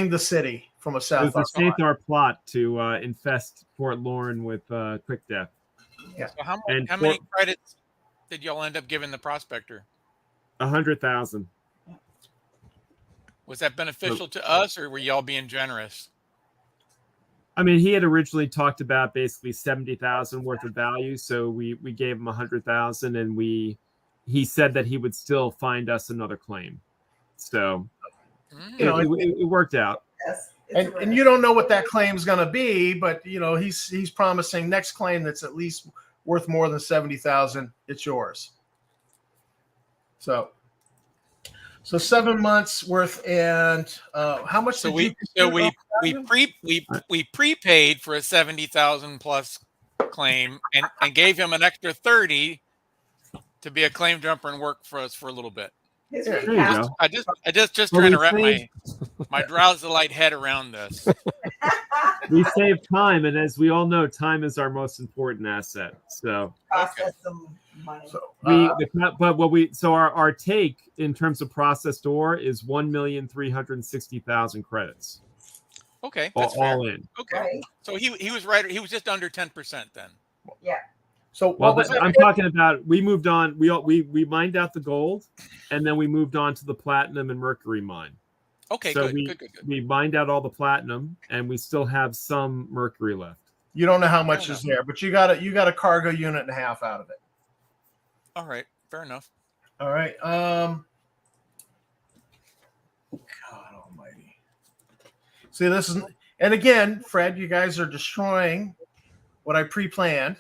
the city from a South. It was a Sathar plot to infest Port Lauren with quick death. Yeah. So how many credits did y'all end up giving the prospector? 100,000. Was that beneficial to us, or were y'all being generous? I mean, he had originally talked about basically 70,000 worth of value, so we gave him 100,000, and he said that he would still find us another claim. So it worked out. Yes, and you don't know what that claim is going to be, but he's promising next claim that's at least worth more than 70,000. It's yours. So 7 months worth, and how much? So we prepaid for a 70,000 plus claim, and gave him an extra 30 to be a claim jumper and work for us for a little bit. There you go. I just trying to wrap my drowsy-light head around this. We save time, and as we all know, time is our most important asset. So process some money. So our take in terms of processed ore is 1,360,000 credits. Okay, that's fair. All in. Okay, Right. so he was right. He was just under 10% then. Yeah. So I'm talking about, we moved on. We mined out the gold, and then we moved on to the platinum and mercury mine. Okay, so good, good. we mined out all the platinum, and we still have some mercury left. You don't know how much is there, but you got a cargo unit and a half out of it. All right, fair enough. All right. God Almighty. See, this is, and again, Fred, you guys are destroying what I pre-planned.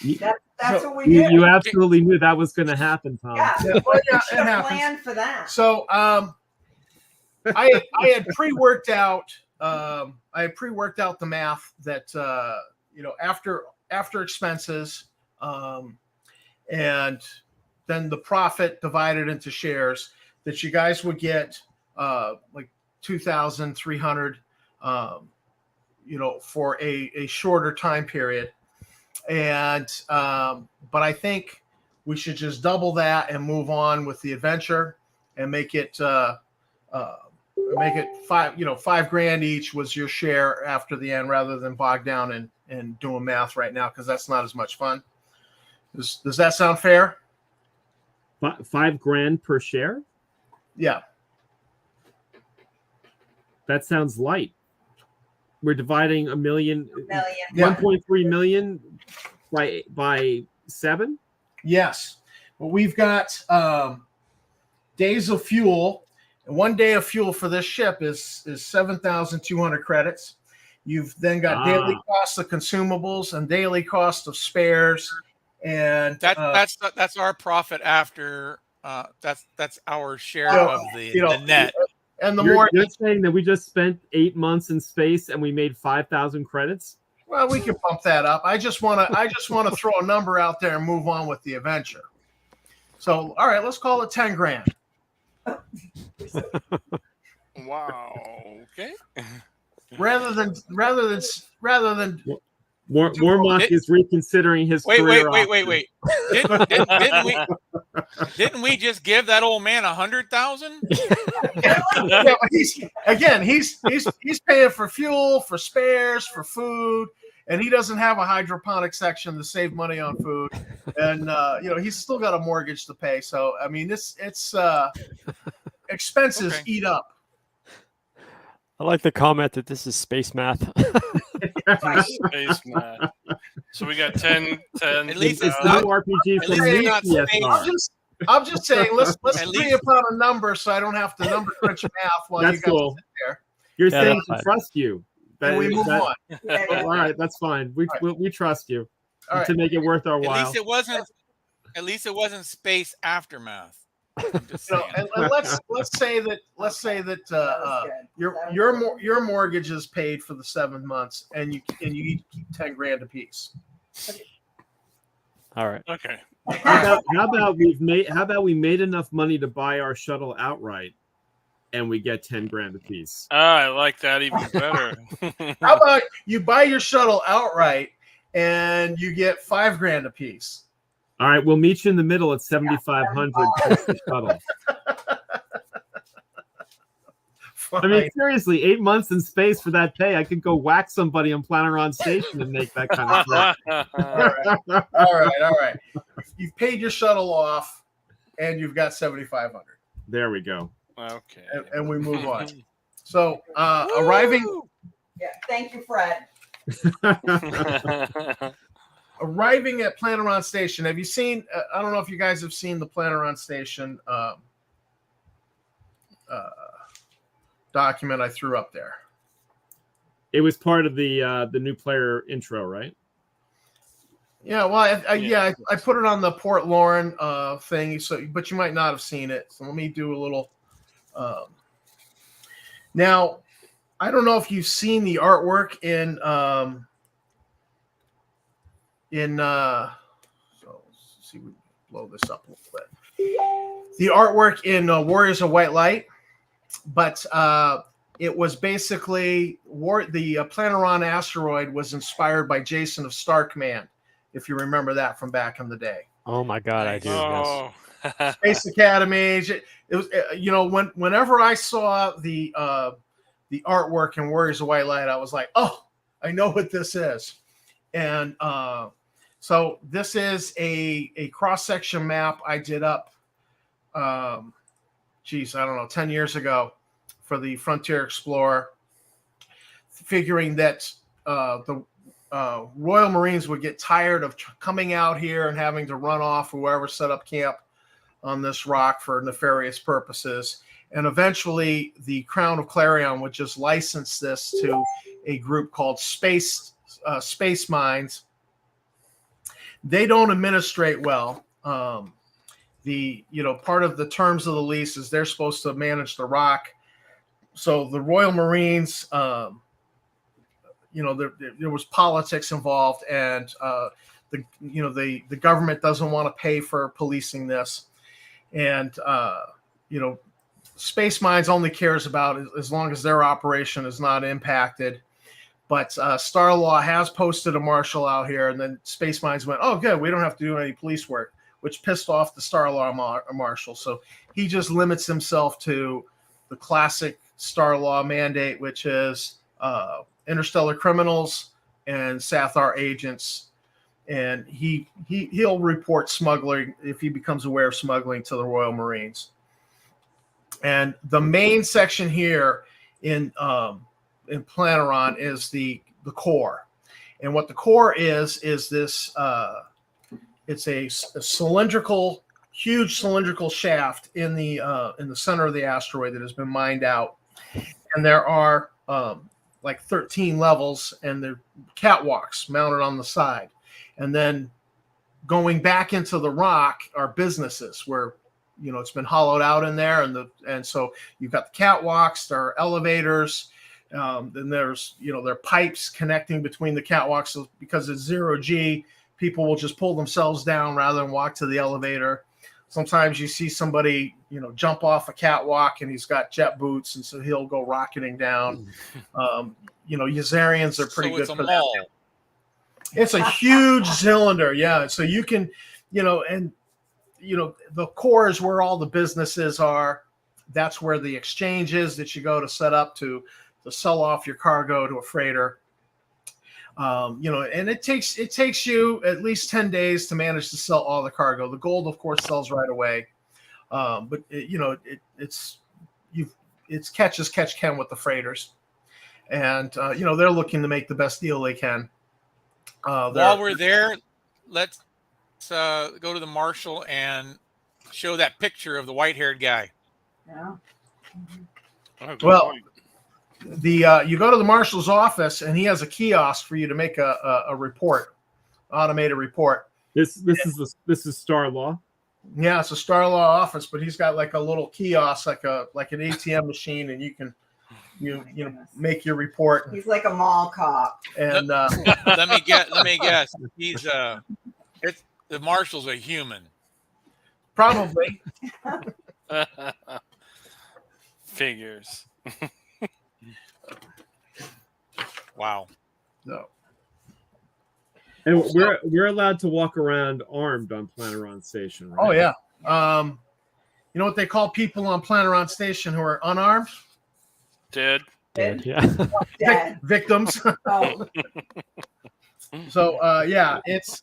That's what we did. You absolutely knew that was going to happen, Tom. Yeah, Well, yeah, should it have happens. planned for that. So, I had pre-worked out. I had pre-worked out the math that after expenses, and then the profit divided into shares, that you guys would get like 2,300, for a shorter time period. And but I think we should just double that and move on with the adventure and make it $5,000 each was your share after the end, rather than bog down and doing math right now, because that's not as much fun. Does that sound fair? $5,000 per share? Yeah. That sounds light. We're dividing a million. Yeah. 1.3 million by 7. Yes. Well, we've got days of fuel. And 1 day of fuel for this ship is 7,200 credits. You've then got daily costs of consumables and daily cost of spares, and that's our profit after. That's our share of the net. And You're saying that we just spent 8 months in space and we made 5,000 credits? Well, we can bump that up. I just want to throw a number out there and move on with the adventure. So, all right, let's call it $10,000. Wow. Okay. Rather than Warmock is reconsidering his career. Wait. Didn't we just give that old man 100,000? Yeah, but he's paying for fuel, for spares, for food, and he doesn't have a hydroponic section to save money on food, and he's still got a mortgage to pay. So I mean, it's expenses eat up. I like the comment that this is space math. Space math. So we got 10. At least it's no RPG at from least it's not UCSR. I'm just saying, let's At agree least- upon a number so I don't have to number crunch math while That's you guys cool. sit there. You're Yeah, saying that's to fine. trust you. And we move on. All right, that's fine. We trust you All right. to make it worth our At while. least it wasn't space aftermath. I'm just saying. And let's say that your mortgage is paid for the 7 months, and you each keep $10,000 a piece. All right. Okay. How about we made enough money to buy our shuttle outright, and we get $10,000 a piece. I like that even better. How about you buy your shuttle outright and you get $5,000 a piece? All right, we'll meet you in the middle at 7,500 plus the shuttle. I mean, seriously, 8 months in space for that pay, I could go whack somebody on Planeron Station and make that kind of money. All right. You've paid your shuttle off, and you've got 7,500. There we go. Okay. And we move on. So arriving. Yeah. Thank you, Fred. Arriving at Planeron Station. Have you seen? I don't know if you guys have seen the Planeron Station document I threw up there. It was part of the new player intro, right? Yeah, well, I put it on the Port Lauren thing, but you might not have seen it. So let me do a little. Now, I don't know if you've seen the artwork in. So let's see, we blow this up a little bit. The artwork in Warriors of White Light, but it was basically the Planeron asteroid was inspired by Jason of Star Command, if you remember that from back in the day. Oh my God, I do. Yes. Space Academy. It was whenever I saw the artwork in Warriors of White Light, I was like, oh, I know what this is. And so this is a cross-section map I did up geez, I don't know, 10 years ago for the Frontier Explorer, figuring that the Royal Marines would get tired of coming out here and having to run off whoever set up camp on this rock for nefarious purposes. And eventually the Crown of Clarion would just license this to a group called Space Mines. They don't administrate well. Part of the terms of the lease is they're supposed to manage the rock. So the Royal Marines, there was politics involved, and the government doesn't want to pay for policing this, and Space Mines only cares about as long as their operation is not impacted. But Starlaw has posted a marshal out here, and then Space Mines went, "Oh, good, we don't have to do any police work," which pissed off the Starlaw marshal. So he just limits himself to the classic Starlaw mandate, which is interstellar criminals and Sathar agents, and he'll report smuggling if he becomes aware of smuggling to the Royal Marines. And the main section here in Planeron is the core, and what the core is this. It's a cylindrical, huge cylindrical shaft in the center of the asteroid that has been mined out, and there are like 13 levels, and they're catwalks mounted on the side, and then going back into the rock are businesses where it's been hollowed out in there, and so you've got the catwalks, there are elevators. Then there's, there are pipes connecting between the catwalks. So because it's 0G, people will just pull themselves down rather than walk to the elevator. Sometimes you see somebody, jump off a catwalk and he's got jet boots, and so he'll go rocketing down. Yazarians are pretty good for that. It's a huge cylinder, yeah. So you can, the core is where all the businesses are. That's where the exchange is that you go to set up to sell off your cargo to a freighter. And it takes you at least 10 days to manage to sell all the cargo. The gold, of course, sells right away. But it's catch as catch can with the freighters. And, they're looking to make the best deal they can. While we're there, let's go to the marshal and show that picture of the white-haired guy. Yeah. Well, you go to the marshal's office, and he has a kiosk for you to make a report, automated report. This is Starlaw. Yeah, it's a Starlaw office, but he's got like a little kiosk, like an ATM machine, and you can make your report. He's like a mall cop. And let me guess. He's the marshal's a human. Probably. Figures. Wow. No. And we're allowed to walk around armed on Planeron Station, right? Oh yeah. You know what they call people on Planeron Station who are unarmed? Dead. Yeah. Dead. Victims. Oh. So it's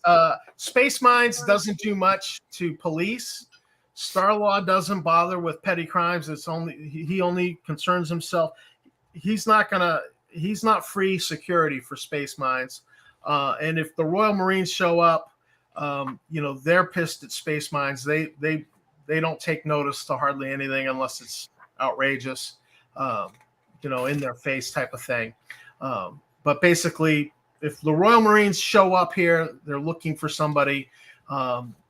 Space Mines doesn't do much to police. Starlaw doesn't bother with petty crimes. He only concerns himself. He's not free security for Space Mines. And if the Royal Marines show up, they're pissed at Space Mines. They don't take notice to hardly anything unless it's outrageous, in their face type of thing. But basically, if the Royal Marines show up here, they're looking for somebody.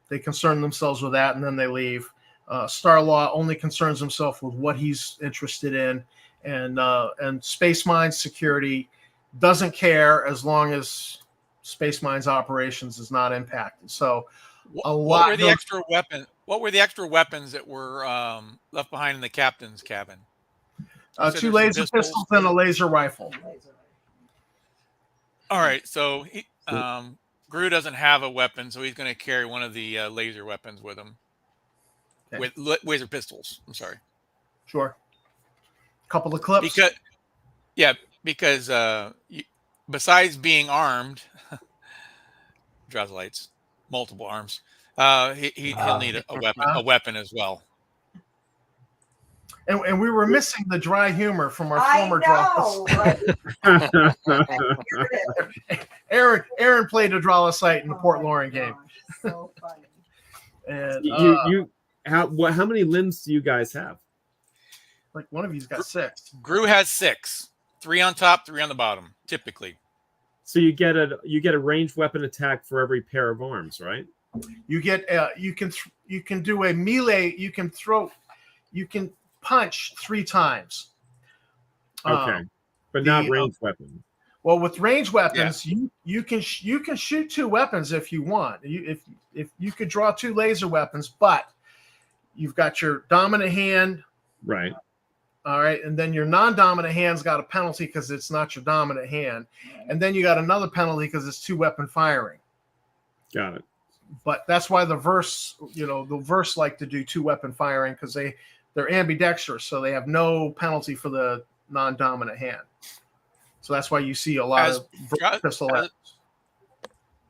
They concern themselves with that, and then they leave. Starlaw only concerns himself with what he's interested in, and Space Mines security doesn't care as long as Space Mines operations is not impacted. So, what were the extra weapons that were left behind in the captain's cabin? 2 laser pistols and a laser rifle. All right, so Gru doesn't have a weapon, so he's going to carry one of the laser weapons with him. Okay. With laser pistols. I'm sorry. Sure. Couple of clips. Because besides being armed, Drozelites, multiple arms, he'll need a weapon as well. And we were missing the dry humor from our former draw. Right? Aaron played a Dralosite in the Port Lauren game. So funny. And how many limbs do you guys have? Like one of you's got 6. Gru has 6. 3 on top, 3 on the bottom, typically. So you get a ranged weapon attack for every pair of arms, right? You get you can do a melee. You can punch 3 times. Okay, but not ranged weapon. Well, with ranged weapons, you can shoot 2 weapons if you want. If you could draw 2 laser weapons, but you've got your dominant hand, right? All right, and then your non-dominant hand's got a penalty because it's not your dominant hand, and then you got another penalty because it's 2 weapon firing. Got it. But that's why the verse like to do 2 weapon firing because they're ambidextrous, so they have no penalty for the non-dominant hand. So that's why you see a lot of pistol.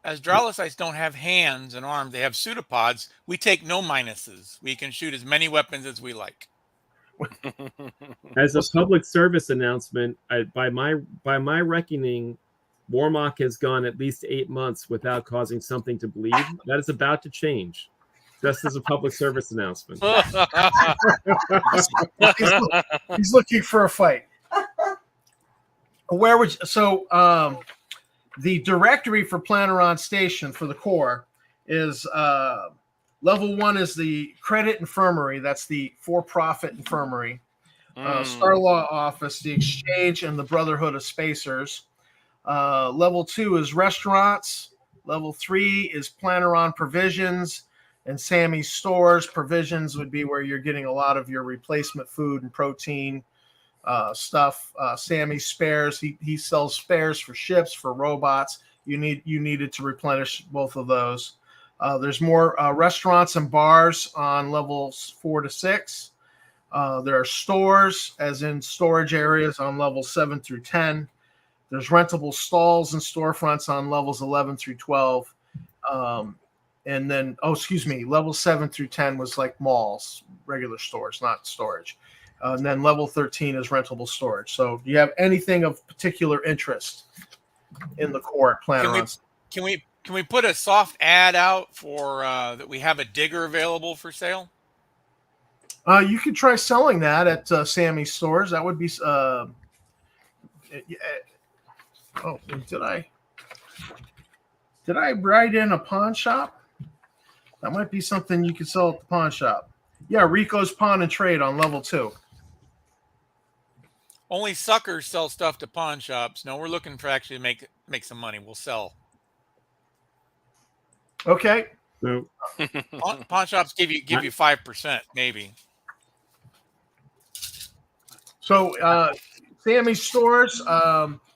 As Dralosites don't have hands and arms, they have pseudopods. We take no minuses. We can shoot as many weapons as we like. As a public service announcement, by my reckoning, Warmock has gone at least 8 months without causing something to bleed. That is about to change. Just as a public service announcement. He's looking for a fight. Where would you, so the directory for Planeron Station for the Corps is level 1 is the Credit Infirmary. That's the for-profit infirmary. Star Law Office, the Exchange, and the Brotherhood of Spacers. Level 2 is restaurants. Level 3 is Planeron Provisions and Sammy's Stores. Provisions would be where you're getting a lot of your replacement food and protein stuff. Sammy's Spares, he sells spares for ships, for robots. You needed to replenish both of those. There's more restaurants and bars on levels 4 to 6. There are stores, as in storage areas, on levels 7 through 10. There's rentable stalls and storefronts on levels 11 through 12. And then, levels 7 through 10 was like malls, regular stores, not storage. And then level 13 is rentable storage. So do you have anything of particular interest in the core plan? Can we put a soft ad out for that we have a digger available for sale? You could try selling that at Sammy's Stores. That would be. Did I write in a pawn shop? That might be something you could sell at the pawn shop. Yeah, Rico's Pawn and Trade on level 2. Only suckers sell stuff to pawn shops. No, we're looking for actually make some money. We'll sell. Okay. So, pawn shops give you 5%, maybe. So Sammy's Stores,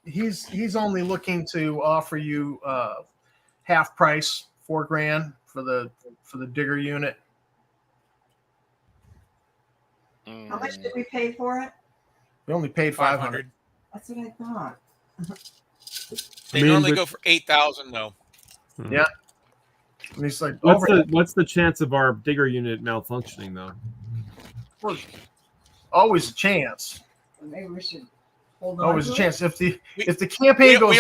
he's only looking to offer you half price, $4,000 for the digger unit. How much did we pay for it? We only paid $500. That's what I thought. They normally go for $8,000 though. Yeah. And he's like, what's the chance of our digger unit malfunctioning though? Well, always a chance. Maybe we should hold on. Always a chance. If the campaign goes, we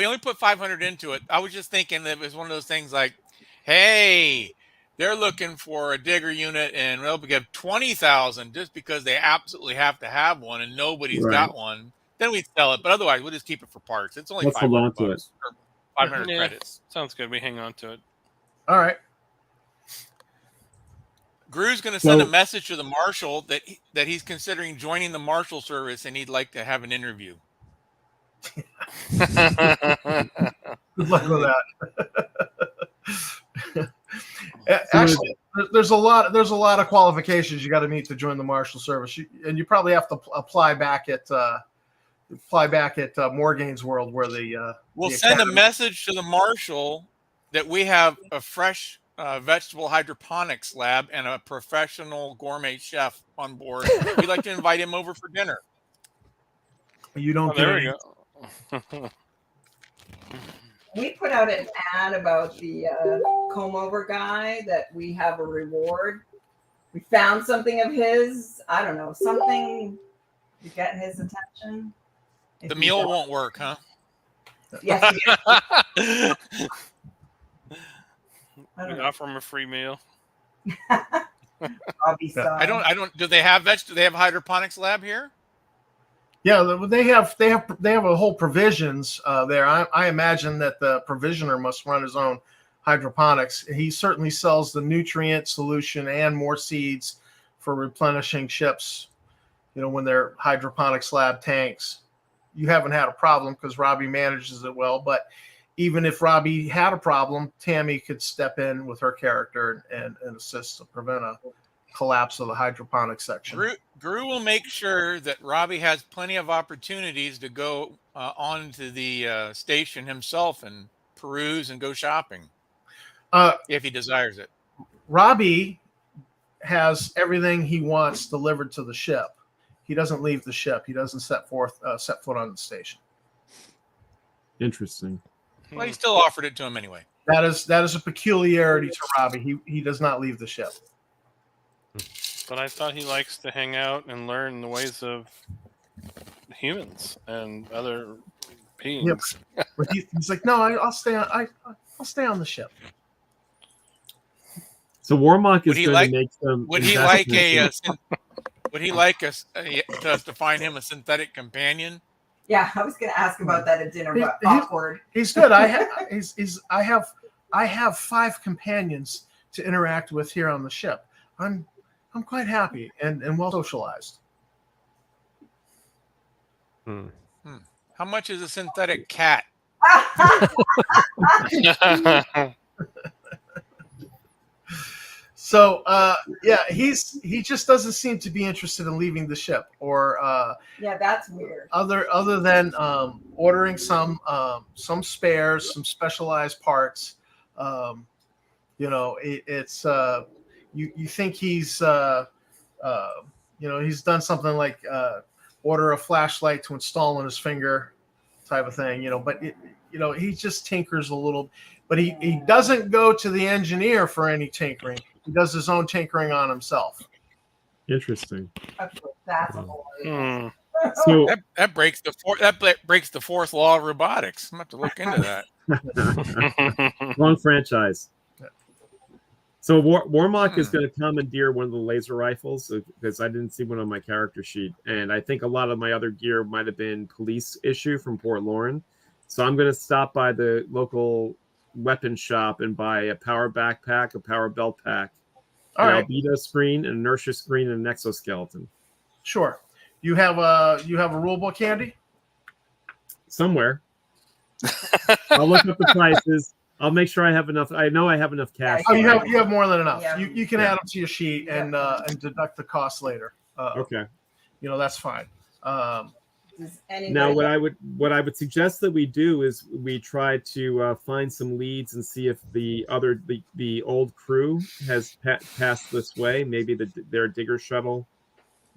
only put 500 into it. I was just thinking that it was one of those things like, hey, they're looking for a digger unit and they'll give 20,000 just because they absolutely have to have one and nobody's got one. Then we'd sell it, but otherwise we'll just keep it for parts. It's only 500 bucks or 500 credits. Sounds good. We hang on to it. All right. Gru's going to send a message to the marshal that he's considering joining the marshal service and he'd like to have an interview. Good luck with that. Actually, there's a lot of qualifications you got to meet to join the marshal service, and you probably have to apply back at Morgane's World, where we'll send a message to the marshal that we have a fresh vegetable hydroponics lab and a professional gourmet chef on board. We'd like to invite him over for dinner. You don't. There we go. We put out an ad about the comb over guy that we have a reward we found something of his. I don't know, something to get his attention. The mule won't work, huh? Yes, We I don't know. offer him a free meal. Robbie style. I don't. Do they have Do they have hydroponics lab here? Yeah, they have a whole provisions there. I imagine that the provisioner must run his own hydroponics. He certainly sells the nutrient solution and more seeds for replenishing ships. You know, when they're hydroponics lab tanks. You haven't had a problem because Robbie manages it well. But even if Robbie had a problem, Tammy could step in with her character and assist to prevent a collapse of the hydroponics section. Gru will make sure that Robbie has plenty of opportunities to go onto the station himself and peruse and go shopping if he desires it. Robbie has everything he wants delivered to the ship. He doesn't leave the ship. He doesn't set foot on the station. Interesting. Well, he still offered it to him anyway. That is a peculiarity to Robbie. He does not leave the ship. But I thought he likes to hang out and learn the ways of humans and other beings. Yep. But he's like, no, I'll stay on. I'll stay on the ship. So Warmock is going to make some. Would he like Would he like us to find him a synthetic companion? Yeah, I was going to ask about that at dinner, but awkward. He's good. I have 5 companions to interact with here on the ship. I'm quite happy and well socialized. How much is a synthetic cat? So yeah, he just doesn't seem to be interested in leaving the ship, or yeah, that's weird. Other than ordering some spares, some specialized parts. You know, it's you think he's he's done something like order a flashlight to install on his finger, type of thing. But he just tinkers a little, but he doesn't go to the engineer for any tinkering. He does his own tinkering on himself. Interesting. That's So that breaks the fourth law of robotics. I'm gonna have to look into that. Wrong franchise. So Warmock is going to commandeer one of the laser rifles because I didn't see one on my character sheet, and I think a lot of my other gear might have been police issue from Port Lauren. So I'm going to stop by the local weapon shop and buy a power backpack, a power belt pack, an albedo screen, an inertia screen, and an exoskeleton. Sure. You have a rule book handy? Somewhere. I'll look up the prices. I'll make sure I have enough. I know I have enough cash. Oh, you have more than enough. Yeah. You can add them to your sheet and deduct the cost later. Okay. That's fine. Now, what I would suggest that we do is we try to find some leads and see if the old crew has passed this way. Maybe their digger shuttle.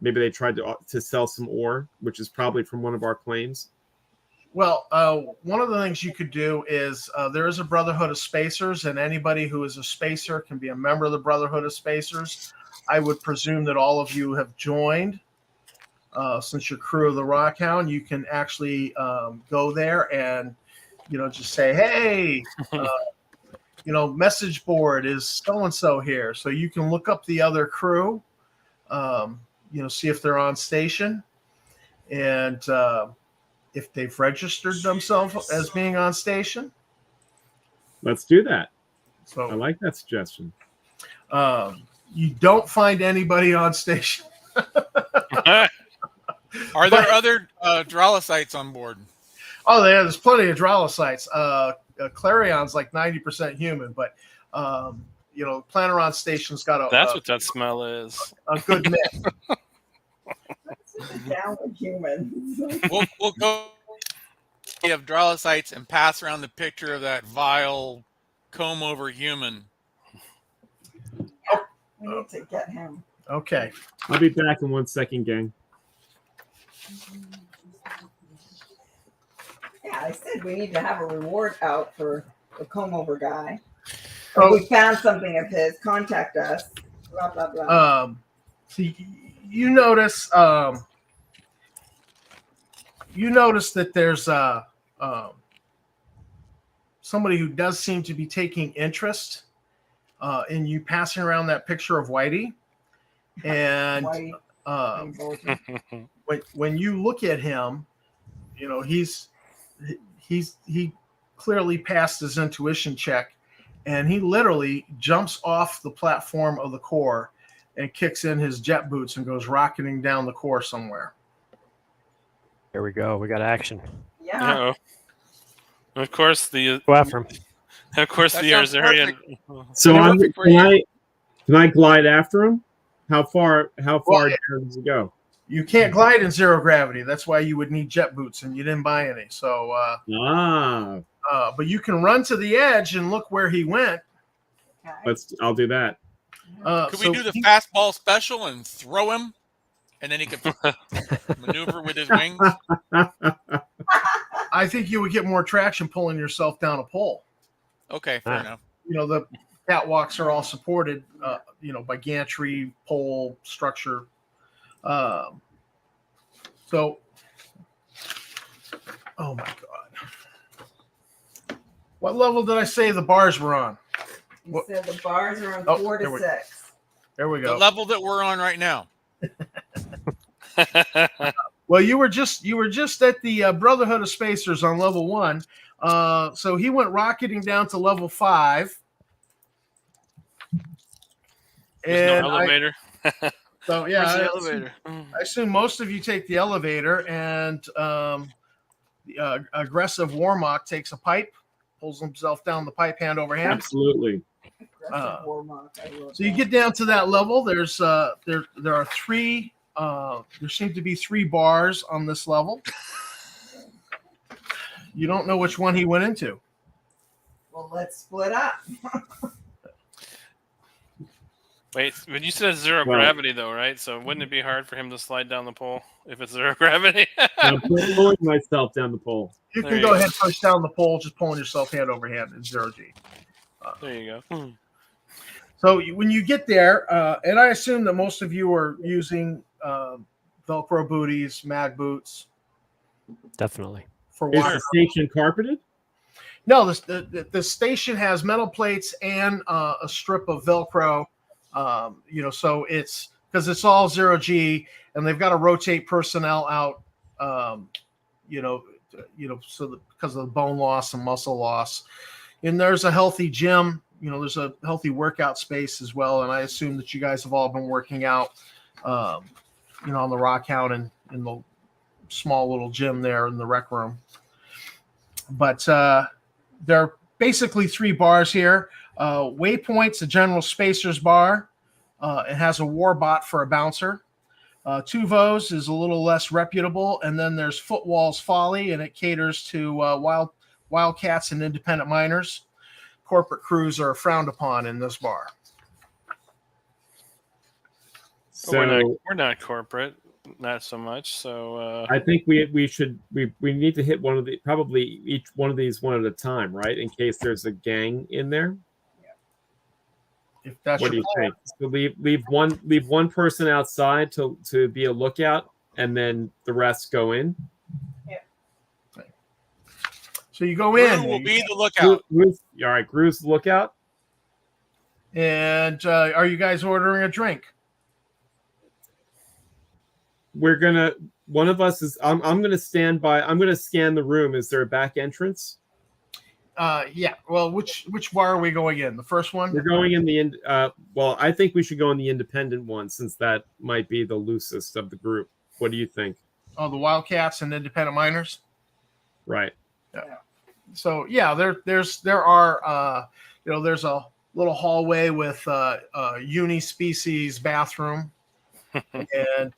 Maybe they tried to sell some ore, which is probably from one of our claims. Well, one of the things you could do is there is a Brotherhood of Spacers, and anybody who is a spacer can be a member of the Brotherhood of Spacers. I would presume that all of you have joined. Since you're crew of the Rockhound, you can actually go there and, just say, hey, message board is so-and-so here. So you can look up the other crew, see if they're on station. And if they've registered themselves as being on station. Let's do that. So I like that suggestion. You don't find anybody on station. Are there other Dralocytes on board? Oh, there's plenty of Dralocytes. Clarion's like 90% human, but Planeron Station's got a. That's what that smell is. A good mix. Down with humans. We'll go of Dralocytes and pass around the picture of that vile comb-over human. Yeah, we need to get him. Okay. I'll be back in 1 second, gang. Yeah, I said we need to have a reward out for the comb-over guy. Oh. If we found something of his, contact us. Blah blah blah. So you notice that there's somebody who does seem to be taking interest in you passing around that picture of Whitey, and Whitey. when you look at him, you know he clearly passed his intuition check, and he literally jumps off the platform of the core and kicks in his jet boots and goes rocketing down the core somewhere. Here we go. We got action. Yeah. Uh-oh. Of course, the Go after him. of course That the sounds Arzarian. So Perfect for you. can I glide after him? How far down does it go? You can't glide in zero gravity. That's why you would need jet boots, and you didn't buy any. So, but you can run to the edge and look where he went. Okay. I'll do that. Could we do the fastball special and throw him, and then he could maneuver with his wings? I think you would get more traction pulling yourself down a pole. Okay, fair enough. You know, the catwalks are all supported, by gantry pole structure. So, oh my God. What level did I say the bars were on? You said the bars are on 4 there to we- 6. There we The go. level that we're on right now. Well, you were just at the Brotherhood of Spacers on level 1. So he went rocketing down to level 5. There's And no elevator. so yeah, Where's the I elevator? assume most of you take the elevator, and the aggressive Warmock takes a pipe, pulls himself down the pipe hand over hand. Absolutely. Aggressive warm-up, I wrote So you that. get down to that level. There's there are 3. There seem to be 3 bars on this level. You don't know which one he went into. Well, let's split up. Wait, when you said zero Well- gravity, though, right? So wouldn't it be hard for him to slide down the pole if it's zero gravity? I'm pulling myself down the pole. You There can you go go. ahead and push down the pole, just pulling yourself hand over hand in 0G. There you go. So when you get there, and I assume that most of you are using Velcro booties, mag boots Definitely. for Is water. the station carpeted? No, the station has metal plates and a strip of Velcro. So it's because it's all 0G, and they've got to rotate personnel out. So because of the bone loss and muscle loss, and there's a healthy gym. There's a healthy workout space as well. And I assume that you guys have all been working out, on the Rockhound and in the small little gym there in the rec room. But there are basically 3 bars here. Waypoint's a general spacers bar. It has a warbot for a bouncer. Tuvos is a little less reputable. And then there's Footwall's Folly, and it caters to wildcats and independent miners. Corporate crews are frowned upon in this bar. So we're not corporate, not so much. So I think we need to hit one of the probably each one of these one at a time, right? In case there's a gang in there. If that's What do your you plan. think? So leave one person outside to be a lookout, and then the rest go in. So you go Drew in. will be the lookout. All right, Gru's the lookout. And are you guys ordering a drink? One of us is. I'm gonna stand by. I'm gonna scan the room. Is there a back entrance? Yeah. Well, which bar are we going in? The first one? We're going in the well, I think we should go in the independent one since that might be the loosest of the group. What do you think? Oh, the Wildcats and independent miners. Right. So yeah, there are there's a little hallway with uni species bathroom, and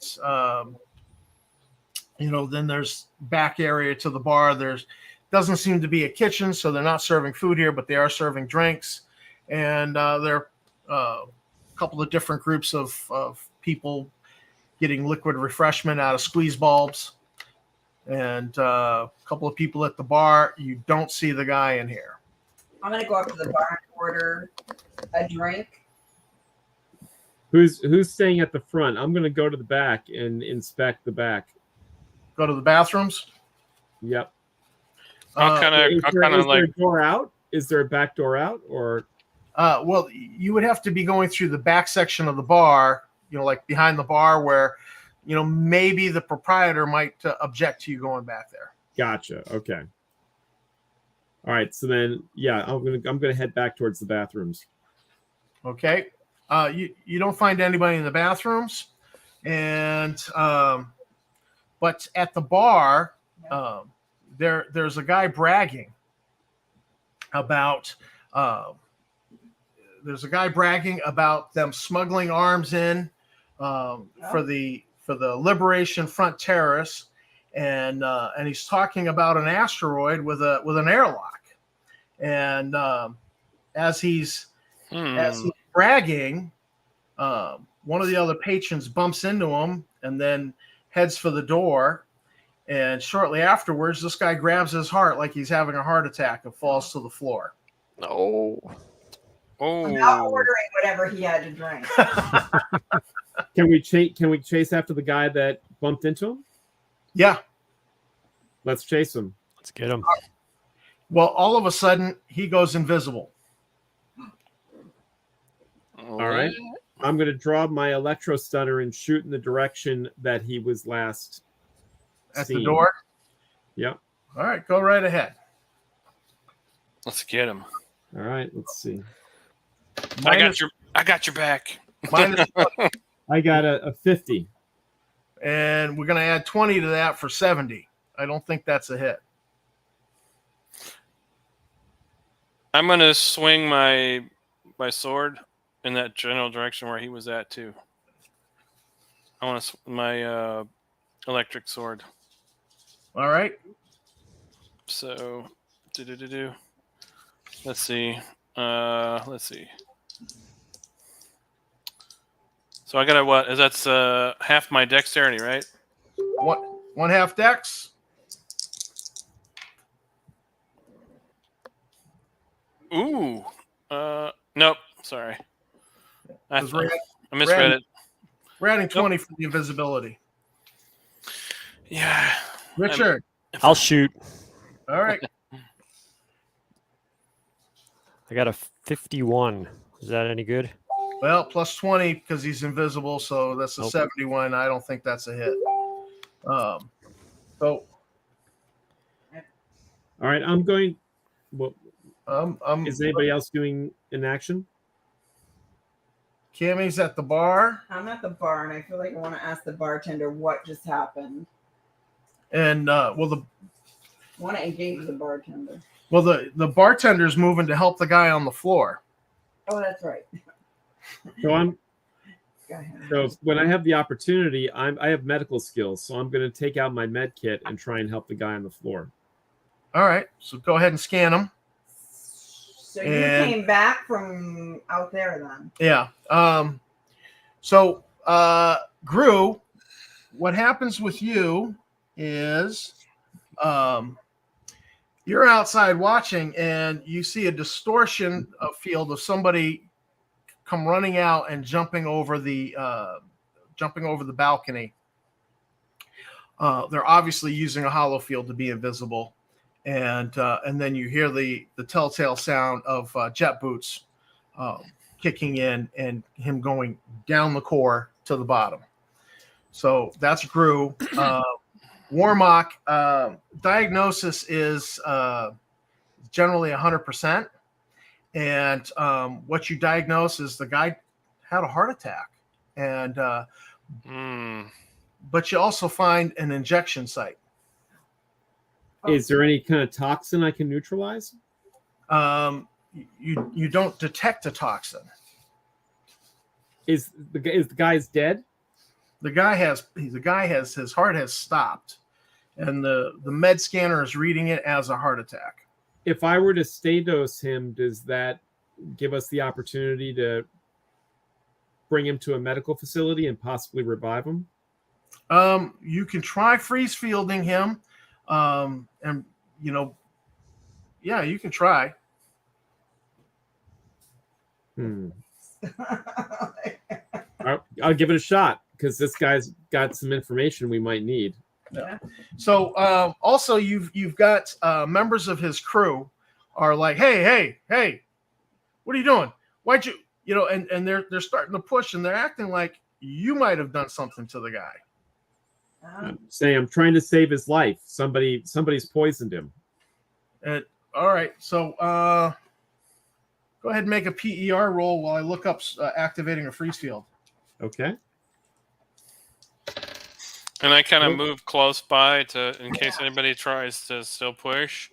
then there's back area to the bar. There's doesn't seem to be a kitchen, so they're not serving food here, but they are serving drinks, and there are a couple of different groups of people getting liquid refreshment out of squeeze bulbs. And a couple of people at the bar. You don't see the guy in here. I'm going to go up to the bar and order a drink. Who's staying at the front? I'm going to go to the back and inspect the back. Go to the bathrooms. Yep. I'll kind Is of there like a door out? Is there a back door out, or? Well, you would have to be going through the back section of the bar, like behind the bar where, maybe the proprietor might object to you going back there. Gotcha. Okay. All right. So then, yeah, I'm gonna head back towards the bathrooms. Okay. You don't find anybody in the bathrooms, and but at the bar, there's a guy bragging about. There's a guy bragging about them smuggling arms in for the Liberation Front terrorists, and he's talking about an asteroid with an airlock, and as he's bragging, one of the other patrons bumps into him and then heads for the door, and shortly afterwards, this guy grabs his heart like he's having a heart attack and falls to the floor. No. Oh. Without ordering whatever he had to drink. Can we chase after the guy that bumped into him? Yeah. Let's chase him. Let's get him. Well, all of a sudden, he goes invisible. All right. I'm going to draw my electro stunner and shoot in the direction that he was last At seen. the door? Yep. All right, go right ahead. Let's get him. All right, let's see. I got your back. Minus 20. I got a 50. And we're going to add 20 to that for 70. I don't think that's a hit. I'm gonna swing my sword in that general direction where he was at too. I want to my electric sword. All right. So, let's see. Let's see. So I got what? That's half my dexterity, right? One half dex. Ooh. Nope. Sorry. I misread it. We're adding 20 for the invisibility. Yeah. Richard. I'll shoot. All right. I got a 51. Is that any good? Well, plus 20 because he's invisible, so that's a 71. I don't think that's a hit. So. All right, I'm going. Well, is anybody else doing an action? Cammy's at the bar. I'm at the bar, and I feel like I want to ask the bartender what just happened. And I want to engage the bartender. Well, the bartender's moving to help the guy on the floor. Oh, that's right. So when I have the opportunity, I have medical skills, so I'm going to take out my med kit and try and help the guy on the floor. All right, so go ahead and scan him. So you came back from out there then? Yeah. So, Gru, what happens with you is you're outside watching and you see a distortion field of somebody come running out and jumping over the balcony. They're obviously using a hollow field to be invisible. And then you hear the telltale sound of jet boots kicking in and him going down the core to the bottom. So that's Gru. Warmock, diagnosis is generally 100%. And what you diagnose is the guy had a heart attack. And but you also find an injection site. Is there any kind of toxin I can neutralize? You don't detect a toxin. Is the guy's dead? The guy has his heart has stopped, and the med scanner is reading it as a heart attack. If I were to stay dose him, does that give us the opportunity to bring him to a medical facility and possibly revive him? You can try freeze fielding him. And yeah, you can try. All I'll give it a shot because this guy's got some information we might need. Yeah. So also you've got members of his crew are like, hey, what are you doing? Why'd you and they're starting to push and they're acting like you might have done something to the guy. I'm saying I'm trying to save his life. Somebody's poisoned him. All right, so go ahead and make a PER roll while I look up activating a freeze field. Okay. And I kind of move close by in case anybody tries to still push.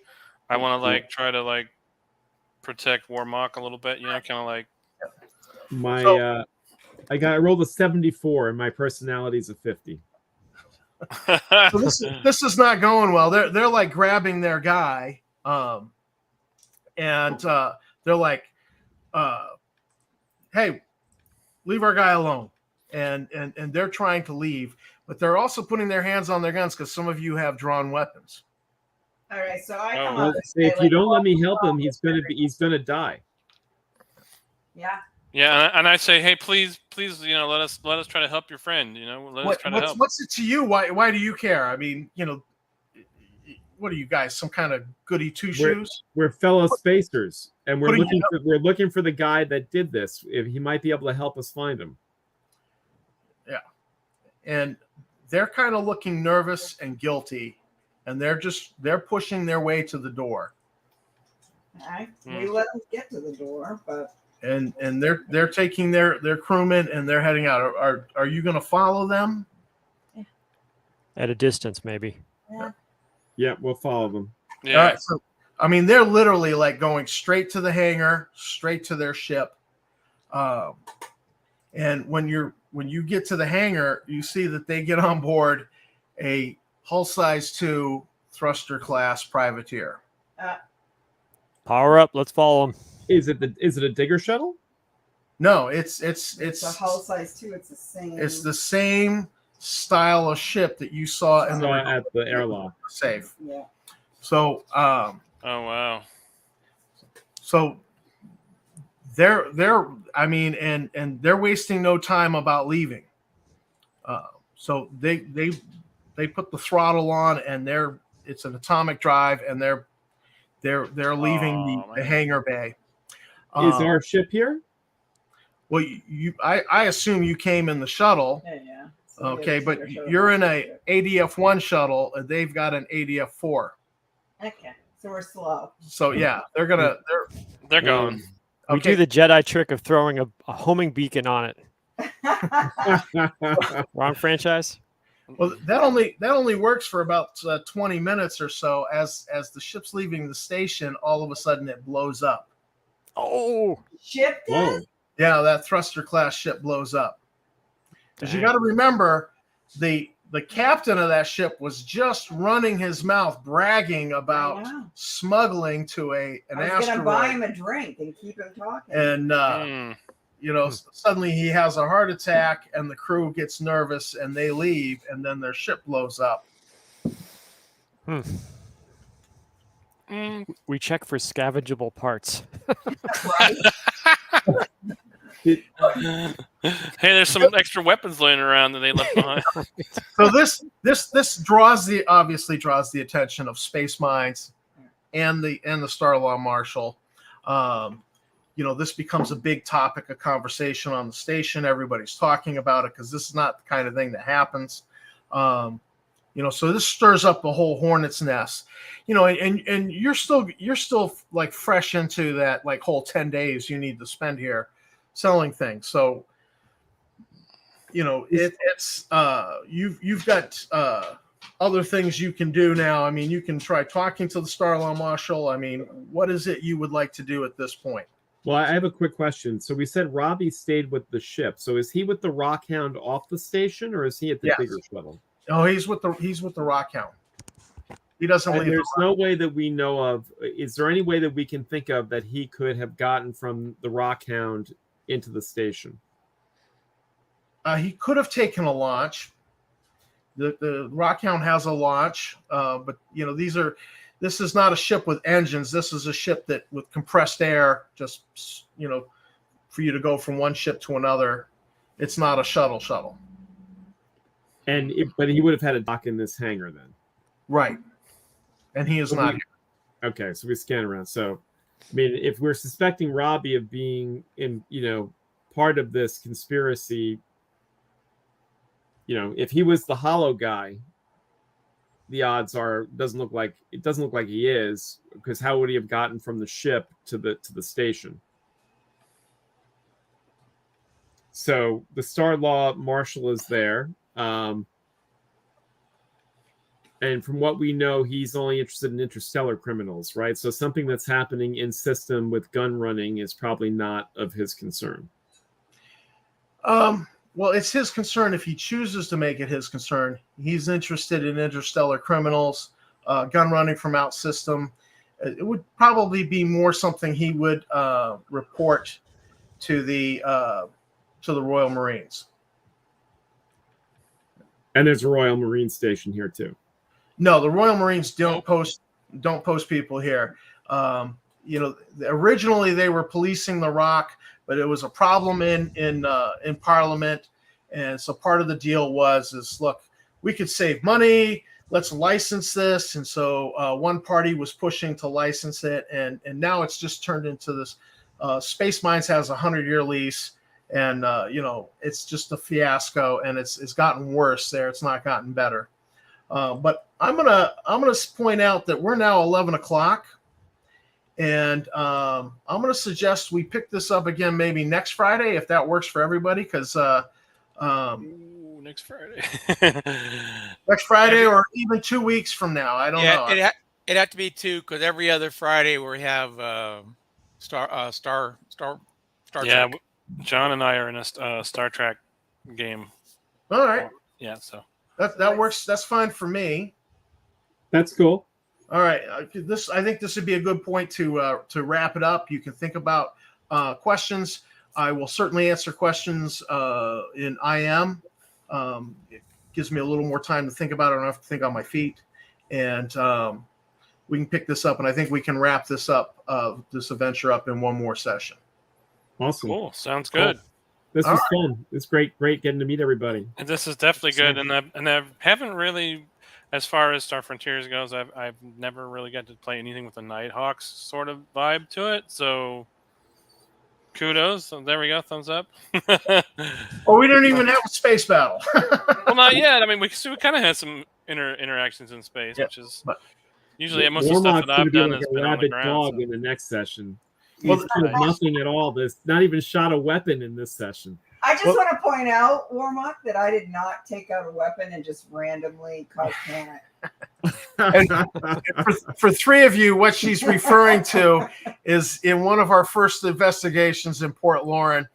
I want to try to protect Warmock a little bit, kind of like. I rolled a 74 and my personality's a 50. So this is not going well. They're like grabbing their guy, and they're like, "Hey, leave our guy alone." And they're trying to leave, but they're also putting their hands on their guns because some of you have drawn weapons. All right, so I come Well, up. if you don't let me help him, he's gonna die. Yeah. Yeah, and I say, hey, please, let us try to help your friend. Let us try to help. What's it to you? Why do you care? I mean, what are you guys? Some kind of goody two shoes? We're fellow spacers, and we're looking for the guy that did this. If he might be able to help us find him. Yeah, and they're kind of looking nervous and guilty, and they're pushing their way to the door. We let them get to the door, but. And they're taking their crewmen and they're heading out. Are you going to follow them? At a distance, maybe. Yeah, we'll follow them. Yeah. All right. So, I mean, they're literally like going straight to the hangar, straight to their ship. And when you get to the hangar, you see that they get on board a hull size 2 thruster class privateer. Power up. Let's follow them. Is it a digger shuttle? No, it's a hull size 2. It's the same. It's the same style of ship that you saw at the airlock. Safe. Yeah. So. Oh wow. So they're they're wasting no time about leaving. So they put the throttle on and it's an atomic drive and they're leaving the hangar bay. Is our ship here? Well, I assume you came in the shuttle. Yeah. So okay, but you're in a ADF-1 shuttle, and they've got an ADF-4. Okay, so we're slow. So yeah, they're going. We do the Jedi trick of throwing a homing beacon on it. Wrong franchise. Well, that only works for about 20 minutes or so. As the ship's leaving the station, all of a sudden it blows up. Oh, ship does? Yeah, that thruster class ship blows up. Because you got to remember, the captain of that ship was just running his mouth, bragging about smuggling to an asteroid. I was going to buy him a drink and keep him talking. And suddenly he has a heart attack, and the crew gets nervous, and they leave, and then their ship blows up. We check for scavengeable parts. Hey, there's some extra weapons laying around that they left behind. So this obviously draws the attention of Space Mines and the Starlaw Marshal. This becomes a big topic of conversation on the station. Everybody's talking about it because this is not the kind of thing that happens. So this stirs up the whole hornet's nest. And you're still like fresh into that like whole 10 days you need to spend here selling things. So it's you've got other things you can do now. I mean, you can try talking to the Starlaw Marshal. I mean, what is it you would like to do at this point? Well, I have a quick question. So we said Robbie stayed with the ship. So is he with the Rockhound off the station, or is he at the bigger shuttle? Oh, he's with the Rockhound. He doesn't leave. There's no way that we know of. Is there any way that we can think of that he could have gotten from the Rockhound into the station? He could have taken a launch. The Rockhound has a launch, but this is not a ship with engines. This is a ship that with compressed air, just for you to go from one ship to another. It's not a shuttle. But he would have had a dock in this hangar then. Right. And he is not. Okay, so we scan around. So, I mean, if we're suspecting Robbie of being part of this conspiracy, if he was the hollow guy, the odds are doesn't look like he is, because how would he have gotten from the ship to the station? So the Star Law Marshal is there. And from what we know, he's only interested in interstellar criminals, right? So something that's happening in system with gun running is probably not of his concern. Well, it's his concern if he chooses to make it his concern. He's interested in interstellar criminals, gun running from out system. It would probably be more something he would report to the Royal Marines. And there's a Royal Marine station here too. No, the Royal Marines don't post people here. Originally they were policing the Rock, but it was a problem in Parliament, and so part of the deal was look, we could save money. Let's license this, and so one party was pushing to license it, and now it's just turned into this. Space Mines has a 100-year lease, and it's just a fiasco, and it's gotten worse there. It's not gotten better. But I'm gonna point out that we're now 11 o'clock, and I'm gonna suggest we pick this up again maybe next Friday if that works for everybody. Because next Friday, next Friday, or even 2 weeks from now, I don't know. It'd have to be 2, because every other Friday we have Star yeah, Trek. John and I are in a Star Trek game. All right. Yeah, so. That works. That's fine for me. That's cool. All right. I think this would be a good point to wrap it up. You can think about questions. I will certainly answer questions in IM. It gives me a little more time to think about it. I don't have to think on my feet, and we can pick this up. And I think we can wrap this adventure up in one more session. Awesome. Cool. Sounds good. Cool. This was fun. It's great getting to meet everybody. And this is definitely good. And I haven't really, as far as Star Frontiers goes, I've never really got to play anything with a Nighthawks sort of vibe to it. So kudos. So there we go. Thumbs up. Oh, we didn't even have a space battle. Well, not yet. I mean, we kind of had some interactions in space, which is usually most of the stuff that I've done has been on the ground. Dog in the next session. He's nothing at all. There's not even shot a weapon in this session. I just want to point out, Warmock, that I did not take out a weapon and just randomly cause panic. For 3 of you, what she's referring to is in one of our first investigations in Port Lauren,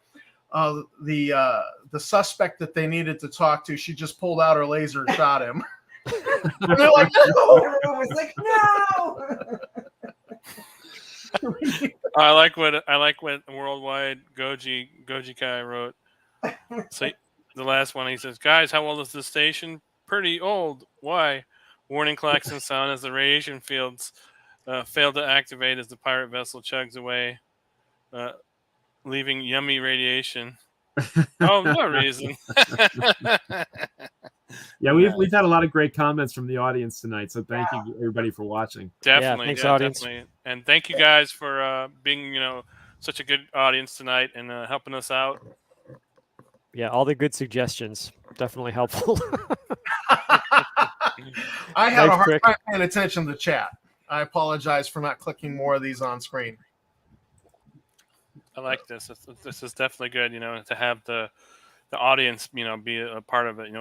the suspect that they needed to talk to, she just pulled out her laser and shot him. And they're like, no! Everyone was like, no! I like what Worldwide Goji Kai wrote. So the last one, he says, "Guys, how old is this station? Pretty old. Why? Warning klaxon sound as the radiation fields fail to activate as the pirate vessel chugs away, leaving yummy radiation." Oh, no reason. Yeah, we've had a lot of great comments from the audience tonight, so thank you everybody for watching. Definitely, thanks, audience. Definitely. And thank you guys for being such a good audience tonight and helping us out. Yeah, all the good suggestions, definitely helpful. I had a hard time paying attention to the chat. I apologize for not clicking more of these on screen. I like this. This is definitely good, to have the audience, be a part of it,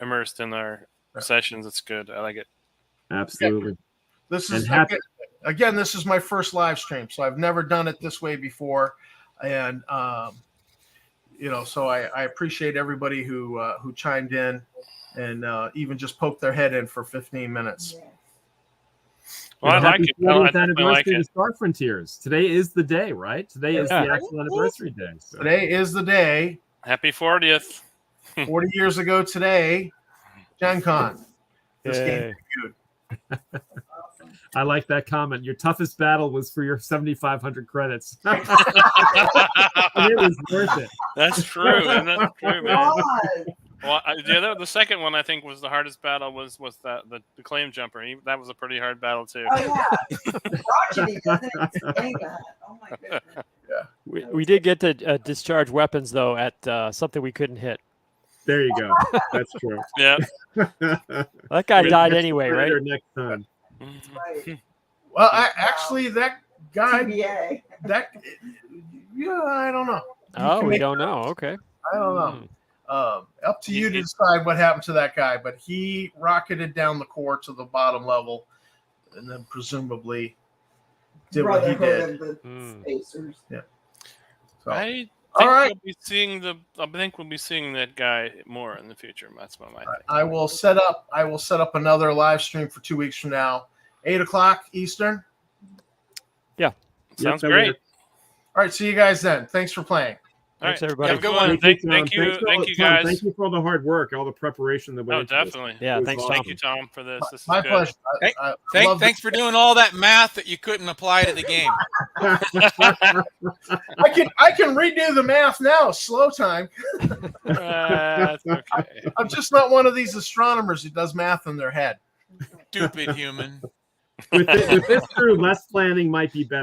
immersed in our sessions. It's good. I like it. Absolutely. This is again, this is my first live stream, so I've never done it this way before, and so I appreciate everybody who chimed in and even just poked their head in for 15 minutes. Yeah. Well, I like it. I like it. Star Frontiers. Today is the day, right? Today is the actual anniversary day. So. Today is the day. Happy 40th. 40 years ago today, GenCon. This game debuted. I like that comment. Your toughest battle was for your 7,500 credits. And it was worth it. That's true, and that's true, man. God. Well, the second one I think was the hardest battle was the claim jumper. That was a pretty hard battle too. Oh yeah, Progeny doesn't explain that. Oh my goodness. We did get to discharge weapons though at something we couldn't hit. There you go. That's true. Yeah. That guy died anyway, right? Next time. Right. Well, actually, that guy, TBA. I don't know. Oh, we don't know. Okay. I don't know. Up to you to decide what happened to that guy, but he rocketed down the core to the bottom level, and then presumably did what he did. Of the spacers. Yeah. So, I think all right. I think we'll be seeing that guy more in the future. That's what I think. I will set up another live stream for 2 weeks from now, 8:00 Eastern. Yeah. Sounds great. All right. See you guys then. Thanks for playing. Thanks, All right. everybody. Have a good one. Thank you, guys. Thank you for all the hard work, all the preparation that went into this. Definitely. Yeah, It was thanks, awesome. Thank you, Tom, for this. This is My good. pleasure. Thanks for doing all that math that you couldn't apply to the game. I can redo the math now. Slow time. That's okay. I'm just not one of these astronomers who does math in their head. Stupid human. With this crew, less planning might be better.